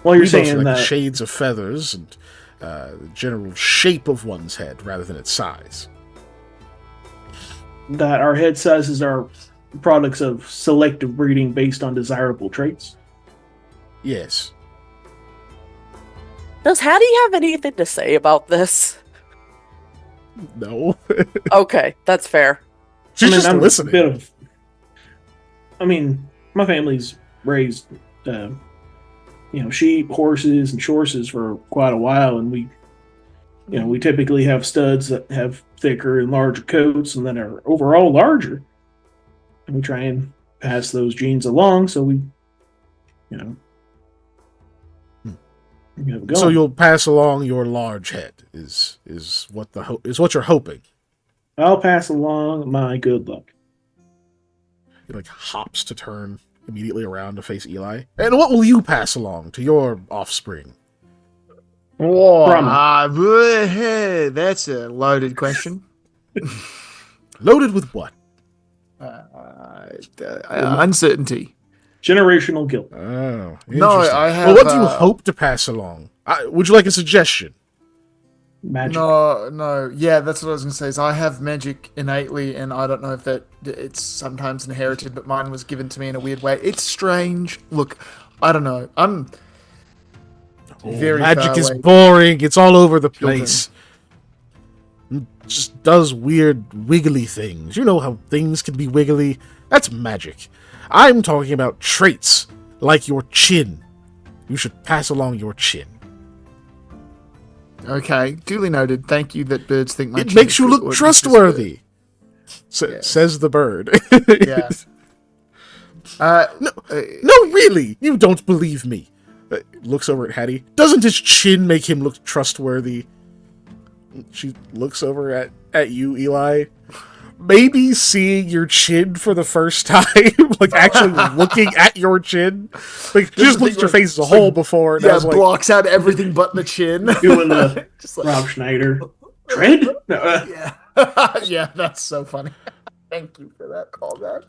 Well, you're We both saying like that the shades of feathers and the general shape of one's head rather than its size. our head sizes are products of selective breeding based on desirable traits. Yes. Does Hattie have anything to say about this? No. Okay, that's fair. She's just I'm listening. a bit of. My family's raised, sheep, horses, and horses for quite a while, and we typically have studs that have thicker and larger coats, and then are overall larger, and we try and pass those genes along. So we have it going. So you'll pass along your large head is what you're hoping. I'll pass along my good luck. He like hops to turn immediately around to face Eli. And what will you pass along to your offspring? That's a loaded question. Loaded with what? Uncertainty. Generational guilt. Oh, No, interesting. I have, Well, what do you hope to pass along? Would you like a suggestion? Magic. No. Yeah, that's what I was going to say. Is I have magic innately, and I don't know if it's sometimes inherited, but mine was given to me in a weird way. It's strange. Look, I don't know. I'm very magic far is away. boring. It's all over the place. It just does weird wiggly things. You know how things can be wiggly? That's magic. I'm talking about traits like your chin. You should pass along your chin. Okay, duly noted. Thank you that birds think my It chin makes is you good, look or it's trustworthy, Yeah. says the bird. just- Yeah. No, really, you don't believe me. Looks over at Hattie. Doesn't his chin make him look trustworthy? She looks over at you, Eli. Maybe seeing your chin for the first time, like actually looking at your chin. Like, she just looked at your face as a whole before, and I Yeah, was like, blocks out everything but the chin. Doing the Just like, Rob Schneider tread. No, yeah. Yeah, that's so funny. Thank you for that callback.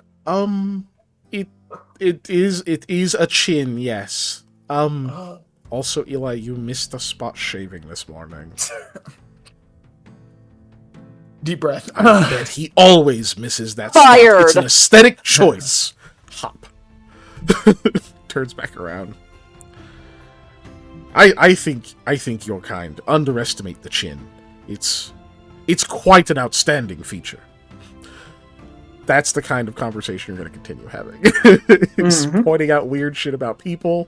it is a chin, yes. Also, Eli, you missed the spot shaving this morning. Deep breath. I bet he always misses that spot. Fired. It's an aesthetic choice. Hop. Turns back around. I think your kind underestimate the chin. It's quite an outstanding feature. that's the kind of conversation you're going to continue having. Is pointing out weird shit about people.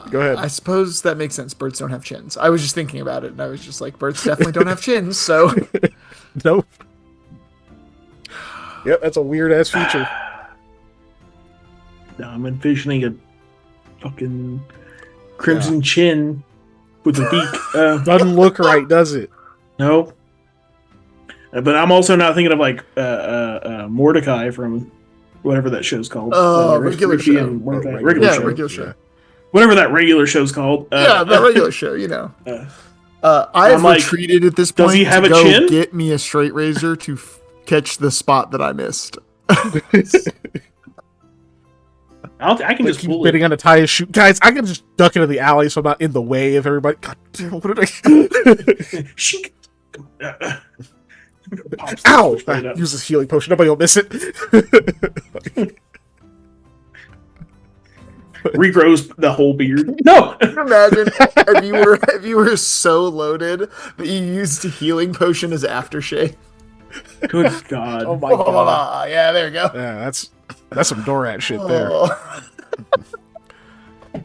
Go ahead. I suppose that makes sense. Birds don't have chins. I was just thinking about it, and I was just like, birds definitely don't have chins, so... Nope. Yep, that's a weird-ass feature. Now I'm envisioning a fucking crimson chin with a beak. Doesn't look right, does it? No. But I'm also not thinking of like Mordecai from whatever that show's called. Regular Richie Show. and Mordecai. Oh, regular show. Regular Show. Whatever that regular show's called. The regular show, you know. I've I'm like, retreated at this point. does he have to a go chin? Get me a straight razor to catch the spot that I missed. I can just keep pull bidding it. on a tie his shoe. Guys, I can just duck into the alley so I'm not in the way of everybody. God damn, what did I... Pops Ow! straight up. Use this healing potion. Nobody will miss it. Regrows the whole beard. No! Can you imagine if you were so loaded that you used a healing potion as aftershave? Good God. Oh my god. Yeah, there you go. Yeah, that's some Dorat shit there. Oh.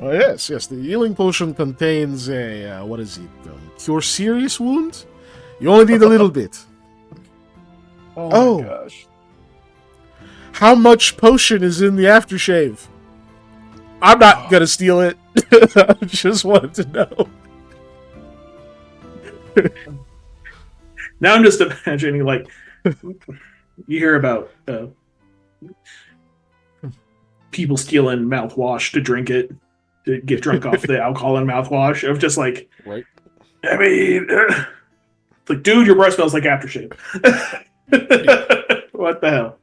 Oh, yes. The healing potion contains a, what is it? Cure serious wound? You only need a little bit. Oh my gosh. How much potion is in the aftershave? I'm not gonna steal it. I just wanted to know. Now I'm just imagining, like, you hear about people stealing mouthwash to drink it, to get drunk off the alcohol in mouthwash. Of just like, Right. I mean, it's like, dude, your breath smells like aftershave. What the hell?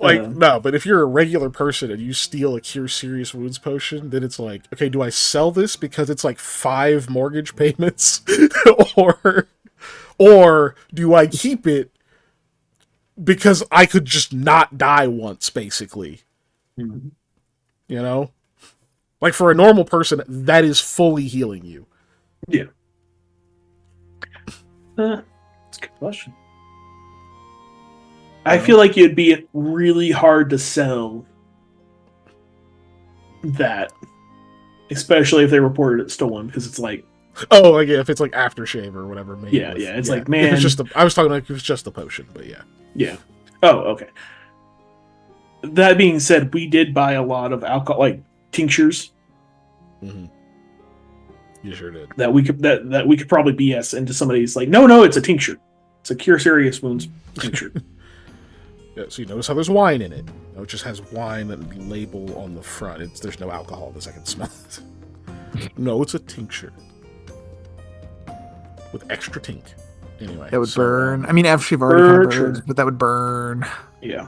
Like, no, but if you're a regular person and you steal a Cure Serious Wounds potion, then it's like, okay, do I sell this because it's like 5 mortgage payments? or do I keep it because I could just not die once, basically? Mm-hmm. You know? Like, for a normal person, that is fully healing you. Yeah. That's a good question. I feel like it'd be really hard to sell that, especially if they reported it stolen, because it's like, oh, like, yeah, if it's like aftershave or whatever. Maybe it's like, man, if it's just I was talking like if it's just a potion, but yeah. Oh, okay. That being said, we did buy a lot of alcohol, like tinctures. Mm-hmm. You sure did. That we could probably BS into somebody's like, no, it's a tincture. It's a Cure Serious Wounds tincture. Yeah, so you notice how there's wine in it. It just has wine and label on the front. There's no alcohol because I can smell it. No, it's a tincture with extra tink. Anyway, That would burn. I mean, aftershave already kind of burns, but that would burn. Yeah.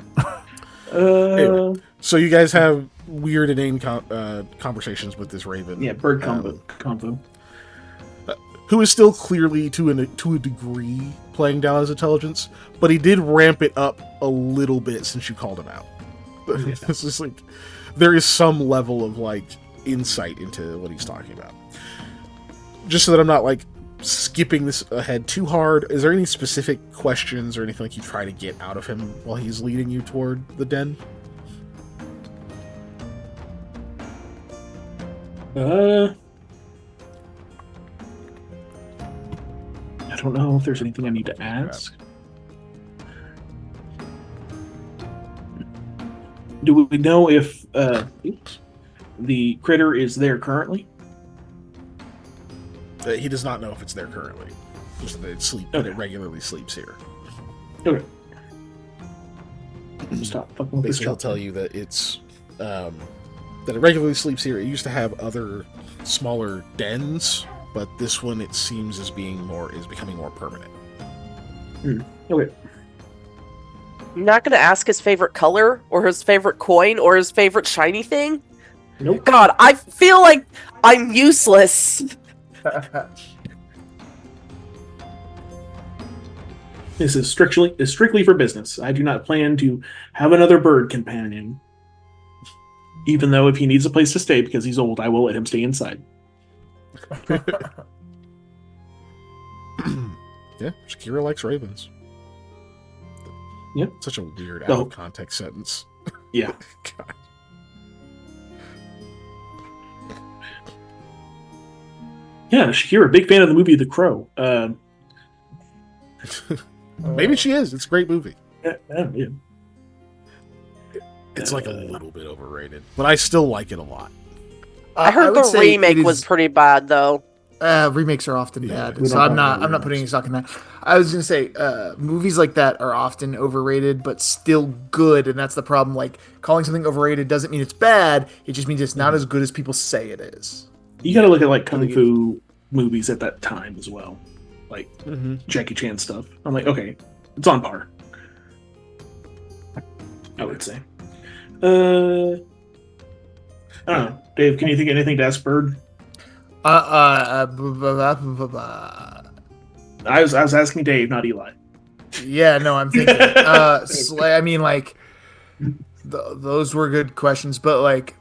Anyway, so you guys have weird, inane conversations with this raven. Yeah, bird combo. Who is still clearly, to a degree, playing down his intelligence, but he did ramp it up a little bit since you called him out. Yeah. It's just like, there is some level of, like, insight into what he's talking about. Just so that I'm not, like, skipping this ahead too hard, is there any specific questions or anything like you try to get out of him while he's leading you toward the den? I don't know if there's anything I need to ask. Do we know if the critter is there currently? He does not know if it's there currently. Just that it regularly sleeps here. Okay. Stop fucking with this Basically, he'll job. tell you that it's that it regularly sleeps here. It used to have other smaller dens, but this one, it seems, is becoming more permanent. Okay. I'm not going to ask his favorite color or his favorite coin or his favorite shiny thing. Nope. God, I feel like I'm useless. This is strictly for business. I do not plan to have another bird companion. Even though if he needs a place to stay because he's old, I will let him stay inside. Yeah, Shakira likes ravens. Yep. Such a weird out Oh. of context sentence. Yeah. God. Yeah, Shakira, big fan of the movie The Crow. Maybe she is. It's a great movie. Yeah. It's like a little bit overrated, but I still like it a lot. I heard would the say remake it was is- pretty bad, though. Remakes are often Yeah, bad, we so don't I'm talk not. about I'm not remakes. putting any stock in that. I was gonna say movies like that are often overrated, but still good, and that's the problem. Like calling something overrated doesn't mean it's bad. It just means it's not as good as people say it is. You got to look at like kung Like, fu movies at that time as well, like Jackie Chan stuff. I'm like, okay, it's on par. I would say. I don't know, Dave. Can you think of anything to ask Bird? I was asking Dave, not Eli. Yeah, no, I'm thinking. I mean, like, those were good questions, but like,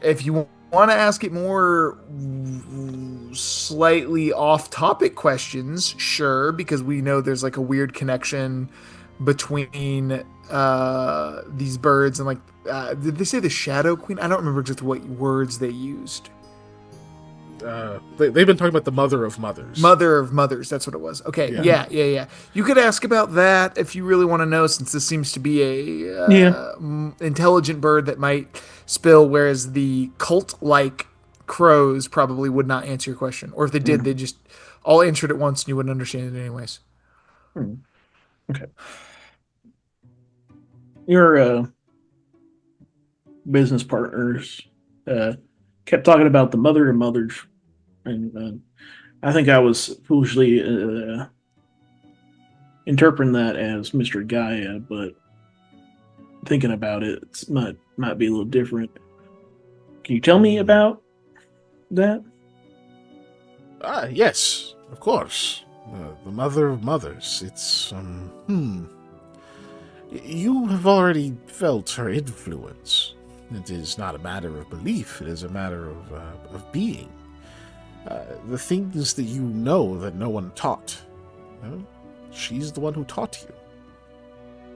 if you want to ask it more slightly off-topic questions, sure, because we know there's like a weird connection between these birds and like, did they say the Shadow Queen? I don't remember exactly what words they used. They've been talking about the Mother of Mothers. Mother of Mothers, that's what it was. Okay, yeah. You could ask about that if you really want to know, since this seems to be a intelligent bird that might spill, whereas the cult-like crows probably would not answer your question. Or if they did, they just all answered at once and you wouldn't understand it anyways. Okay. Your business partners kept talking about the Mother of Mothers, and I think I was foolishly interpreting that as Mr. Gaia, but thinking about it, it might be a little different. Can you tell me about that? Yes, of course. The Mother of Mothers. It's, You have already felt her influence. It is not a matter of belief, it is a matter of being. The things that you know that no one taught. She's the one who taught you.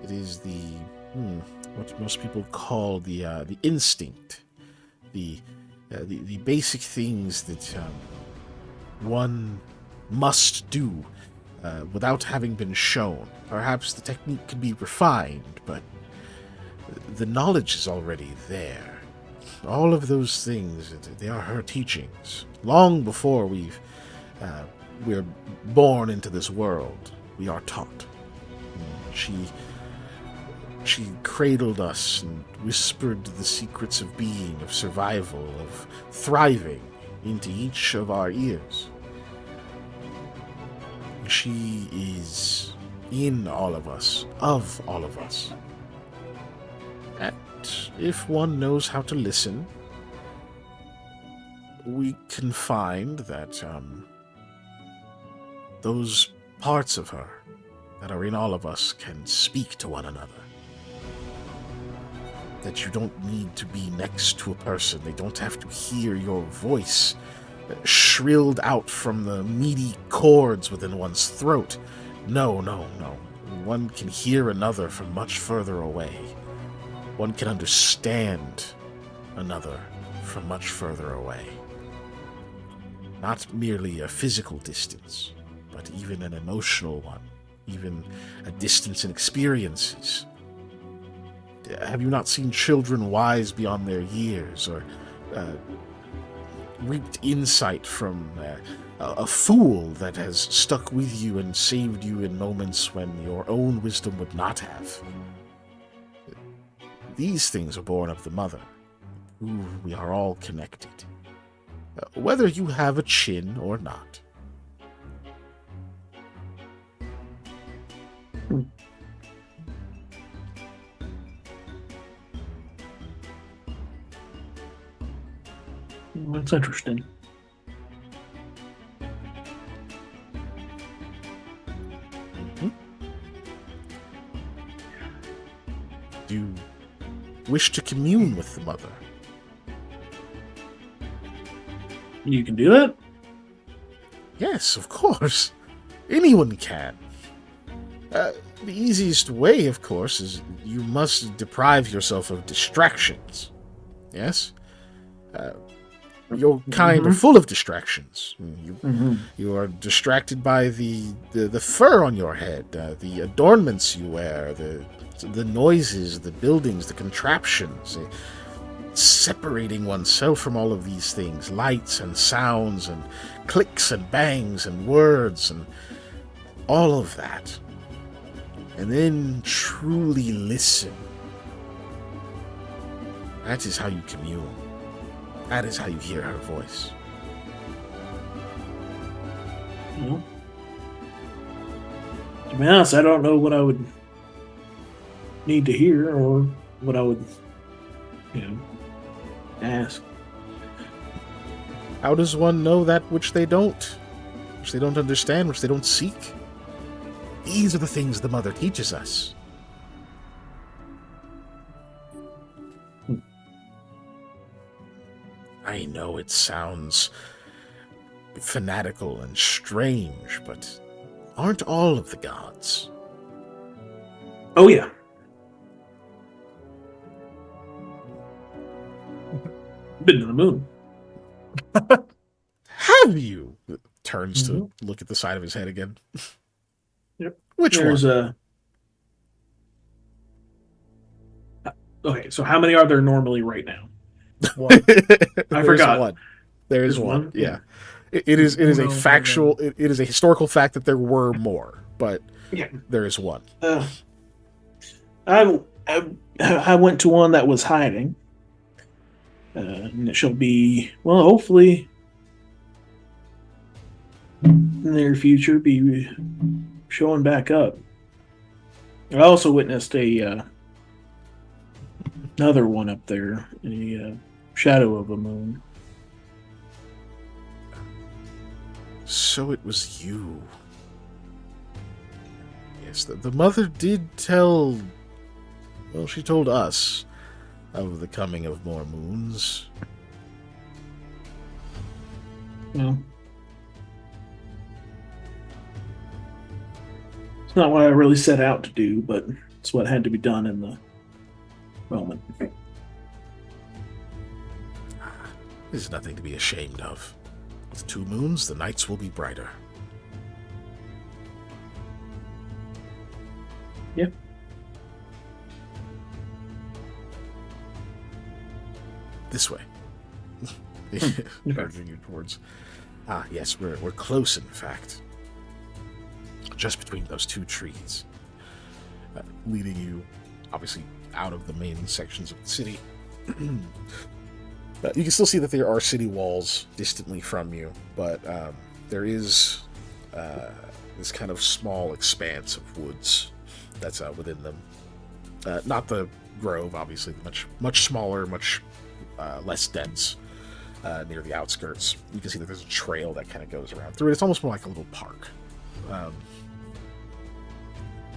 It is the what most people call the instinct, the basic things that one must do without having been shown. Perhaps the technique can be refined, but the knowledge is already there. All of those things, they are her teachings. Long before we're born into this world, we are taught. She cradled us and whispered the secrets of being, of survival, of thriving into each of our ears. She is in all of us, of all of us. And if one knows how to listen, we can find that those parts of her that are in all of us can speak to one another. That you don't need to be next to a person. They don't have to hear your voice shrilled out from the meaty chords within one's throat. No. One can hear another from much further away. One can understand another from much further away. Not merely a physical distance, but even an emotional one, even a distance in experiences. Have you not seen children wise beyond their years, or reaped insight from a fool that has stuck with you and saved you in moments when your own wisdom would not have? These things are born of the Mother. We are all connected. Whether you have a chin or not. That's interesting. Do you wish to commune with the Mother? You can do that? Yes, of course. Anyone can. The easiest way, of course, is you must deprive yourself of distractions. Yes? Your kind are full of distractions. You are distracted by the fur on your head, the adornments you wear, the noises, the buildings, the contraptions, separating oneself from all of these things, lights and sounds and clicks and bangs and words and all of that. And then truly listen. That is how you commune. That is how you hear her voice. Well, to be honest, I don't know what I would need to hear or what I would, ask. How does one know that which they don't understand, which they don't seek? These are the things the mother teaches us. I know it sounds fanatical and strange, but aren't all of the gods? Oh, yeah. Been to the moon. Have you? Turns to look at the side of his head again. Yep. Which There's one? Okay, so how many are there normally right now? One. I forgot. One. There is There's one. one? Yeah. It is a Uno factual. It is a historical fact that there were more, but Yeah. there is one. I went to one that was hiding. And it shall be, well, hopefully in the near future, be showing back up. I also witnessed another one up there, a shadow of a moon. So it was you. Yes, the mother did tell. Well, she told us of the coming of more moons. Well, it's not what I really set out to do, but it's what had to be done in the moment. There's nothing to be ashamed of. With 2 moons, the nights will be brighter. Yeah. This way. Urging you towards. Yes, we're close, in fact. Just between those 2 trees. Leading you, obviously, out of the main sections of the city. You can still see that there are city walls distantly from you, but there is this kind of small expanse of woods that's within them. Not the grove, obviously, much smaller, much less dense near the outskirts. You can see that there's a trail that kind of goes around through it. It's almost more like a little park. But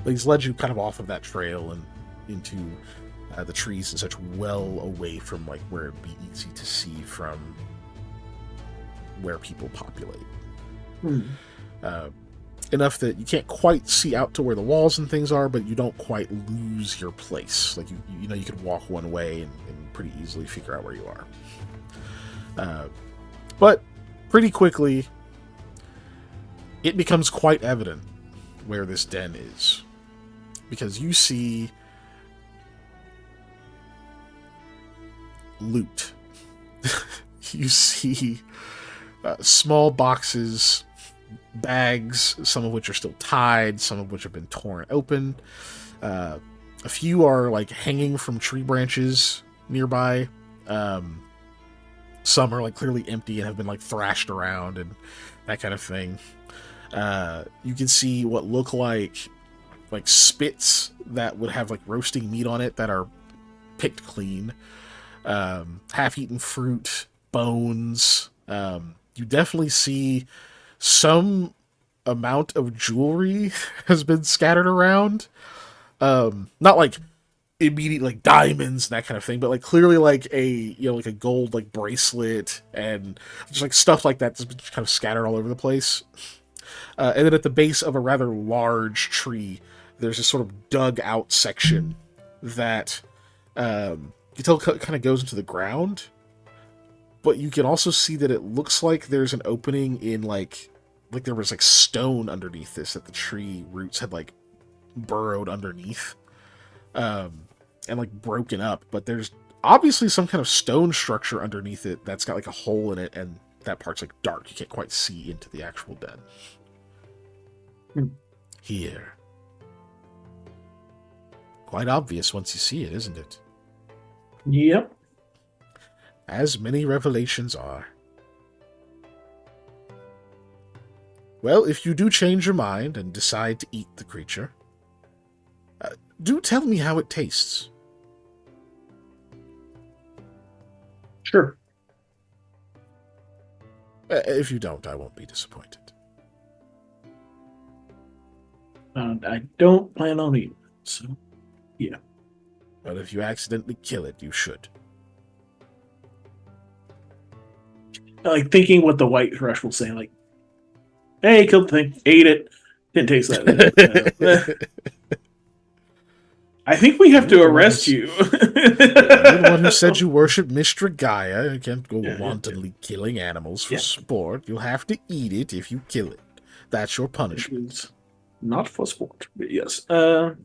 he's led you kind of off of that trail and into the trees and such, well away from like where it'd be easy to see from where people populate. Enough that you can't quite see out to where the walls and things are, but you don't quite lose your place. Like you know you could walk one way and pretty easily figure out where you are. But pretty quickly, it becomes quite evident where this den is, because you see loot. You see small boxes, bags, some of which are still tied, some of which have been torn open. A few are like hanging from tree branches nearby. Some are like clearly empty and have been like thrashed around and that kind of thing. You can see what look like spits that would have like roasting meat on it that are picked clean. Half-eaten fruit, bones. You definitely see some amount of jewelry has been scattered around. Not like immediate like diamonds and that kind of thing, but like clearly like a like a gold like bracelet and just like stuff like that that's been kind of scattered all over the place. And then at the base of a rather large tree, there's this sort of dug out section that you tell kind of goes into the ground, but you can also see that it looks like there's an opening in like there was like stone underneath this that the tree roots had like burrowed underneath, and like broken up. But there's obviously some kind of stone structure underneath it that's got like a hole in it, and that part's like dark. You can't quite see into the actual den. Here. Quite obvious once you see it, isn't it? Yep. As many revelations are. Well, if you do change your mind and decide to eat the creature, do tell me how it tastes. Sure. If you don't, I won't be disappointed. I don't plan on eating it, so yeah. But if you accidentally kill it, you should. Like thinking what the white thrush will say, like, "Hey, killed the thing, ate it, didn't taste that." I think we have to arrest you. You're the one who said you worship Mr. Gaia. You can't go wantonly killing animals for sport. You'll have to eat it if you kill it. That's your punishment. Not for sport, but yes. Well,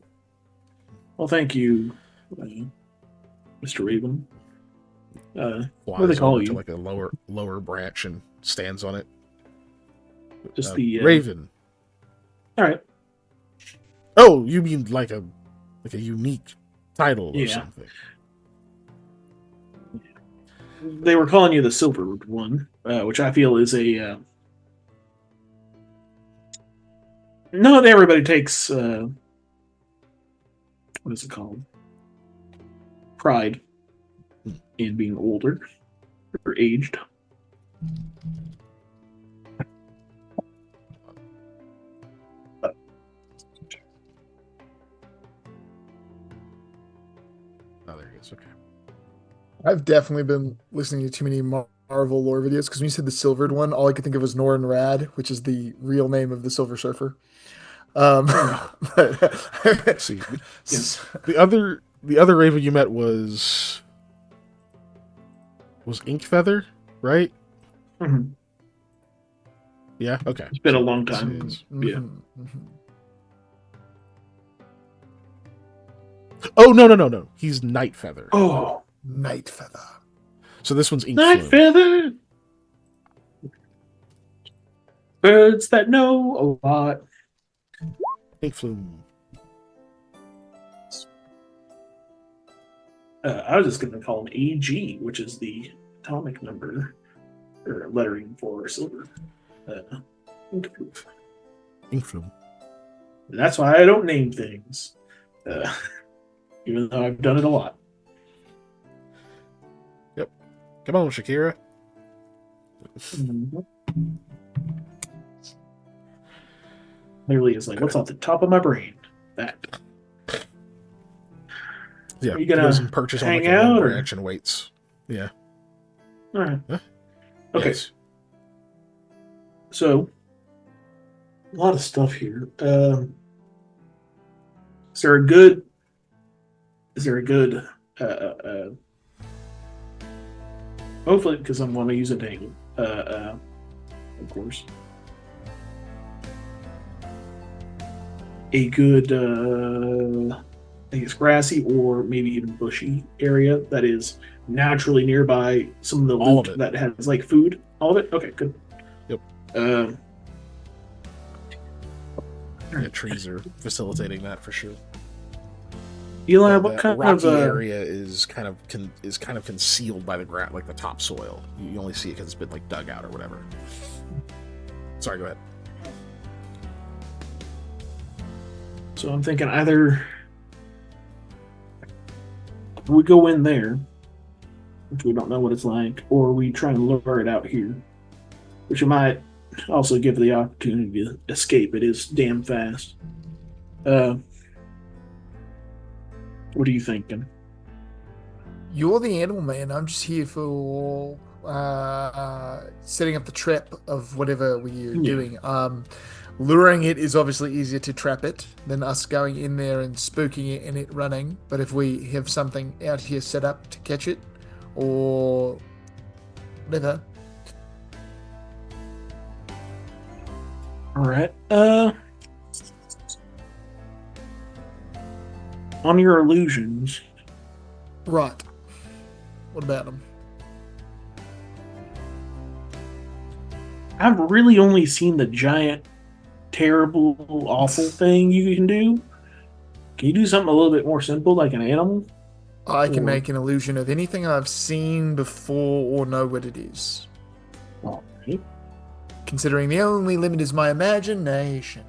thank you, Mr. Raven. What do they call you? Like a lower branch and stands on it. Just the Raven. All right. Oh, you mean like a unique title or something? They were calling you the Silver One, which I feel is a. Not everybody takes. What is it called? Pride in being older or aged. Oh, there he is. Okay. I've definitely been listening to too many Marvel lore videos because when you said the Silvered One, all I could think of was Norrin Rad, which is the real name of the Silver Surfer. Let's see, the other Raven you met was Ink Feather, right? Mm-hmm. Yeah. Okay. It's been a long time. Yeah. Mm-hmm. Oh no! He's Night Feather. Oh, Night Feather. So this one's Ink Night Flume. Feather. Birds that know a lot. Ink Flume. I was just going to call him AG, which is the atomic number or lettering for silver. Ink Flume. Ink Flume. That's why I don't name things, even though I've done it a lot. Yep. Come on, Shakira. Mm-hmm. Literally is like, what's off the top of my brain? That. Yeah, are you gonna goes and perches on like a long branch and waits. Yeah. All right. Huh? Okay. Yes. So, a lot of stuff here. Is there a good? Hopefully, because I want to use a dangle. Of course. A good, I guess, grassy or maybe even bushy area that is naturally nearby some of the loot that has like food. All of it? Okay, good. Yep. Yeah, trees are facilitating that for sure. Eli, what kind rocky of area is kind of concealed by the ground, like the topsoil. You only see it because it's been like dug out or whatever. Sorry, go ahead. So I'm thinking either we go in there, which we don't know what it's like, or we try and lure it out here, which might also give the opportunity to escape. It is damn fast. What are you thinking? You're the animal man. I'm just here for setting up the trip of whatever we're doing. Luring it is obviously easier to trap it than us going in there and spooking it and it running. But if we have something out here set up to catch it, or whatever. All right. On your illusions, Right. What about them? I've really only seen the giant, terrible, awful thing you can do. Can you do something a little bit more simple, like an animal? I can Or- make an illusion of anything I've seen before or know what it is. All right. Considering the only limit is my imagination.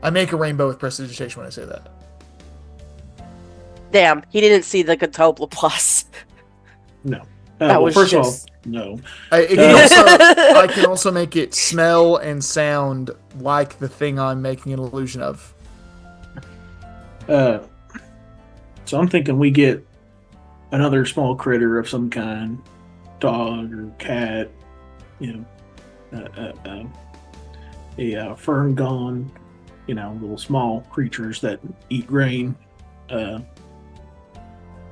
I make a rainbow with prestidigitation when I say that. Damn, he didn't see the Catobla Plus. No. That Well, was first just- of all, no. I can also make it smell and sound like the thing I'm making an illusion of. So I'm thinking we get another small critter of some kind, dog or cat, you know, a fern gone, little small creatures that eat grain.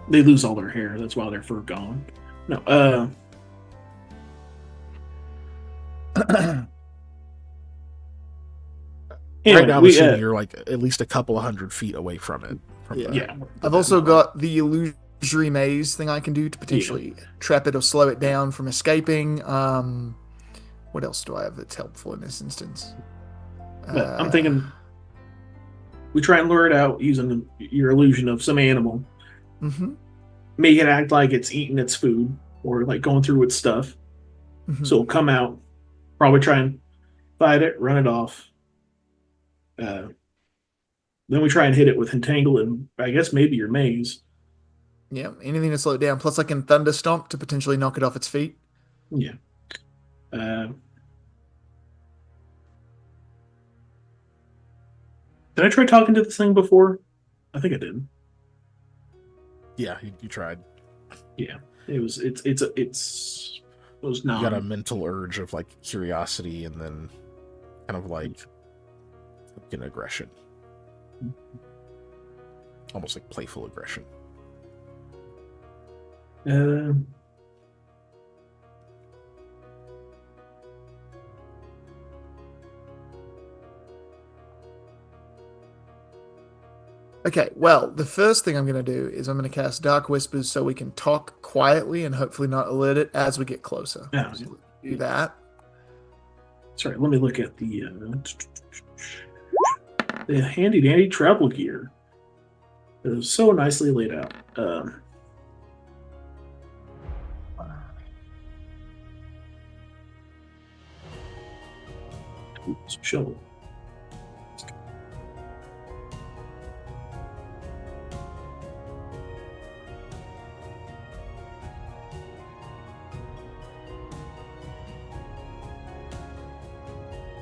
They lose all their hair. That's why their fur gone. No. Anyway, right now, I'm we, assuming you're like at least a couple of 100 feet away from it. yeah. I've also got the illusory maze thing I can do to potentially trap it or slow it down from escaping. What else do I have that's helpful in this instance? But I'm thinking we try and lure it out using your illusion of some animal. Mm-hmm, Make it act like it's eating its food or like going through its stuff. mm-hmm. So it'll come out, probably try and fight it, run it off. Then we try and hit it with Entangle and I guess maybe your maze. Yeah, anything to slow it down. Plus, I can Thunder Stomp to potentially knock it off its feet. Yeah. Did I try talking to this thing before? I think I did. Yeah, you tried. Yeah. It was it was You got a not mental urge of like curiosity and then kind of like an aggression. Almost like playful aggression. uh, Okay, well, the first thing I'm going to do is I'm going to cast Dark Whispers so we can talk quietly and hopefully not alert it as we get closer. Yeah. So do that. sorry, let me look at the handy dandy travel gear. It was so nicely laid out. Oops, shovel.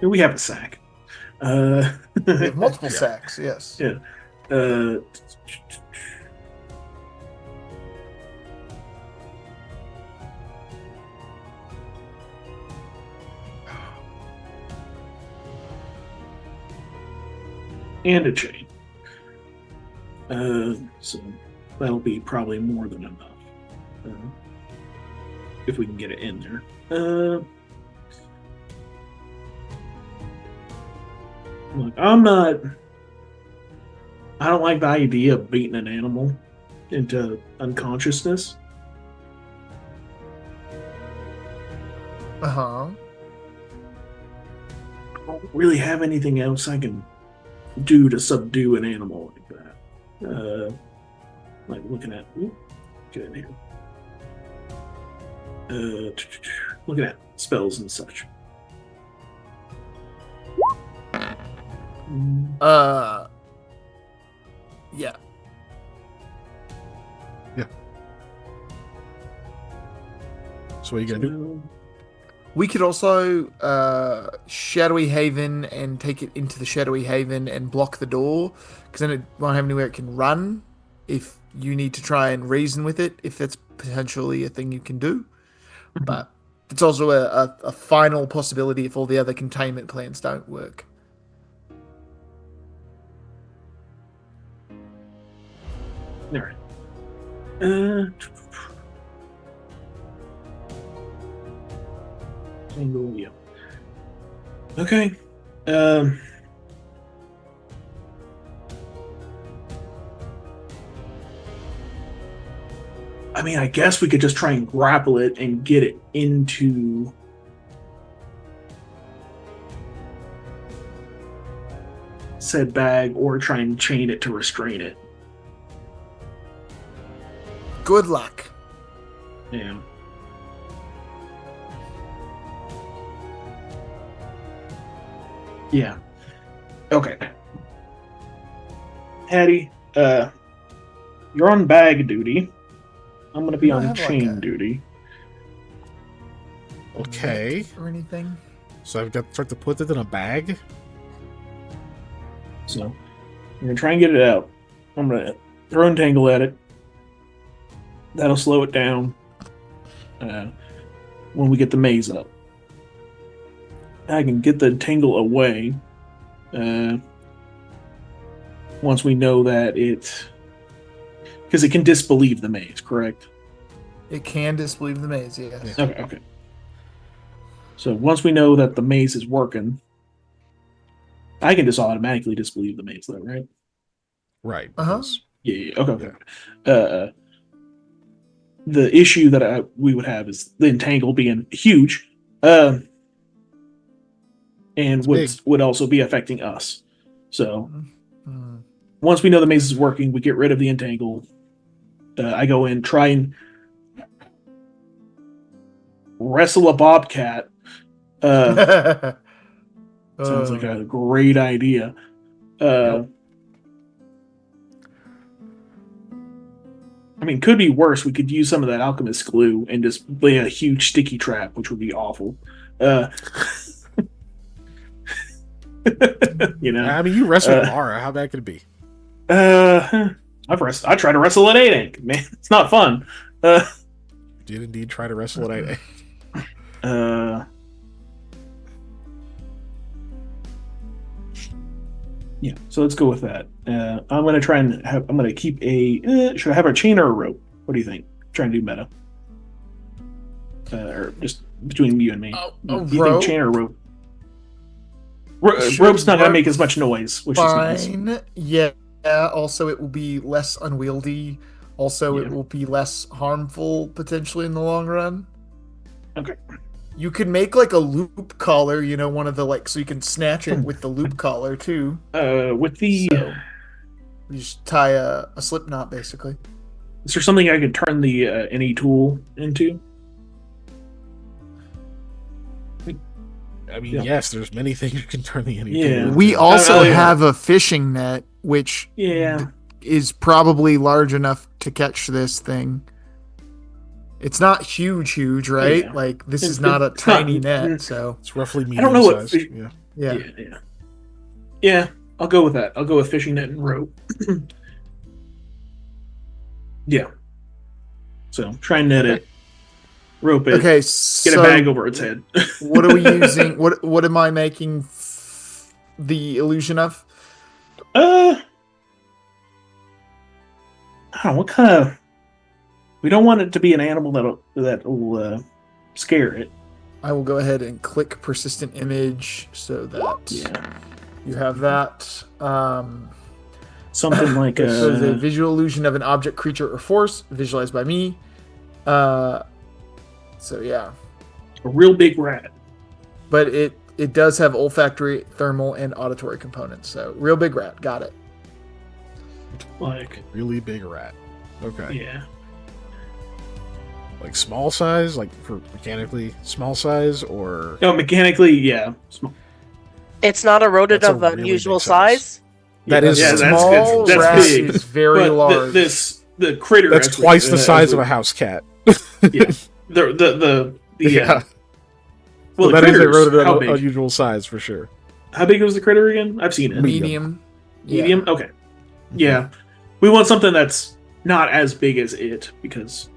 Here we have a sack. We have multiple Yeah. sacks, yes. Yeah. Uh, and a chain. So that'll be probably more than enough. If we can get it in there. Look, I don't like the idea of beating an animal into unconsciousness. Uh-huh. I don't really have anything else I can do to subdue an animal like that. Like looking at, get in here. Looking at spells and such. Yeah. So what are you gonna do? We could also Shadowy Haven and take it into the Shadowy Haven and block the door, because then it won't have anywhere it can run if you need to try and reason with it, if that's potentially a thing you can do. But it's also a final possibility if all the other containment plans don't work. All right. Uh, Tangle, yeah. Okay. Um. I mean, I guess we could just try and grapple it and get it into said bag, or try and chain it to restrain it. Good luck. Yeah. Yeah. Okay. Hattie, you're on bag duty. I'm gonna be You don't on have, like, chain a- duty. Okay. Net or anything? So I've got to start to put it in a bag. So I'm gonna try and get it out. I'm gonna throw entangle at it. That'll slow it down. When we get the maze up, I can get the entangle away. Once we know that because it can disbelieve the maze, correct? It can disbelieve the maze, yes. Okay. Okay. So once we know that the maze is working, I can just automatically disbelieve the maze, though, right? Right. Uh-huh. because- Yeah. Okay. The issue that we would have is the entangle being huge, and big. would also be affecting us. So Mm. once we know the maze is working, we get rid of the entangle. I go in, try and wrestle a bobcat. Sounds like a great idea. Yep. I mean, could be worse. We could use some of that alchemist glue and just lay a huge sticky trap, which would be awful. You know, I mean, you wrestled Mara. How bad could it be? I try to wrestle at 8 man. It's not fun. Did indeed try to wrestle it. Yeah, so let's go with that. I'm gonna try and I'm gonna keep should I have a chain or a rope? What do you think? Try and do meta. Or just between you and me. A Do you rope? think chain or rope? Should Rope's not gonna make rope as much noise, which is nice. Fine. Yeah. Also, it will be less unwieldy. Also, Yeah. it will be less harmful potentially in the long run. Okay. You could make like a loop collar, one of the so you can snatch it with the loop collar too. With the So you just tie a slip knot basically. is there something I could turn the any tool into? I mean, Yeah. yes, there's many things you can turn the Yeah. into. We also yeah. have a fishing net, which Yeah. is probably large enough to catch this thing. It's not huge, right? Yeah. Like this is It's not a not- tiny net, so It's roughly don't medium know what sized. fish- Yeah. yeah. Yeah. I'll go with that. I'll go with fishing net and rope. Yeah. So try and net it, rope it, Okay, get so a bag over its head. what are we using? What am I making the illusion of? I don't know, what kind of. We don't want it to be an animal that'll scare it. I will go ahead and click persistent image so that Yeah. you have that. Something like So the a. visual illusion of an object, creature, or force visualized by me. So yeah, A real big rat. but it does have olfactory, thermal, and auditory components. So real big rat, got it. Like, Really big rat. Okay. yeah. Like small size, like for mechanically small size, or No, mechanically, yeah. It's not a rodent That's a of really unusual big size. size. That is yeah, that's Small good. That's rat big. is very But large. the critter. that's as we- twice the as size we- of a house cat. Yeah. The Yeah. Well, So the that is a critters. rodent How of big? unusual size for sure. How big was the critter again? I've seen it. Medium. Yeah. Medium. Okay. Yeah. We want something that's not as big as it because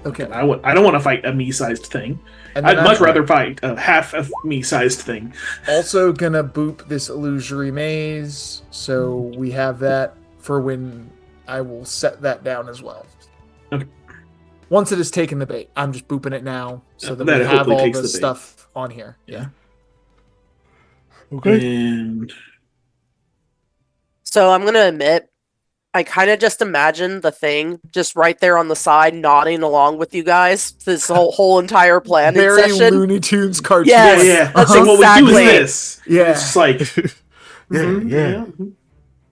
Okay. I don't want to fight a me-sized thing. And I'd then much I'm rather fight a half a me-sized thing. also gonna boop this illusory maze, so we have that for when I will set that down as well. Okay. Once it has taken the bait, I'm just booping it now so that That we have hopefully all takes the the bait. stuff on here. Yeah. Okay. And So I'm gonna admit, I kind of just imagine the thing just right there on the side, nodding along with you guys this whole entire planning Very session. Looney Tunes cartoon. Yes, yeah. that's So what we do is exactly. this. Yeah. It's just like Yeah, mhm, yeah. mhm.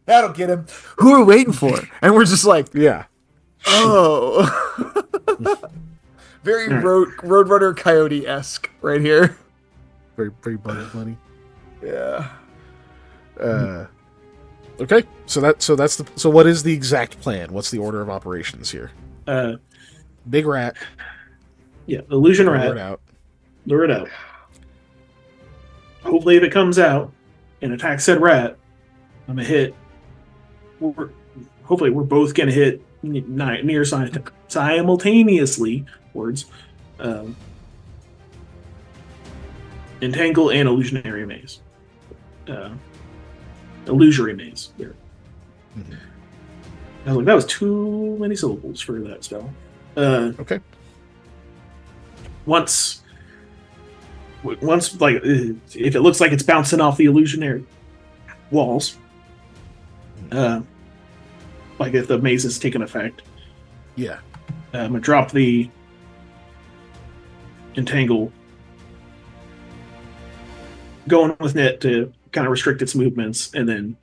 That'll get him. Who are we waiting for? And we're just like, Yeah. oh. Very All right. Roadrunner Coyote-esque right here. Very, very Bugs Bunny. Yeah. Okay. So what is the exact plan? What's the order of operations here? Big rat. Yeah, illusion Lure it rat. out. Lure it out. Hopefully, if it comes out and attacks said rat, I'm gonna hit. Hopefully, we're both gonna hit near simultaneously. Words. Entangle and illusionary maze. Illusory maze. There. Mhm. I was like, that was too many syllables for that spell. Okay. Once, like, if it looks like it's bouncing off the illusionary walls, like if the maze is taking effect, Yeah. I'm gonna drop the entangle, going with net to kind of restrict its movements, and then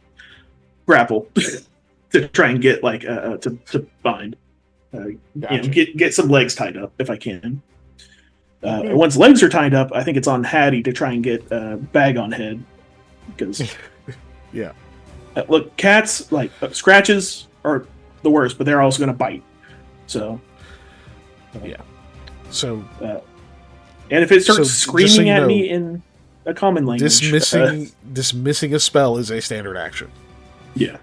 grapple to try and get like to bind. Gotcha. Get some legs tied up if I can. Once legs are tied up, I think it's on Hattie to try and get bag on head, because Yeah. look, cats like scratches are the worst, but they're also going to bite. So So and if it starts So, just so screaming you at know, me in a common language, dismissing a spell is a standard action. yeah,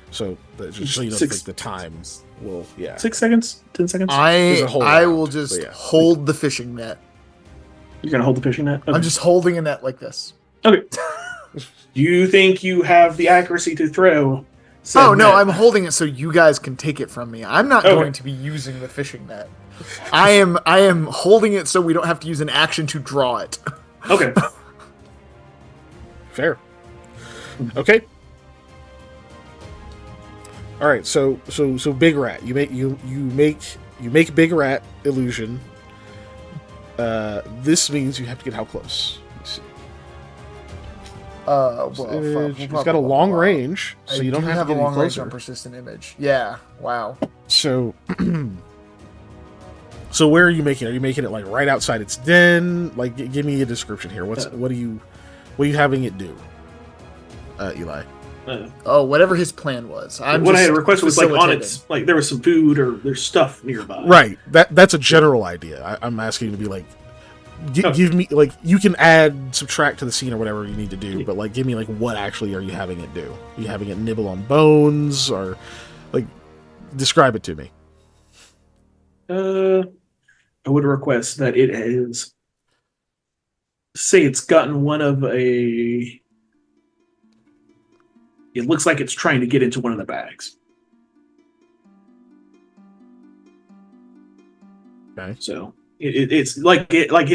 So just so you know, Six- the time will 6 seconds, 10 seconds. There's a whole I round, will just but yeah. hold the fishing net. You're gonna hold the fishing net. Okay. I'm just holding a net like this. Okay. Do you think you have the accuracy to throw? said Oh no, net? I'm holding it so you guys can take it from me. I'm not Okay. going to be using the fishing net. I am holding it so we don't have to use an action to draw it. Okay. fair. Okay. All right. So big rat. You make big rat illusion. This means you have to get how close? Let's see. It's got a long range, so you don't have to get a any long range closer. on persistent image. Yeah. Wow. So, so where are you making it? Are you making it like right outside its den? Like, give me a description here. What are you having it do, Eli? Oh, whatever his plan was. What I had requested was like on its, like there was some food or there's stuff nearby. Right. That's a general idea. I'm asking you to be like, give me like you can add, subtract to the scene or whatever you need to do, but like give me like what actually are you having it do? Are you having it nibble on bones or like describe it to me? I would request that it has, say it's gotten one of a. It looks like it's trying to get into one of the bags. Okay. So it's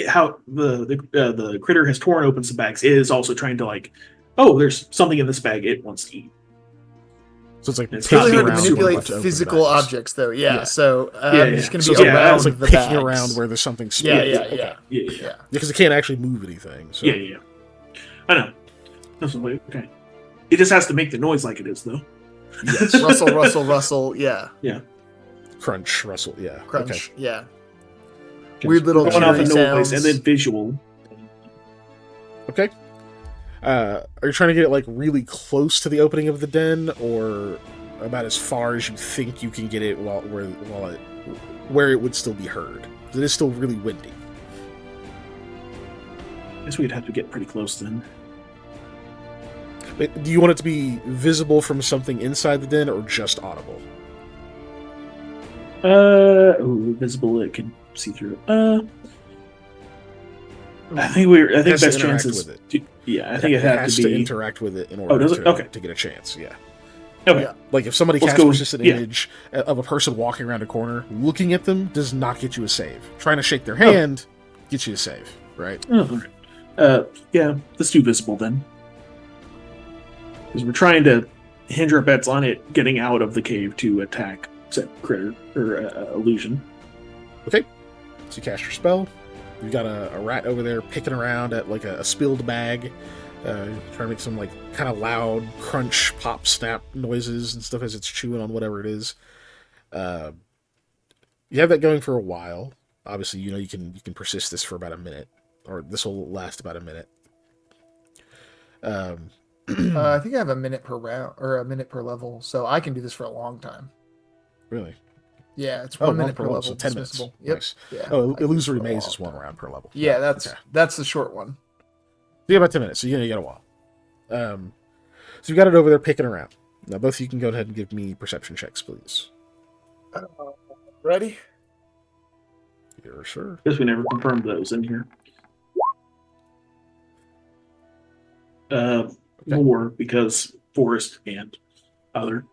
how the critter has torn open some bags. It is also trying to like, oh, there's something in this bag it wants to eat. So it's like It's picking really hard to around manipulate where to open physical bags. objects, though. Yeah. Yeah. So Yeah, I'm just going So to be it's around it's like the picking bags. around where there's something. Yeah, small. yeah, Okay. Yeah. Because it can't actually move anything. So. Yeah. I know. That's okay. It just has to make the noise like it is, though. Yes. Rustle. Yeah. Crunch, rustle. Yeah. Crunch. Okay. Yeah. Weird little Going off the cheery noise sounds. and then visual. Okay. Are you trying to get it like really close to the opening of the den, or about as far as you think you can get it where it would still be heard? It is still really windy. I guess we'd have to get pretty close then. But do you want it to be visible from something inside the den, or just audible? Visible. It can see through. I think It has to best interact chances. with it. I think it has to be interact with it in order does it? to, Okay. to get a chance. Yeah. Okay. Yeah. Like if somebody Let's casts go- persistent yeah. image of a person walking around a corner, looking at them does not get you a save. Trying to shake their Oh. hand gets you a save, right? Oh, all right. Yeah, let's do visible then. Because we're trying to hinge our bets on it getting out of the cave to attack said critter or illusion. Okay. So you cast your spell. You've got a rat over there picking around at like a spilled bag, trying to make some like kind of loud crunch, pop, snap noises and stuff as it's chewing on whatever it is. You have that going for a while. Obviously, you can persist this for about a minute, or this will last about a minute. I think I have a minute per round or a minute per level, so I can do this for a long time. Really? Yeah, it's Oh, 1 one minute per per level, level. so 10 minutes. Dismissible. Yep. Nice. Yeah. Oh, I can do this illusory for a maze long is one time. round per level. Yeah, No, that's okay. that's the short one. You got about 10 minutes, so you got a while. So you got it over there picking around. Now, both of you can go ahead and give me perception checks, please. Ready? Yes, sir. Guess we never confirmed those in here. More because forest and other.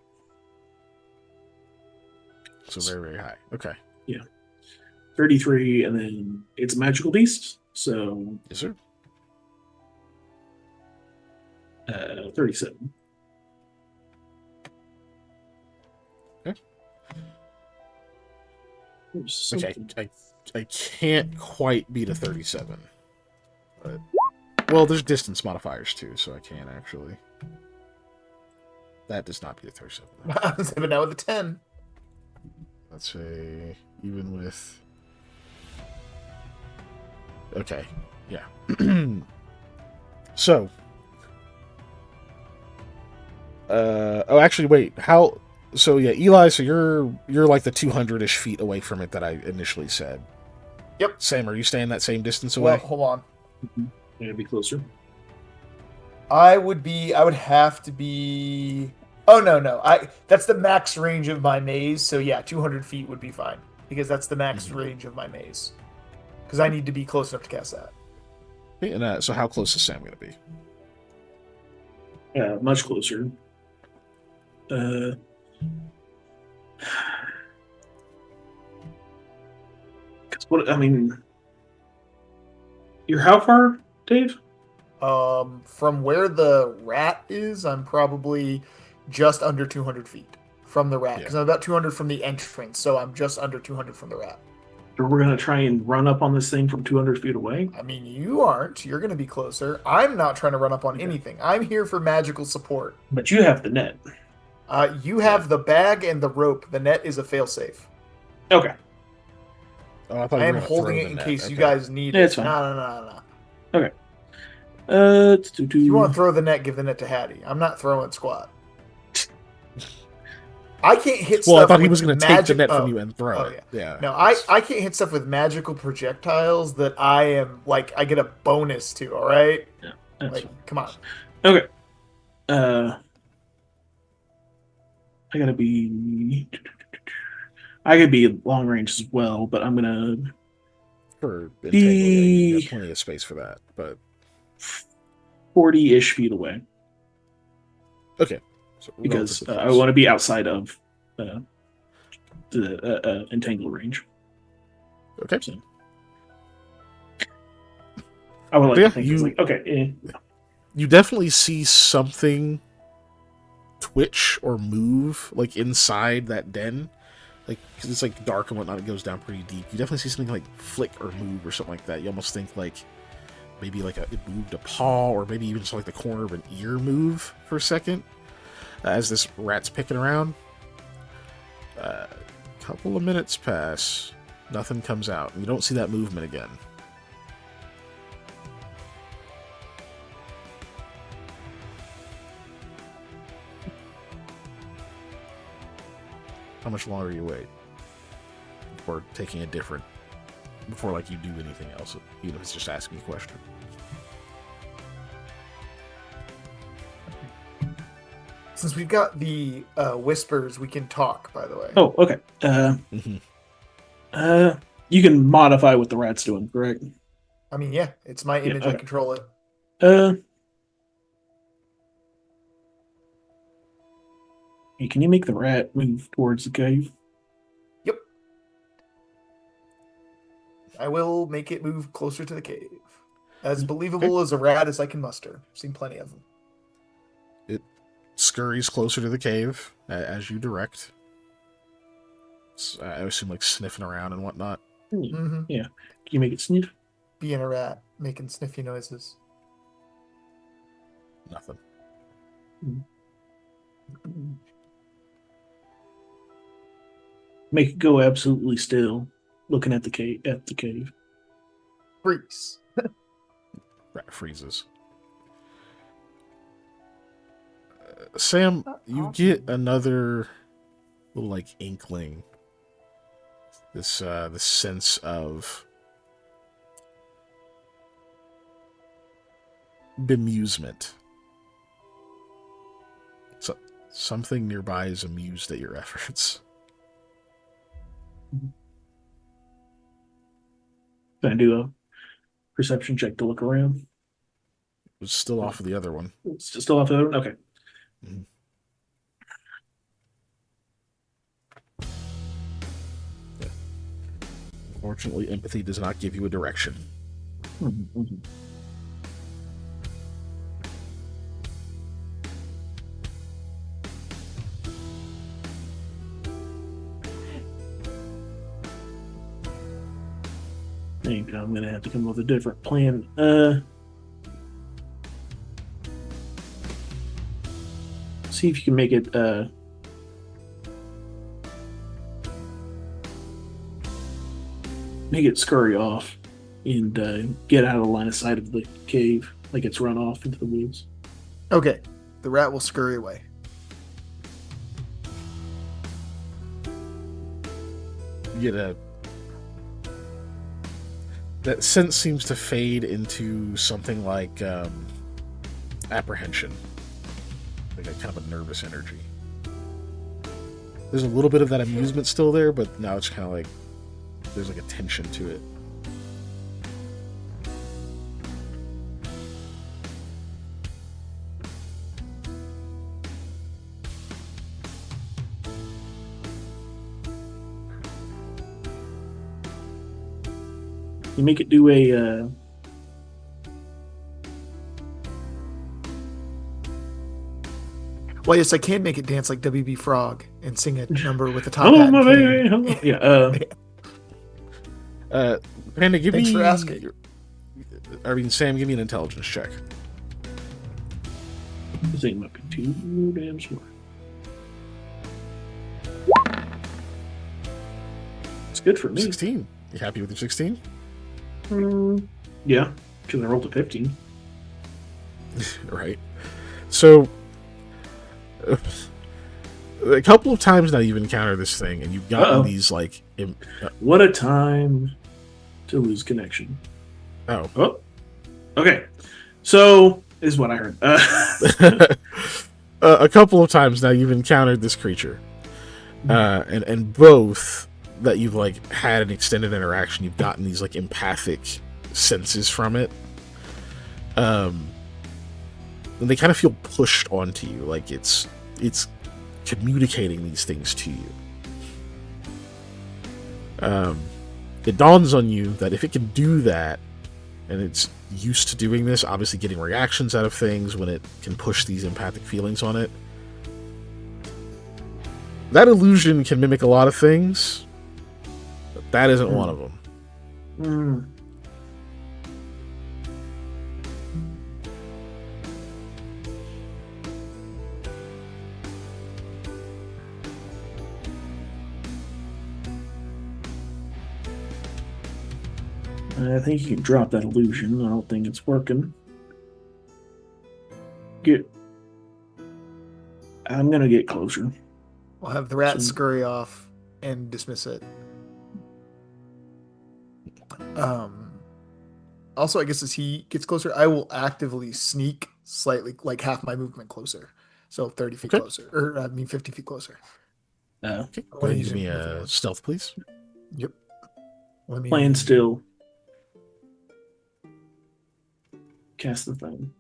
So very, very high. Okay. 33, and then it's a magical beast, so Yes, sir. 37. Okay. There's Okay. something- I can't quite beat a 37. But, well, there's distance modifiers too, so I can actually. That does not beat a 37. I'm saving now with a 10. Let's say even with. Okay, yeah. So. Oh, actually, wait. How? So yeah, Eli. So you're like the 200-ish feet away from it that I initially said. Yep. Sam, are you staying that same distance Well, away? hold on. It'd be closer. I would have to be. Oh no. That's the max range of my maze. So yeah, 200 feet would be fine because that's the max range of my maze. Because I need to be close enough to cast that. Okay, and so how close is Sam going to be? Much closer. Because what I mean, you're how far, Dave? From where the rat is, I'm probably just under 200 feet from the rat because I'm about 200 from the entrance, so I'm just under 200 from the rat. Or we're gonna try and run up on this thing from 200 feet away? I mean, you aren't. You're going to be closer. I'm not trying to run up on anything. I'm here for magical support. But you have the net. You have the bag and the rope. The net is a failsafe. Okay. Oh, I thought I you am were gonna holding throw it the in net. case you Okay. guys need Yeah, it. it's fine. No. Okay. If you want to throw the net, give the net to Hattie. I'm not throwing squat. I can't hit stuff. Well, I thought he with was going to take the magic- net oh, from you and throw oh, it. Yeah. No, I can't hit stuff with magical projectiles that I am like I get a bonus to. All right, That's like fine. come on. Okay. I gotta be. I could be long range as well, but I'm gonna For entangle, yeah, you be got plenty of space for that. But 40-ish feet away okay, so because relatively I close. want to be outside of the entangle range. Okay. So I would like Yeah, to think it's like okay. You definitely see something twitch or move like inside that den, like because it's like dark and whatnot. It goes down pretty deep. You definitely see something like flick or move or something like that. You almost think like maybe like it moved a paw or maybe even just like the corner of an ear move for a second as this rat's picking around. Couple of minutes pass, nothing comes out. You don't see that movement again. How much longer you wait before taking a different, before like you do anything else, even if it's just asking a question? Since we've got the whispers, we can talk. By the way. Oh, okay. You can modify what the rat's doing, correct? I mean, yeah, it's my image. I okay. control it. Hey, can you make the rat move towards the cave? Yep. I will make it move closer to the cave. As believable as a rat as I can muster. Seen plenty of them. It scurries closer to the cave as you direct. I assume like sniffing around and whatnot. Mm-hmm. Yeah. Can you make it sniff? Being a rat, making sniffy noises. Nothing. Make it go absolutely still, looking at the cave. Freaks. Rat freezes. Sam, you get another little like inkling. This sense of bemusement. So, something nearby is amused at your efforts. Can I do a perception check to look around? It's still off of the other one. It's still off the other one? Okay. Mhm. Yeah. Unfortunately, empathy does not give you a direction. Mm-hmm. I think I'm gonna have to come up with a different plan. See if you can make it scurry off and get out of the line of sight of the cave, like it's run off into the woods. Okay. The rat will scurry away. You get that sense seems to fade into something like apprehension, like a kind of a nervous energy. There's a little bit of that amusement still there, but now it's kind of like there's like a tension to it. You make it do a Well, yes, I can make it dance like WB Frog and sing a number with the top hello, hat. my and cane. baby. Hello. Yeah. Panda, give Thanks me. for asking. Sam, give me an intelligence check. This thing might be too damn smart. It's good for me. 16. You happy with your 16? Yeah, because I rolled a 15. Right. So, a couple of times now you've encountered this thing, and you've gotten these like. What a time to lose connection. Oh. Okay. So this is what I heard. A couple of times now you've encountered this creature, and both that you've like had an extended interaction, you've gotten these like empathic senses from it. And they kind of feel pushed onto you, like it's communicating these things to you. It dawns on you that if it can do that, and it's used to doing this, obviously getting reactions out of things when it can push these empathic feelings on it, that illusion can mimic a lot of things, but that isn't one of them. I think you can drop that illusion. I don't think it's working. I'm gonna get closer. We'll have the rat scurry off and dismiss it. Also, I guess as he gets closer, I will actively sneak slightly, like half my movement closer. So 30 feet closer. Or, 50 feet closer. Okay. Go ahead and give me a stealth, please. Yep. Playing still. Cast the thing.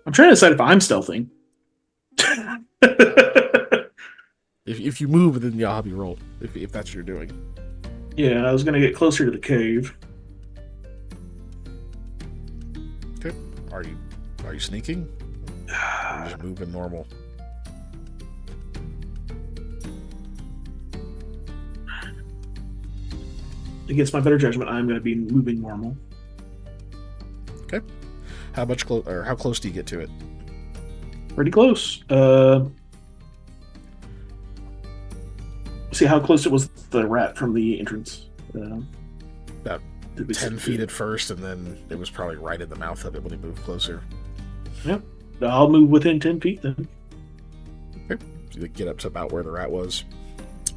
I'm trying to decide if I'm stealthing. If you move, then yeah, I'll have you roll. If that's what you're doing. Yeah, I was gonna get closer to the cave. Okay. Are you sneaking? Or just moving normal? Against my better judgment, I'm gonna be moving normal. Okay. How close do you get to it? Pretty close. See how close it was to the rat from the entrance. About 10 feet at first, and then it was probably right in the mouth of it when he moved closer. Yep. I'll move within 10 feet then. Okay. So you get up to about where the rat was.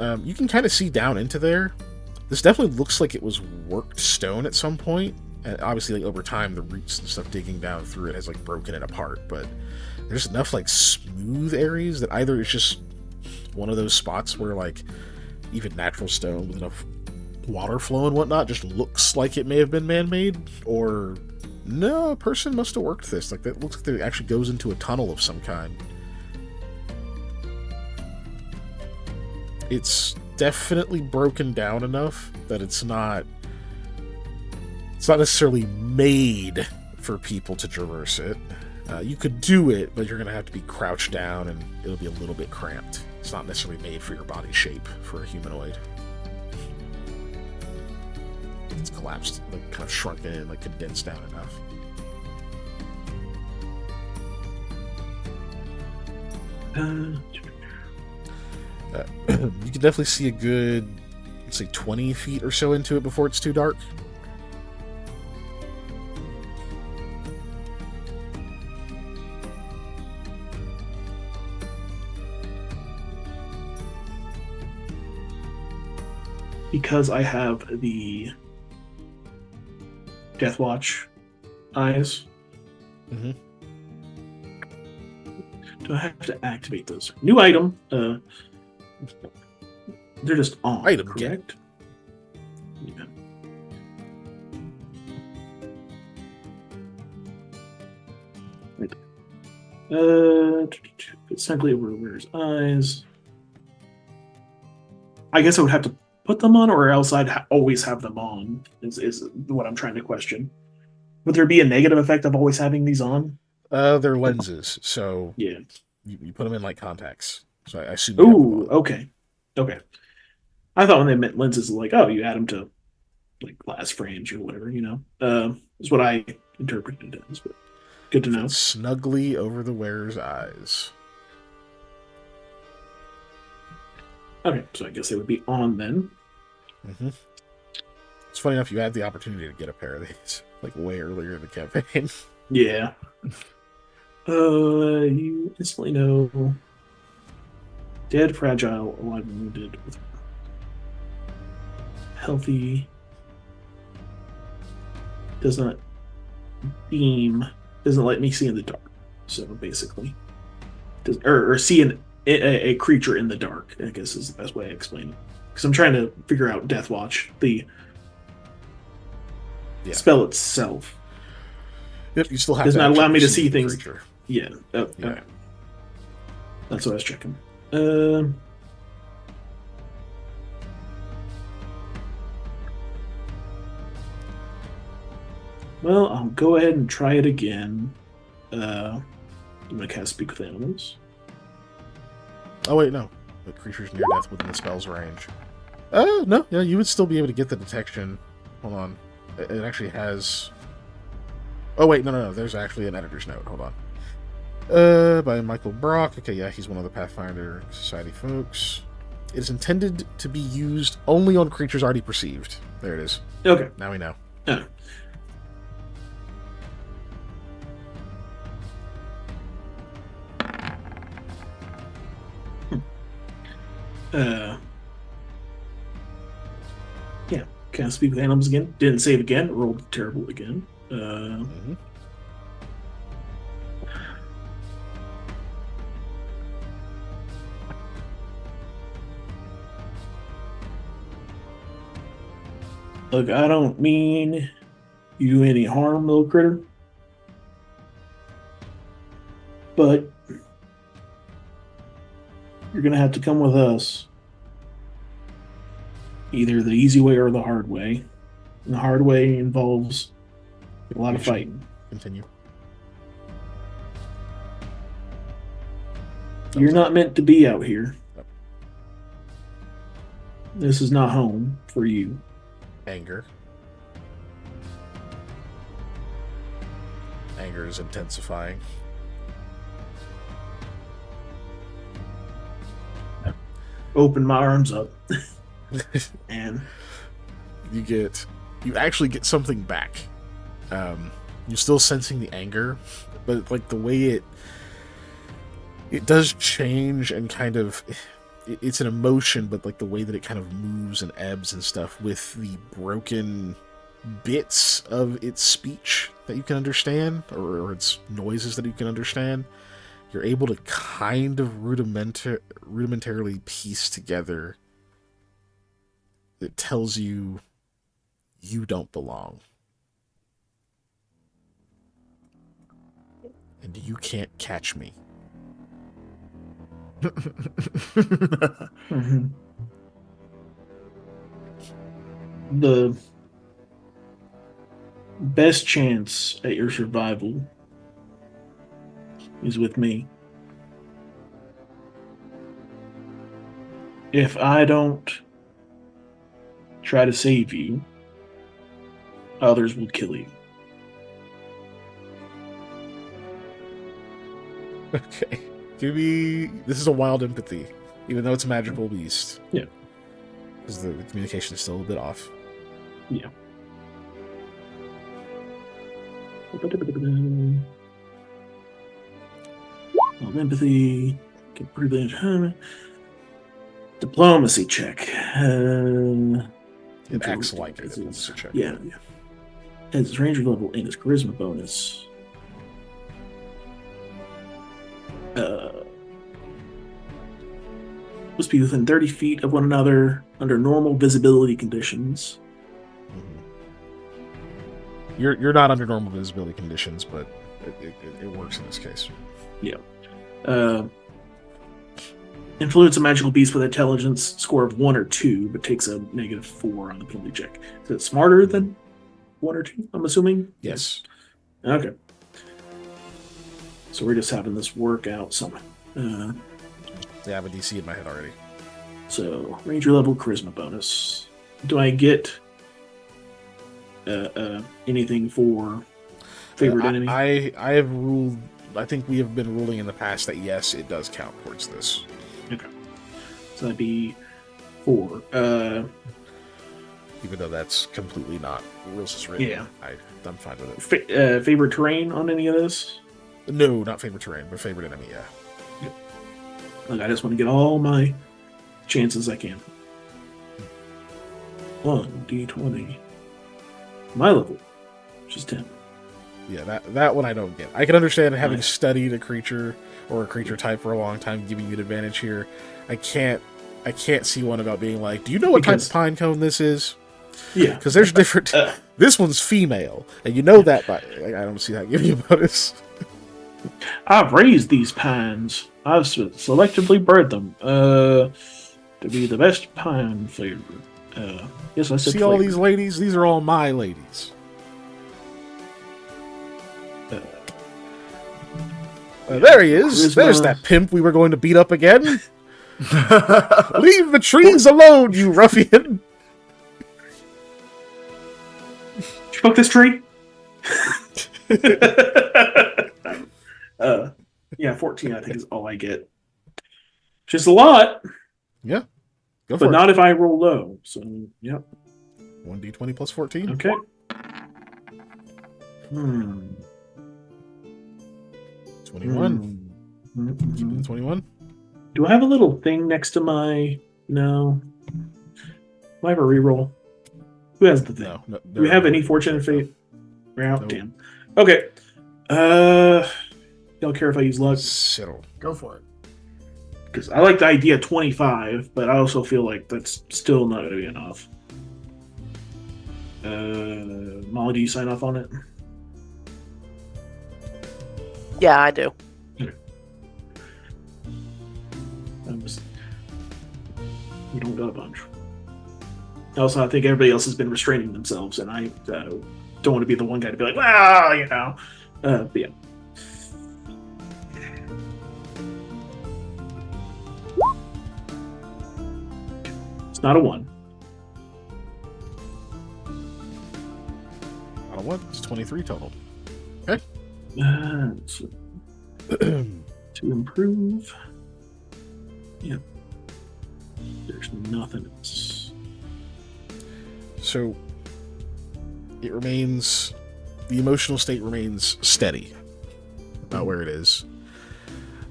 You can kind of see down into there. This definitely looks like it was worked stone at some point. And obviously, like, over time, the roots and stuff digging down through it has like broken it apart. But there's enough like smooth areas that either it's just one of those spots where like even natural stone with enough water flow and whatnot just looks like it may have been man-made, or no, a person must have worked this. Like, that looks like it actually goes into a tunnel of some kind. It's definitely broken down enough that it's not necessarily made for people to traverse it. You could do it, but you're going to have to be crouched down and it'll be a little bit cramped. It's not necessarily made for your body shape for a humanoid. It's collapsed, like kind of shrunken and like condensed down enough. You can definitely see a good, let's say, 20 feet or so into it before it's too dark. Because I have the Death Watch eyes. Mm-hmm. Do I have to activate those? New item. They're just on. Item, correct? Yeah. Right. It's simply over Wearer's eyes. I guess I would have to put them on, or else I'd always have them on. Is what I'm trying to question. Would there be a negative effect of always having these on? They're lenses, so Yeah. you put them in like contacts. So I assume. You have them on. Okay. I thought when they meant lenses, like, oh, you add them to like glass frames or whatever, is what I interpreted it as. But good to know. Snugly over the wearer's eyes. Okay, so I guess they would be on then. Mm-hmm. It's funny enough, you had the opportunity to get a pair of these like way earlier in the campaign. Yeah. You instantly know dead, fragile, alive, and wounded. Healthy. Does not beam. Doesn't let me see in the dark. So basically, or see a creature in the dark, I guess is the best way to explain it. Because I'm trying to figure out Death Watch, the spell itself. Yep, you still have does to not allow me to see things. Creature. Yeah. Oh, yeah. Okay. That's what I was checking. Well, I'll go ahead and try it again. I'm going to cast Speak with Animals. Oh, wait, no. The creature's near death within the spell's range. Oh, no. Yeah, you would still be able to get the detection. Hold on. It actually has... Oh, wait, no. There's actually an editor's note. Hold on. By Michael Brock. Okay, yeah, he's one of the Pathfinder Society folks. It is intended to be used only on creatures already perceived. There it is. Okay. Now we know. Oh. Yeah, can't speak with animals again. Didn't save again. Rolled terrible again. Mm-hmm. Look, I don't mean you do any harm, little critter. but you're gonna have to come with us. Either the easy way or the hard way. And the hard way involves a lot of fighting. Continue. You're not meant to be out here. This is not home for you. Anger. Anger is intensifying. Open my arms up. And you actually get something back. You're still sensing the anger, but like the way it does change and kind of it's an emotion, but like the way that it kind of moves and ebbs and stuff with the broken bits of its speech that you can understand, or its noises that you can understand, you're able to kind of rudimentarily piece together. It tells you you don't belong. And you can't catch me. mm-hmm. The best chance at your survival is with me. If I don't try to save you, others will kill you. Okay. This is a wild empathy, even though it's a magical beast. Yeah. Because the communication is still a bit off. Yeah. Empathy. Diplomacy check. It acts like a diplomacy check. Yeah. Has its ranger level and its charisma bonus. Must be within 30 feet of one another under normal visibility conditions. Mm-hmm. You're not under normal visibility conditions, but it works in this case. Yeah. Influence a magical beast with intelligence score of 1 or 2, but takes a -4 on the penalty check. Is it smarter than 1 or 2, I'm assuming? Yes. Okay. So we're just having this work out somehow. I have a DC in my head already. So, ranger level charisma bonus. Do I get anything for favorite enemy? I have ruled. I think we have been ruling in the past that yes, it does count towards this. Okay. So that'd be 4. Even though that's completely not rules as written. Yeah. I'm fine with it. Favorite terrain on any of this? No, not favorite terrain, but favorite enemy, yeah. Look, I just want to get all my chances I can. 1d20. My level, which is 10. Yeah, that one I don't get. I can understand having studied a creature or a creature type for a long time giving you an advantage here. I can't see one about being like, do you know what type of pine cone this is? Yeah. Because there's different... this one's female, and you know that by... I don't see that giving you a bonus. I've raised these pines. I've selectively bred them to be the best pine flavor. Yes, I said see flavor. all these ladies? These are all my ladies. There he is. Charisma. There's that pimp we were going to beat up again. Leave the trees alone, you ruffian. Did you fuck this tree? Yeah, 14 I think is all I get. Just a lot, Yeah. Go for but it. not if I roll low. So, yep. 1d20 plus 14. Okay. 21. Keeping the 21. Do I have a little thing next to my... No. Do I have a reroll? Who has the thing? No, Do we have any fortune fate? Oh, Nope. damn. Okay. Don't care if I use luck. Settle. Go for it. Because I like the idea of 25, but I also feel like that's still not going to be enough. Molly, do you sign off on it? Yeah, I do. You don't got a bunch. Also, I think everybody else has been restraining themselves, and I don't want to be the one guy to be like, well, you know. But yeah. It's not a 1. Not a 1. It's 23 total. Okay. So, to improve. Yep. There's nothing else. So it remains, the emotional state remains steady about where it is.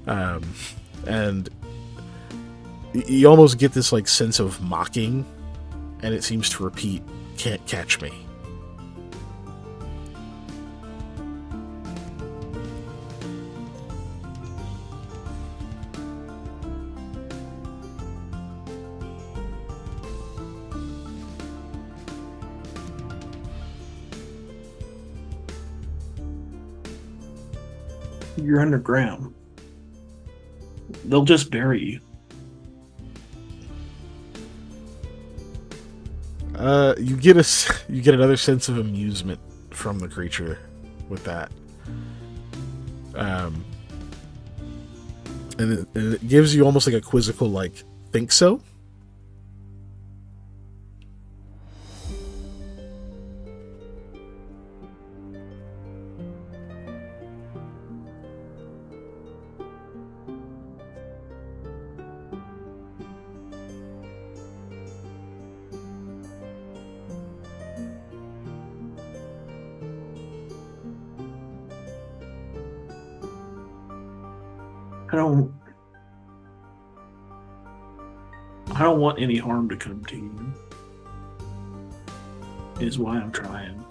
And you almost get this like sense of mocking, and it seems to repeat, "Can't catch me." You're underground. They'll just bury you. You get another sense of amusement from the creature with that, and it gives you almost like a quizzical, like, "Think so?" I don't want any harm to come to you. Is why I'm trying.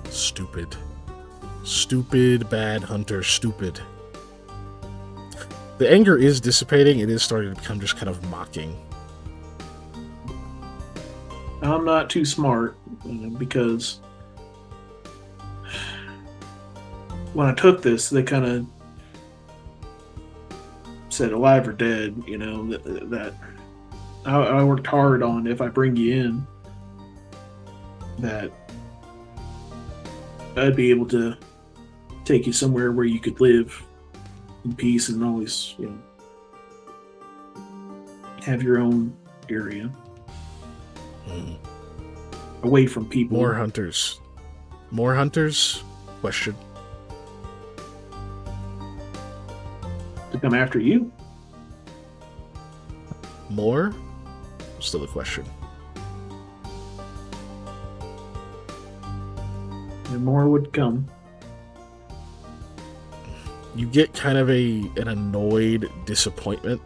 Stupid. Stupid, bad hunter, stupid. The anger is dissipating. It is starting to become just kind of mocking. I'm not too smart because when I took this, they kind of said alive or dead, you know, that I worked hard on if I bring you in, that I'd be able to take you somewhere where you could live in peace and always, you know, have your own area. Away from people. More hunters. More hunters? Question. To come after you? More? Still a question. And more would come. You get kind of an annoyed disappointment.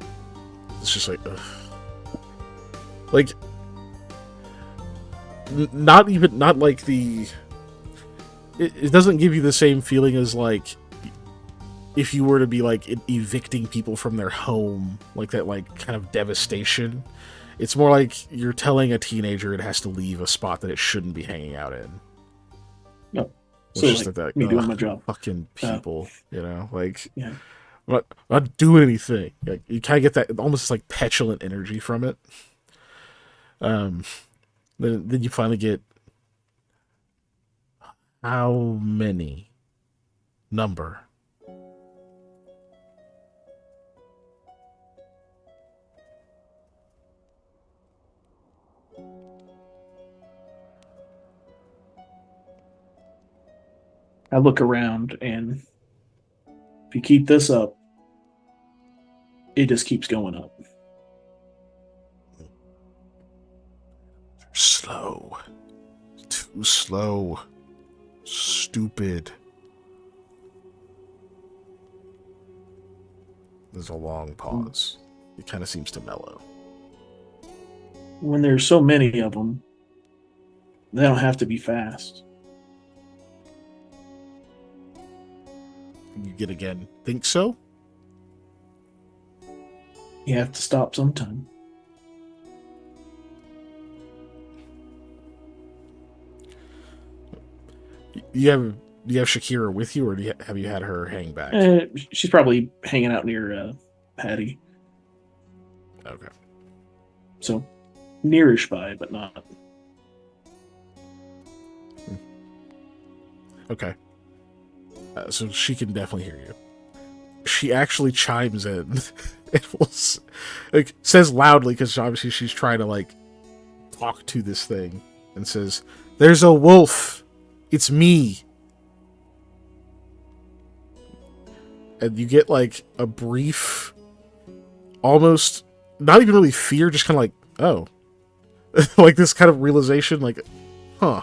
It's just like, ugh. Like, not like the... It doesn't give you the same feeling as, like, if you were to be, like, evicting people from their home, like that, like, kind of devastation. It's more like you're telling a teenager it has to leave a spot that it shouldn't be hanging out in. No. It's So, just like, that, me doing my job. Fucking people, you know? Like, yeah. I'm not doing anything. Like, you kind of get that almost like petulant energy from it. Then you finally get how many number. I look around, and if you keep this up, it just keeps going up. Slow. Too slow. Stupid. There's a long pause. It kind of seems to mellow. When there's so many of them, they don't have to be fast. You get again. Think so? You have to stop sometime. Do you have Shakira with you, or have you had her hang back? She's probably hanging out near Patty. Okay. So nearish by, but not. Okay. So she can definitely hear you. She actually chimes in. Says loudly, because obviously she's trying to, like, talk to this thing, and says, "There's a wolf. It's me." And you get, like, a brief, almost, not even really fear, just kind of like, oh. Like, this kind of realization, like, huh.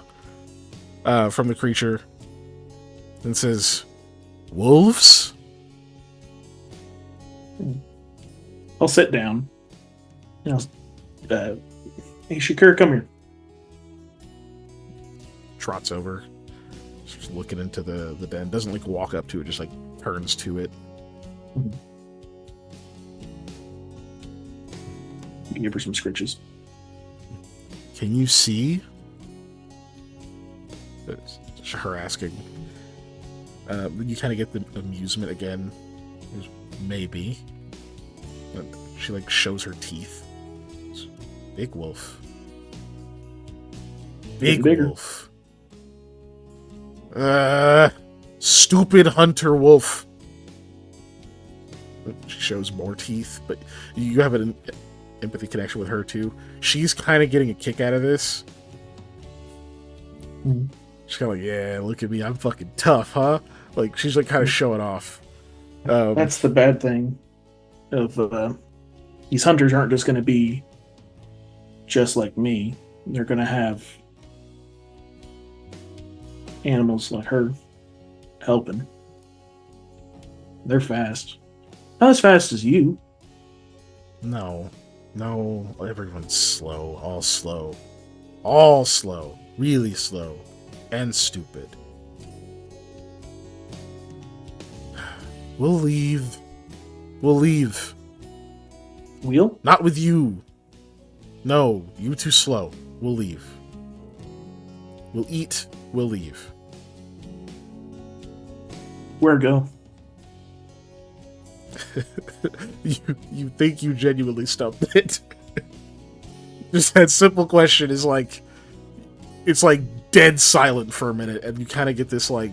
From the creature. And says, "Wolves?" I'll sit down. You know, hey, Shakir, come here. Trots over. Just looking into the den. Doesn't, like, walk up to it, just, like, turns to it. Give her some scritches. "Can you see?" It's her asking. You kind of get the amusement again. Maybe. But she, like, shows her teeth. It's big wolf. Big Bigger. wolf. Stupid hunter wolf. She shows more teeth, but you have an empathy connection with her too. She's kind of getting a kick out of this. She's kind of like, "Yeah, look at me, I'm fucking tough, huh?" Like, she's, like, kind of showing off. That's the bad thing of these hunters aren't just going to be just like me. They're going to have animals like her helping. They're fast. Not as fast as you. No, everyone's slow, all slow, really slow, and stupid. We'll leave. Wheel? Not with you. No, you too slow. We'll leave. We'll eat. We'll leave. Where go? You think you genuinely stumped it? Just that simple question is like, it's like dead silent for a minute, and you kind of get this, like,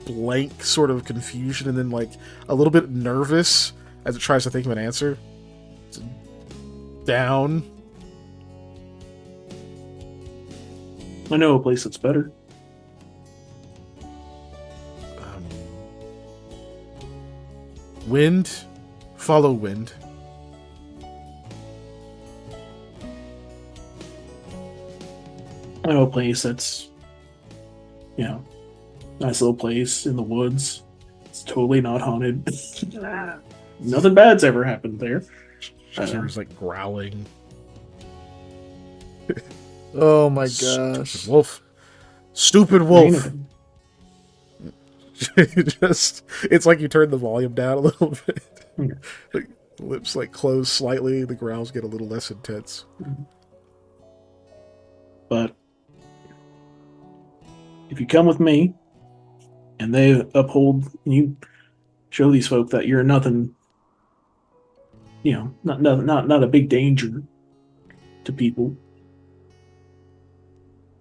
blank sort of confusion, and then, like, a little bit nervous as it tries to think of an answer. It's down. I know a place that's better. Wind. Follow wind. I know a place that's, nice little place in the woods. It's totally not haunted. Nothing bad's ever happened there. Shakira's, like, growling. Oh my gosh. Stupid wolf. It's like you turn the volume down a little bit. Like, lips, like, close slightly, the growls get a little less intense. But if you come with me and they uphold, you show these folk that you're nothing, not a big danger to people.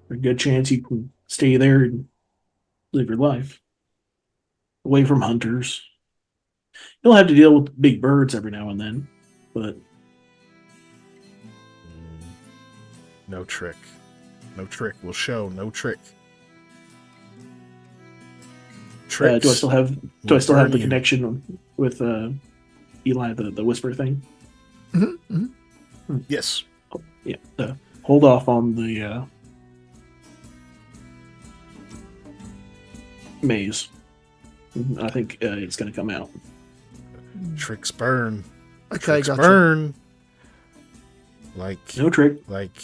There's a good chance you can stay there and live your life away from hunters. You'll have to deal with big birds every now and then, but No trick. We'll show no trick. Tricks. do I still have will burn the you. connection with Eli, the whisper thing? Yes. Yeah. Hold off on the maze. I think it's going to come out. Tricks burn. Okay, Tricks gotcha. burn. Like, No trick. like,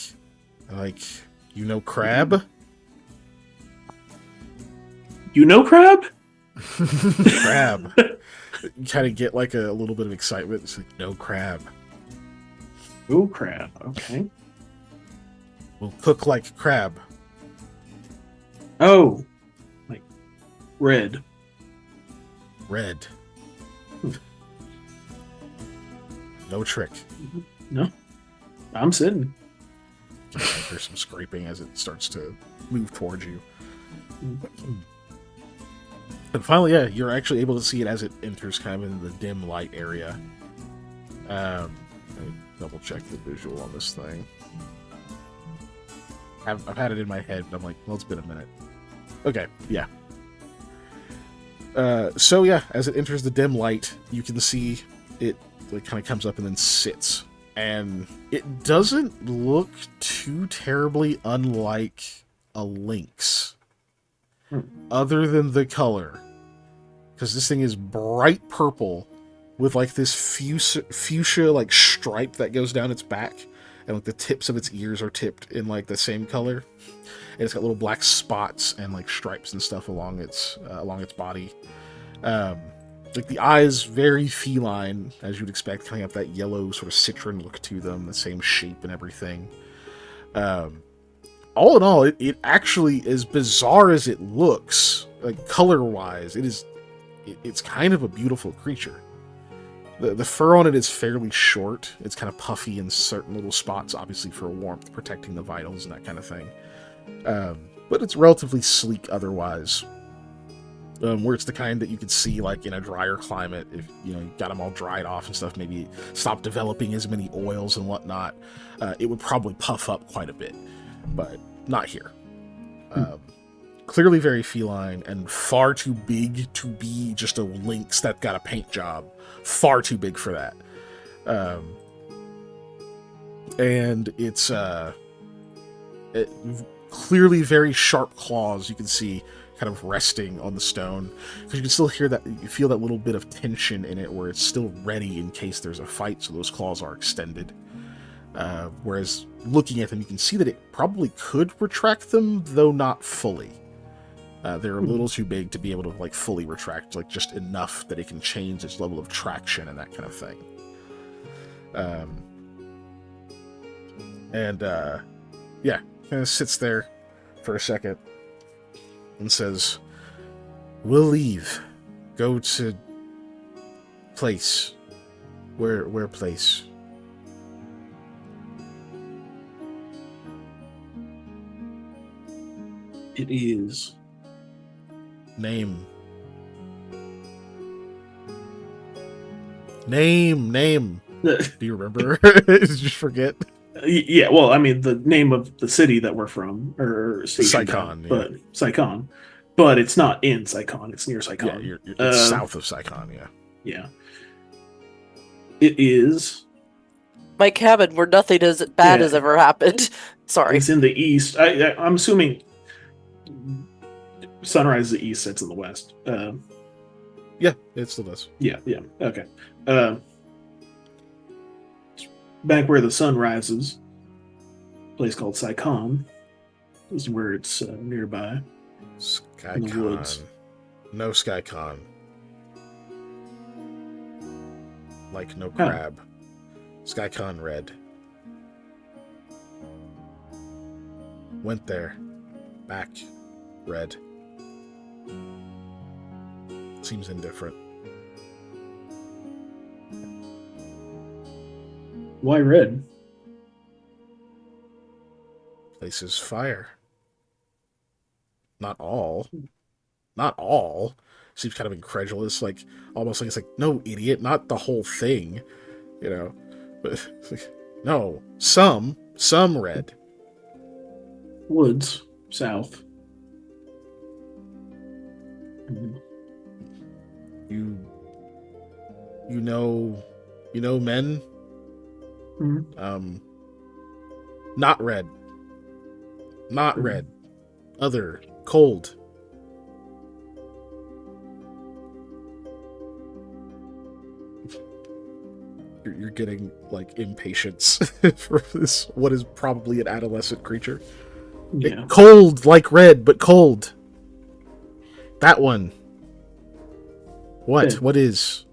crab? You know crab? Crab. You kind of get, like, a little bit of excitement. It's like, no crab. Oh, crab. Okay. We'll cook like crab. Oh, like red. Red. No trick. No, I'm sitting. I hear some scraping as it starts to move towards you. And finally, yeah, you're actually able to see it as it enters kind of in the dim light area. Let me double check the visual on this thing. I've had it in my head, but I'm like, well, it's been a minute. Okay, yeah. So yeah, as it enters the dim light, you can see it like kind of comes up and then sits. And it doesn't look too terribly unlike a lynx. Other than the color. Because this thing is bright purple with like this fuchsia like stripe that goes down its back. And like the tips of its ears are tipped in like the same color. And it's got little black spots and like stripes and stuff along its body. Like the eyes, very feline, as you'd expect, kind of have that yellow sort of citron look to them, the same shape and everything. All in all, it actually, as bizarre as it looks, like color-wise, it's kind of a beautiful creature. The fur on it is fairly short. It's kind of puffy in certain little spots, obviously for warmth, protecting the vitals and that kind of thing. But it's relatively sleek otherwise. Where it's the kind that you could see like in a drier climate, if you got them all dried off and stuff, maybe stop developing as many oils and whatnot, it would probably puff up quite a bit, but not here. Clearly very feline and far too big to be just a lynx that got a paint job. Far too big for that. And it's clearly very sharp claws. You can see kind of resting on the stone, because you can still hear that, you feel that little bit of tension in it where it's still ready in case there's a fight, so those claws are extended. Whereas looking at them, you can see that it probably could retract them, though not fully. They're a little too big to be able to like fully retract, like just enough that it can change its level of traction and that kind of thing. Yeah, kind of sits there for a second and says, "We'll leave. Go to place. Where place?" It is. Name. Name. Do you remember? Did you forget? Yeah, well, I mean, the name of the city that we're from, or station, Saigon, but Saigon. But it's not in Saigon, it's near Saigon. Yeah, it's south of Saigon, yeah. Yeah. It is. My cabin where nothing as bad has ever happened. Sorry. It's in the east. I'm assuming sunrise is the east, sets in the west. Yeah, it still does. Yeah, okay. Back where the sun rises, a place called Saigon is where it's nearby. In the woods. No Skycon. Like no crab. Skycon red. Went there. Back. Red. Seems indifferent. Why red? Places fire. Not all. Not all. Seems kind of incredulous, like almost like it's like, no, idiot, not the whole thing. But no. Some red. Woods, south. You know men? Mm-hmm. Not red. Not red. Other. Cold. You're getting, like, impatience for this, what is probably an adolescent creature. Yeah. Cold, like red, but cold. That one. What? Yeah. What is?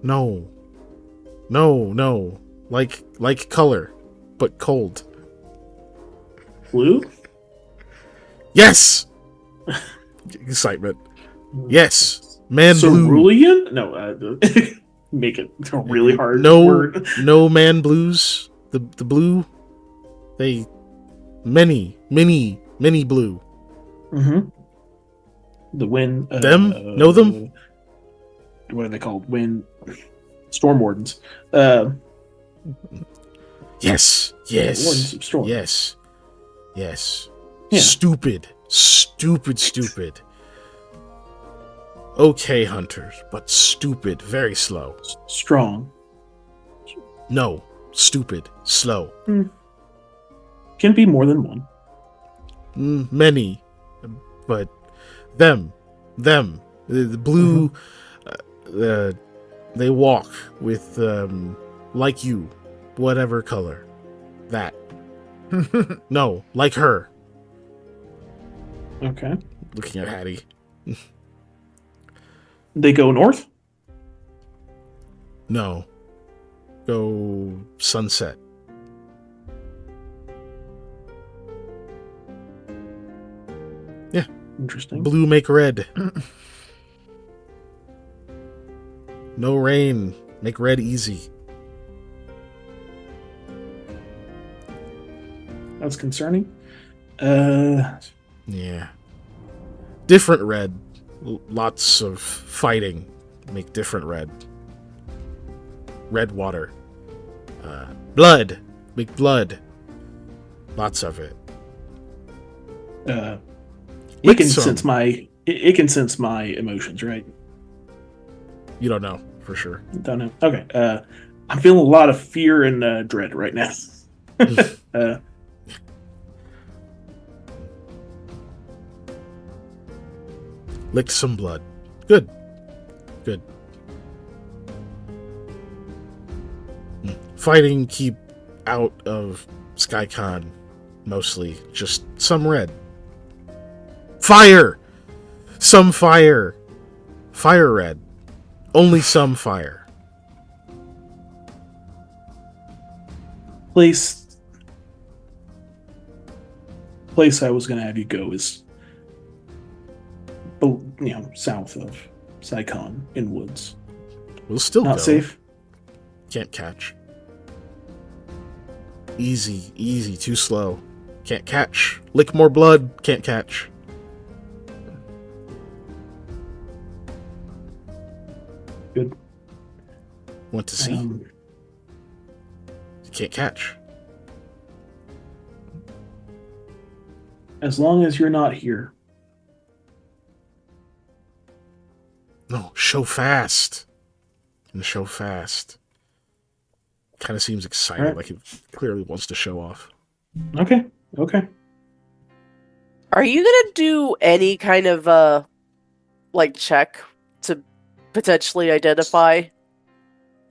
No. Like color, but cold. Blue? Yes! Excitement. Yes. Man blue. Cerulean? No. make it a really hard no word. no man blues. The blue, they many blue. Mm-hmm. The wind. Them? Know them? What are they called? Wind. Storm wardens. Yes. Wardens of storm. Yes. Yeah. Stupid. Okay, hunters, but stupid, very slow. Strong. No, stupid, slow. Can be more than one. Many, but them, the blue, they walk with, like you, whatever color, that. No, like her. Okay. Looking at Hattie. They go north? No. Go sunset. Yeah. Interesting. Blue make red. No rain. Make red easy. That's concerning. Yeah. Different red. Lots of fighting. Make different red. Red water. Blood. Make blood. Lots of it. It Lick can some. sense my it can sense my emotions, right? You don't know for sure. Don't know. Okay. I'm feeling a lot of fear and dread right now. Licked some blood. Good. Fighting keep out of SkyCon, mostly. Just some red. Fire! Some fire. Fire red. Only some fire. Place I was going to have you go is, south of Saigon in woods. We'll still Not go. safe. Can't catch. Easy, too slow. Can't catch. Lick more blood, can't catch. Good. Want to see? Can't catch. As long as you're not here. No, show fast. And show fast. Kind of seems excited, Right. like it clearly wants to show off. Okay. Are you gonna do any kind of check to potentially identify?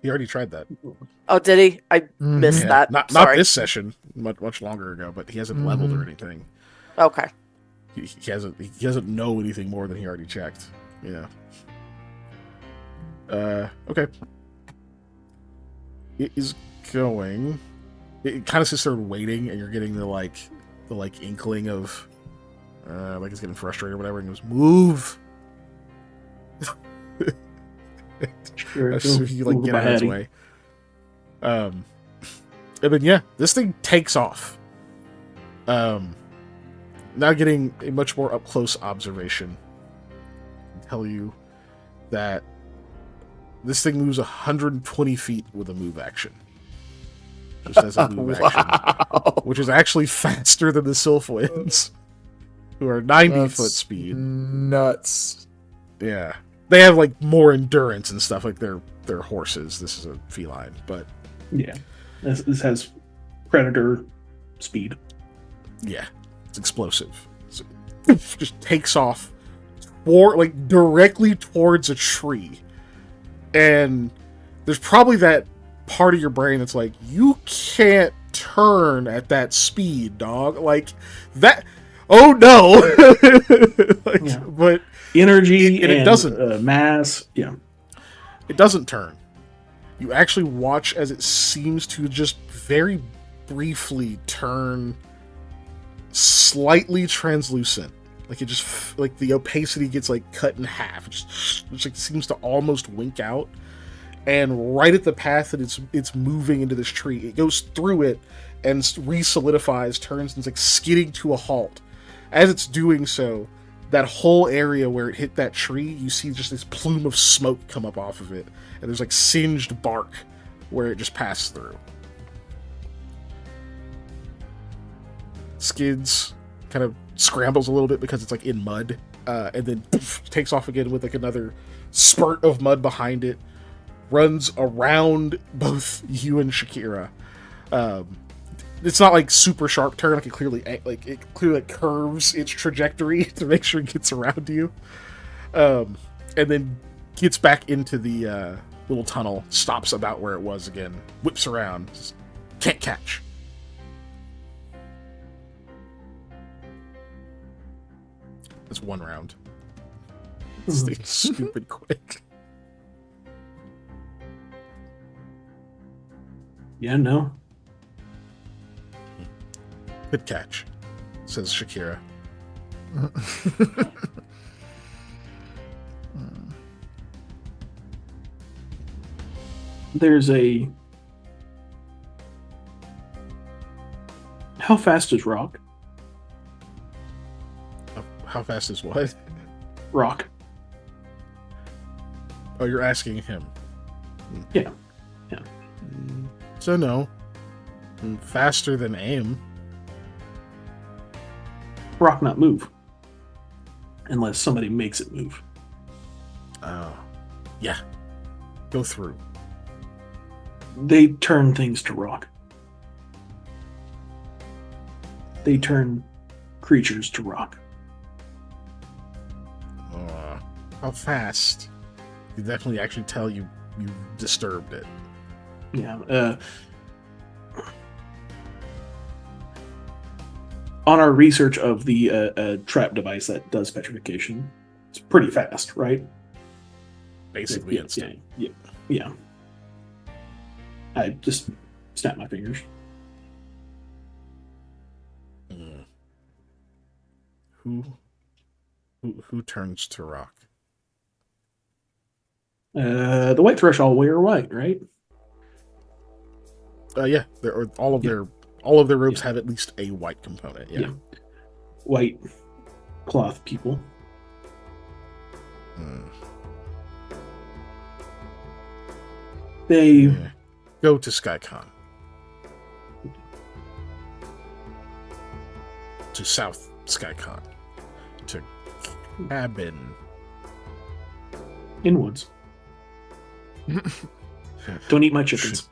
He already tried that. Oh, did he? I missed Yeah. that. Not Sorry. this session, much longer ago, but he hasn't leveled or anything. Okay. He doesn't know anything more than he already checked. Yeah. Okay. It is going. It kind of sits there waiting, and you're getting the inkling of, it's getting frustrated or whatever, and goes, "Move." Sure. So you get out of his way. And then this thing takes off. Now getting a much more up close observation. I can tell you that this thing moves 120 feet with a move action. Just as a move action. Which is actually faster than the Sylphwinds, who are 90 foot speed. Nuts. Yeah. They have more endurance and stuff, like they're horses. This is a feline, but Yeah. This has predator speed. yeah, it's explosive. So it just takes off directly towards a tree. And there's probably that part of your brain that's like, you can't turn at that speed, dog. Like that. Oh no. Yeah. But Energy and it doesn't. Mass. Yeah. It doesn't turn. You actually watch as it seems to just very briefly turn slightly translucent. Like it just the opacity gets cut in half. It just seems to almost wink out, and right at the path that it's moving into this tree, it goes through it and re-solidifies, turns, and is like skidding to a halt. As it's doing so, that whole area where it hit that tree, you see just this plume of smoke come up off of it, and there's like singed bark where it just passed through. Skids, kind of scrambles a little bit because it's like in mud, and then poof, takes off again with like another spurt of mud behind it, runs around both you and Shakira. It's not like super sharp turn, like it clearly curves its trajectory to make sure it gets around you, and then gets back into the little tunnel, stops about where it was again, whips around, just can't catch. That's one round. This thing's stupid quick. Yeah, no. Good catch, says Shakira. There's a... How fast is Rock? How fast is what? Rock. Oh, you're asking him. Yeah. Yeah. So no. Faster than aim. Rock not move. Unless somebody makes it move. Oh. Yeah. Go through. They turn things to rock. They turn creatures to rock. How fast? You definitely actually tell you disturbed it. Yeah. On our research of the trap device that does petrification, it's pretty fast, right? Basically instant. Yeah. I just snap my fingers. Who turns to rock? The white thrush all wear white, right? Yeah. All of their robes have at least a white component. Yeah. White cloth people. They go to SkyCon. To South SkyCon. To cabin. In woods. Don't eat my chickens.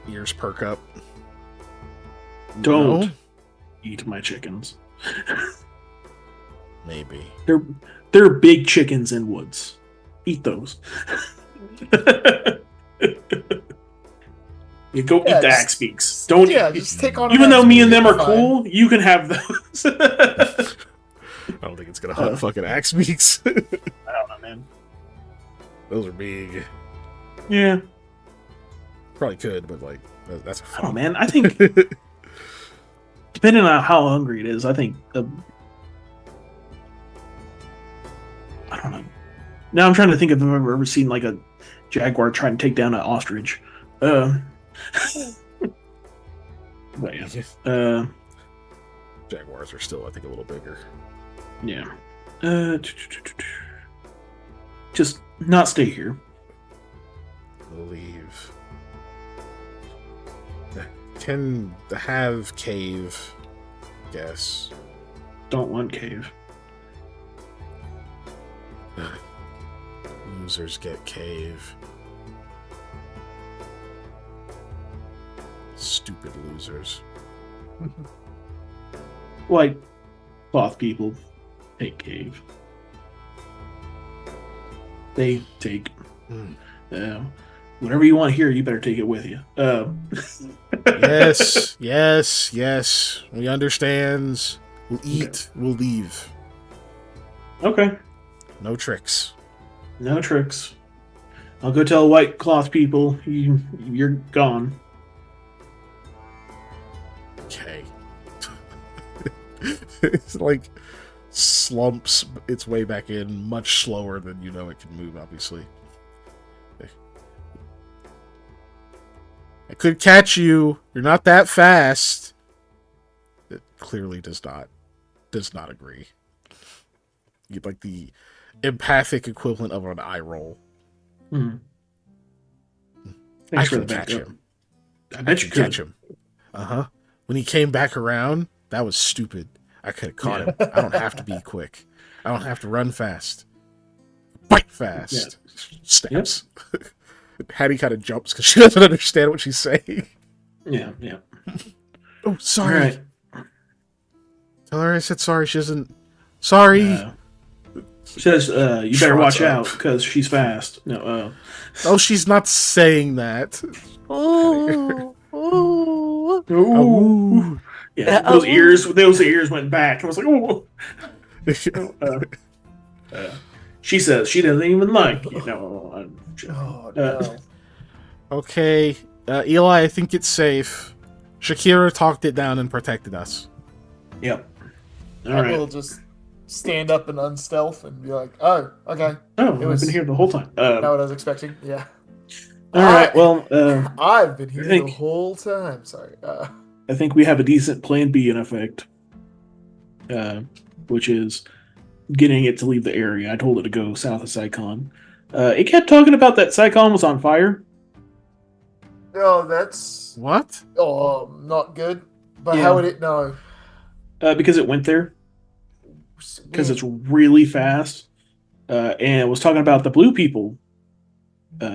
Ears perk up. Don't No? eat my chickens. Maybe. They're big chickens in woods. Eat those. You go eat the axe beaks. Don't just take on. Even though me and them are cool, you can have those. I don't think it's gonna hunt fucking axe beaks. I don't know, man. Those are big. Yeah. Probably could, but like that's a I don't know, man. I think depending on how hungry it is, I think I don't know. Now I'm trying to think if I've ever seen like a jaguar try and take down an ostrich. But yeah. Jaguars are still, I think, a little bigger. Yeah. Just not stay here. Leave. Can have cave, guess. Don't want cave. Losers get cave. Stupid losers. White cloth people take cave. They take whatever you want here. You better take it with you. Yes. We understands. We'll eat. We'll leave. Okay. No tricks. No tricks. I'll go tell white cloth people you're gone. Okay. It's like slumps its way back in much slower than you know it can move, obviously. I could catch you. You're not that fast. It clearly does not agree. You'd like the empathic equivalent of an eye roll. Hmm. I Thanks for can the catch backup. him. I bet you could. Catch him. Uh-huh. When he came back around, that was stupid. I could have caught him. I don't have to be quick. I don't have to run fast. Bite fast. Snaps. Hattie kind of jumps because she doesn't understand what she's saying. Yeah. Oh, sorry. All right. Tell her I said sorry. She doesn't. Sorry. She says, you better watch Shut out up. because she's fast. No, Oh, she's not saying that. Ooh, ooh. Ooh. Yeah, Oh. those ears went back. I was like, oh. She says she doesn't even like you. No, Oh no. Okay, Eli, I think it's safe. Shakira talked it down and protected us. Yep. All I right. will just stand up and unstealth and be like, "Oh, okay." Oh, It was- I've been here the whole time. Not what I was expecting. Yeah. All right. Well, I've been here think- the whole time. Sorry. I think we have a decent plan B in effect, which is getting it to leave the area. I told it to go south of Saigon. It kept talking about that Saigon was on fire. No, that's What? not good. But Yeah. how would it know? Because it went there. Because it's really fast. And it was talking about the blue people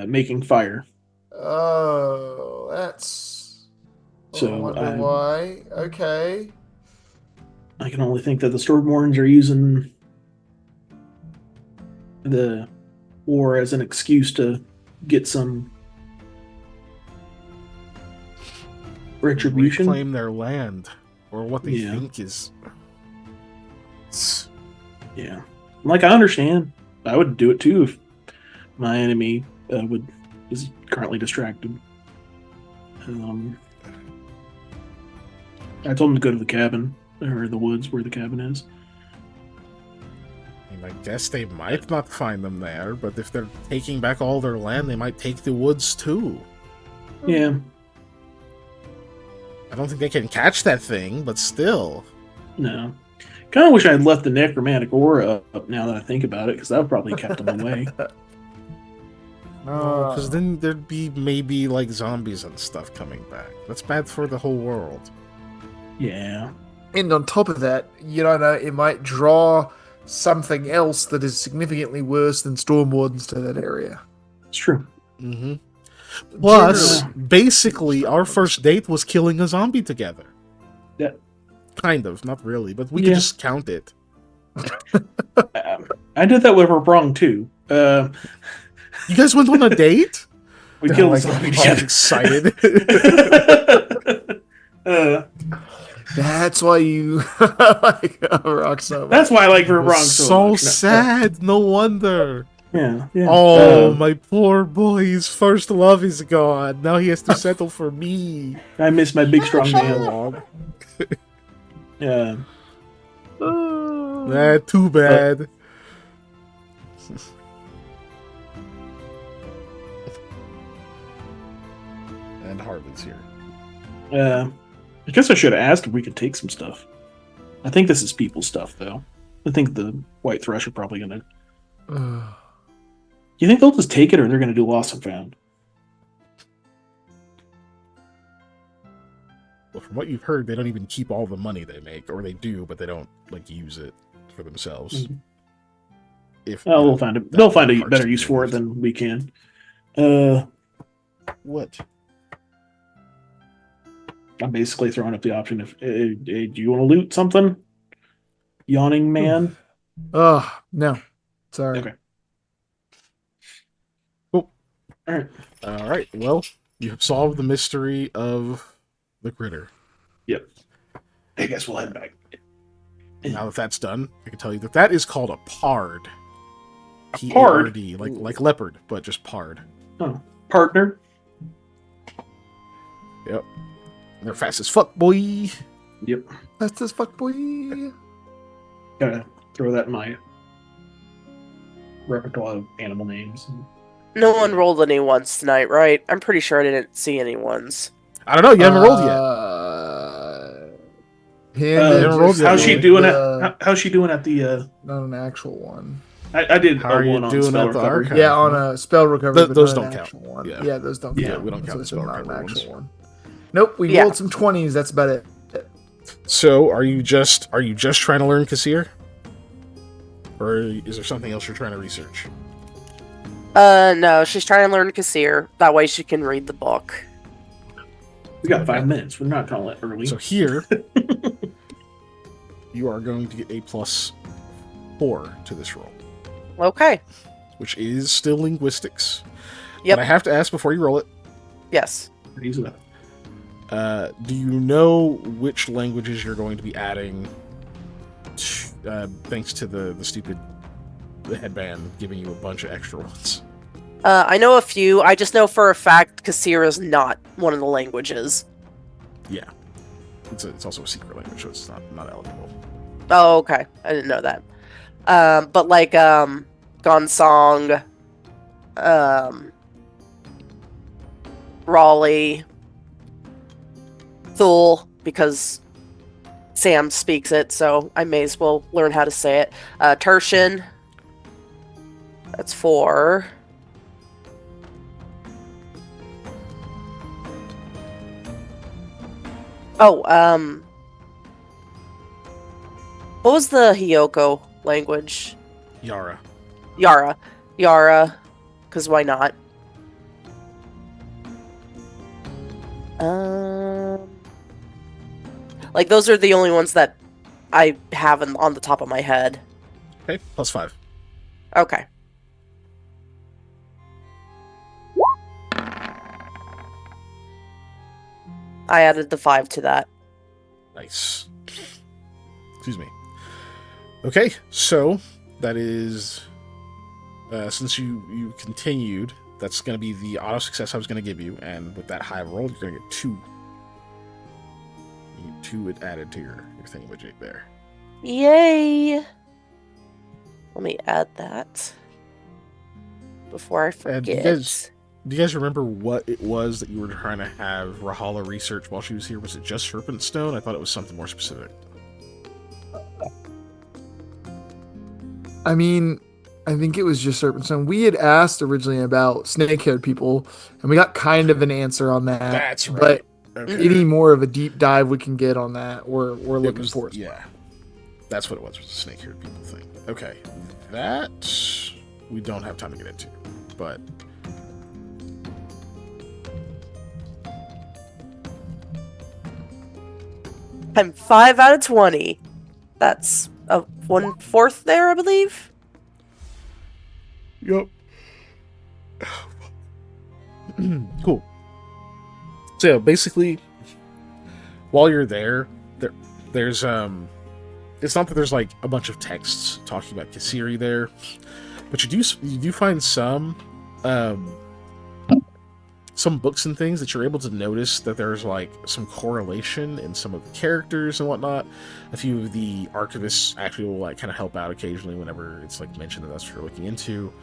making fire. Oh, that's. So, I wonder why. Okay. I can only think that the Stormwarns are using the war as an excuse to get some retribution. Reclaim their land, or what they Yeah. think is. Yeah, like I understand. I would do it too if my enemy is currently distracted. I told him to go to the cabin or the woods where the cabin is. I mean, I guess they might not find them there, but if they're taking back all their land, they might take the woods too. Yeah, I don't think they can catch that thing, but still. no. Kind of wish I had left the necromantic aura up now that I think about it, because that would probably kept them away. Because then there'd be maybe like zombies and stuff coming back. That's bad for the whole world. Yeah. And on top of that, you don't know, it might draw something else that is significantly worse than storm wardens to that area. It's true. Mm-hmm. Plus, Generally- basically, our first date was killing a zombie together. Yeah. Kind of, not really, but we Yeah. could just count it. I did that with wrong too. You guys went on a date? We Oh killed my a zombie God. I'm together. excited. That's why you like rock so much. That's why I like It wrong was so so much. No, sad. No wonder. Yeah. Yeah. Oh, my poor boy. His first love is gone. Now he has to settle for me. I miss my big strong How man. long? Yeah. Too bad. And Harley's here. I guess I should have asked if we could take some stuff. I think this is people's stuff, though. I think the White Thrush are probably gonna. You think they'll just take it, or they're gonna do lost and found? Well, from what you've heard, they don't even keep all the money they make, or they do, but they don't like use it for themselves. Mhm. If Oh, they'll find it. They'll find a parts better to use be for it used. than we can. What? I'm basically throwing up the option if do you want to loot something? Yawning man. Oh, no. Sorry. Okay. Cool. All right. All right. Well, you have solved the mystery of the critter. Yep. I guess we'll head back. Now that that's done, I can tell you that that is called a pard. A pard? P-A-R-D, like leopard, but just pard. Oh, partner. Yep. They're fast as fuck, boy. Yep. That's this fuck boy. Gotta throw that in my repertoire of animal names. No one rolled any ones tonight, right? I'm pretty sure I didn't see any ones. I don't know. You haven't rolled yet. Panda You haven't rolled just yet, how's she Roy. doing the- how's she doing at the? Not an actual one. I did How are you one on doing spell at the recovery. archive? Yeah, on a spell recovery, but Those not don't an count. actual one. Yeah. Yeah, those don't Yeah, count. we don't count So the it's spell not an recovery actual ones. one. Nope, we Yeah. rolled some 20s. That's about it. So, are you just trying to learn Kassir? Or is there something else you're trying to research? No, she's trying to learn Kassir. That way she can read the book. We got 5 minutes. We're not calling it early. So here, you are going to get a +4 to this roll, Okay. which is still linguistics. Yep. But I have to ask before you roll it, Yes. Easy enough. do you know which languages you're going to be adding thanks to the stupid headband giving you a bunch of extra ones? I know a few. I just know for a fact Kassir is not one of the languages. Yeah. It's also a secret language, so it's not eligible. Oh, okay. I didn't know that. But like Gonsong, Raleigh, Thule, because Sam speaks it, so I may as well learn how to say it. Tertian. That's 4. Oh, what was the Hyoko language? Yara. Yara, because why not? Like those are the only ones that I have on the top of my head. Okay, +5. Okay. I added the 5 to that. Nice. Excuse me. Okay, so that is since you continued, that's going to be the auto success I was going to give you, and with that high roll, you're going to get 2. You get 2 added to your thingamajig there. Yay! Let me add that before I And do you forget. Do you guys remember what it was that you were trying to have Rahala research while she was here? Was it just Serpent Stone? I thought it was something more specific. I mean, I think it was just Serpent Stone. We had asked originally about snake-haired people, and we got kind of an answer on that. That's right. But Okay. any more of a deep dive we can get on that, we're It looking was- for. Yeah, that's what it was a snake-haired people thing. Okay, that we don't have time to get into, but I'm 5 out of 20. That's a 1/4 there, I believe. yep. Cool. So yeah, basically, while you're there's it's not that there's like a bunch of texts talking about Kassiri there, but you do find some books and things that you're able to notice that there's like some correlation in some of the characters and whatnot. A few of the archivists actually will like kind of help out occasionally whenever it's like mentioned that that's what you're looking into.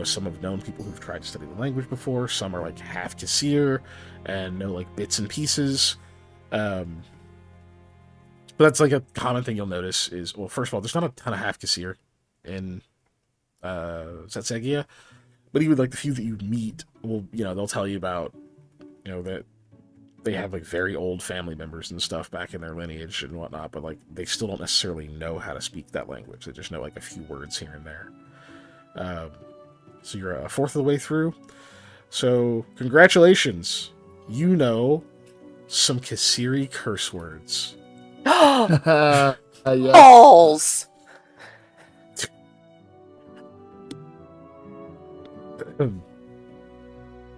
Some have known people who've tried to study the language before. Some are like half Kassir and know like bits and pieces. But that's like a common thing you'll notice is, well, first of all, there's not a ton of half Kassir in Satsegia, but even like the few that you meet will, they'll tell you about, that they have like very old family members and stuff back in their lineage and whatnot, but like they still don't necessarily know how to speak that language. They just know like a few words here and there. So you're a fourth of the way through. So congratulations, you know some Kassiri curse words. Yes. Balls!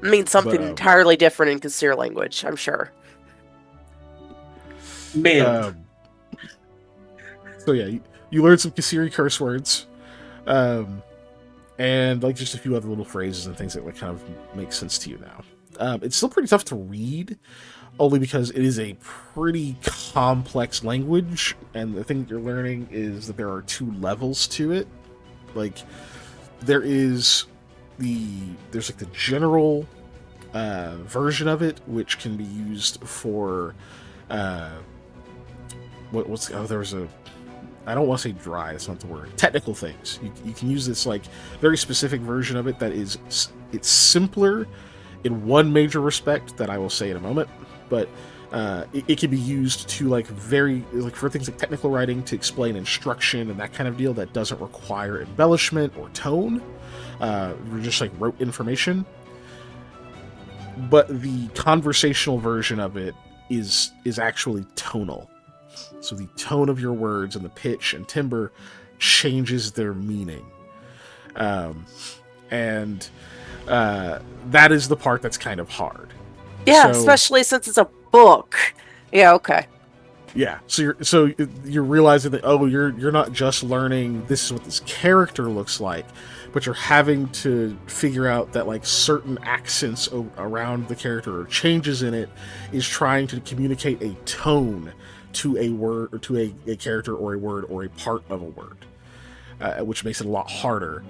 Means something But, entirely different in Kassir language, I'm sure. Man, So yeah, you learned some Kassiri curse words, and like just a few other little phrases and things that like kind of make sense to you now. It's still pretty tough to read, only because it is a pretty complex language, and the thing that you're learning is that there are 2 levels to it. Like, there is there's like the general version of it, which can be used for there's a, I don't want to say dry, it's not the word, technical things. You can use this like very specific version of it that is, it's simpler in one major respect that I will say in a moment, but it can be used to like for things like technical writing, to explain instruction and that kind of deal that doesn't require embellishment or tone. We're just like rote information. But the conversational version of it is actually tonal. So the tone of your words and the pitch and timbre changes their meaning. And that is the part that's kind of hard. Yeah, especially since it's a book. Yeah, okay. Yeah, so you're realizing that, oh, you're not just learning this is what this character looks like, but you're having to figure out that like certain accents around the character or changes in it is trying to communicate a tone to a word or to a character or a word or a part of a word, which makes it a lot harder.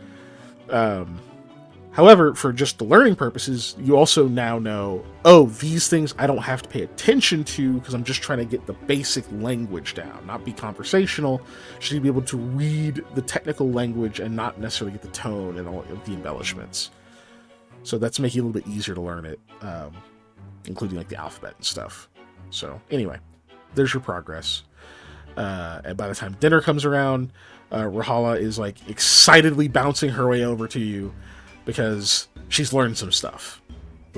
However, for just the learning purposes, you also now know, oh, these things I don't have to pay attention to because I'm just trying to get the basic language down, not be conversational. Just need to be able to read the technical language and not necessarily get the tone and all of the embellishments. So that's making it a little bit easier to learn it, including like the alphabet and stuff. So anyway, there's your progress. And by the time dinner comes around, Rahala is like excitedly bouncing her way over to you, because she's learned some stuff.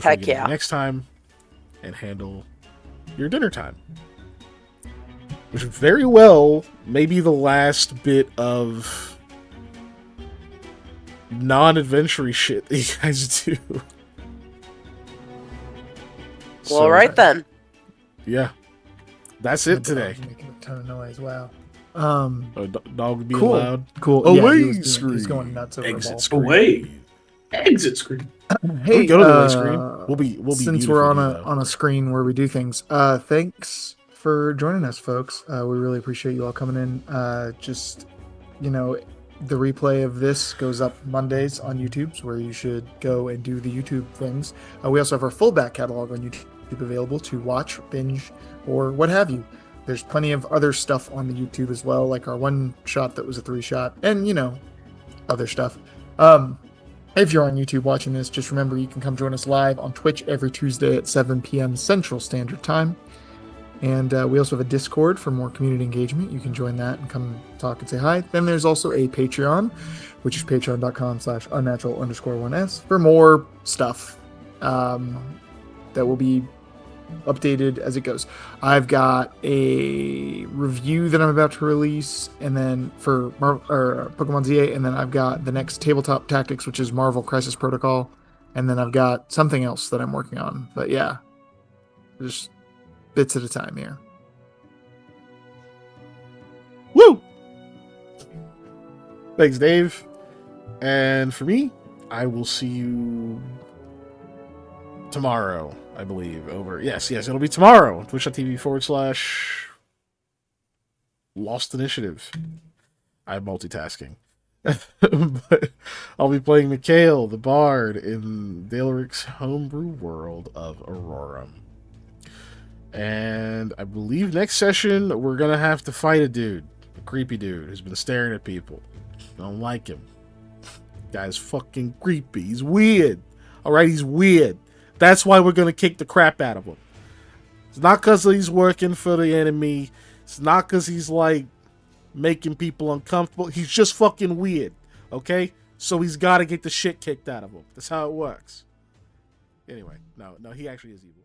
Heck yeah. Next time and handle your dinner time. Which very well may be the last bit of non-adventure shit that you guys do. Well, all right then. Yeah. That's it today. Making a ton of noise, wow. Dog being cool. loud. Cool. Away Yeah, screen. He's going nuts over Exit the ball. screen. Away. Exit screen. Hey, we go to the away screen. We'll be since we're on a screen where we do things. Thanks for joining us, folks. We really appreciate you all coming in. Just, you know, the replay of this goes up Mondays on YouTube, so where you should go and do the YouTube things. We also have our full back catalog on YouTube available to watch, binge, or what have you. There's plenty of other stuff on the YouTube as well, like our one shot that was a 3-shot, and, you know, other stuff. If you're on YouTube watching this, just remember you can come join us live on Twitch every Tuesday at 7 p.m. Central Standard Time. And we also have a Discord for more community engagement. You can join that and come talk and say hi. Then there's also a Patreon, which is patreon.com/unnatural_1s for more stuff that will be updated as it goes. I've got a review that I'm about to release, and then for Pokemon ZA, and then I've got the next Tabletop Tactics, which is Marvel Crisis Protocol, and then I've got something else that I'm working on. But yeah, just bits at a time here. Woo! Thanks, Dave. And for me, I will see you tomorrow, I believe, over. Yes, it'll be tomorrow. Twitch.tv/Lost Initiative. I'm multitasking. But I'll be playing Mikhail, the Bard, in Daleric's homebrew world of Aurorum. And I believe next session, we're going to have to fight a dude. A creepy dude who's been staring at people. Don't like him. Guy's fucking creepy. He's weird. Alright, he's weird. That's why we're going to kick the crap out of him. It's not because he's working for the enemy. It's not because he's, like, making people uncomfortable. He's just fucking weird. Okay? So he's got to get the shit kicked out of him. That's how it works. Anyway, no, he actually is evil.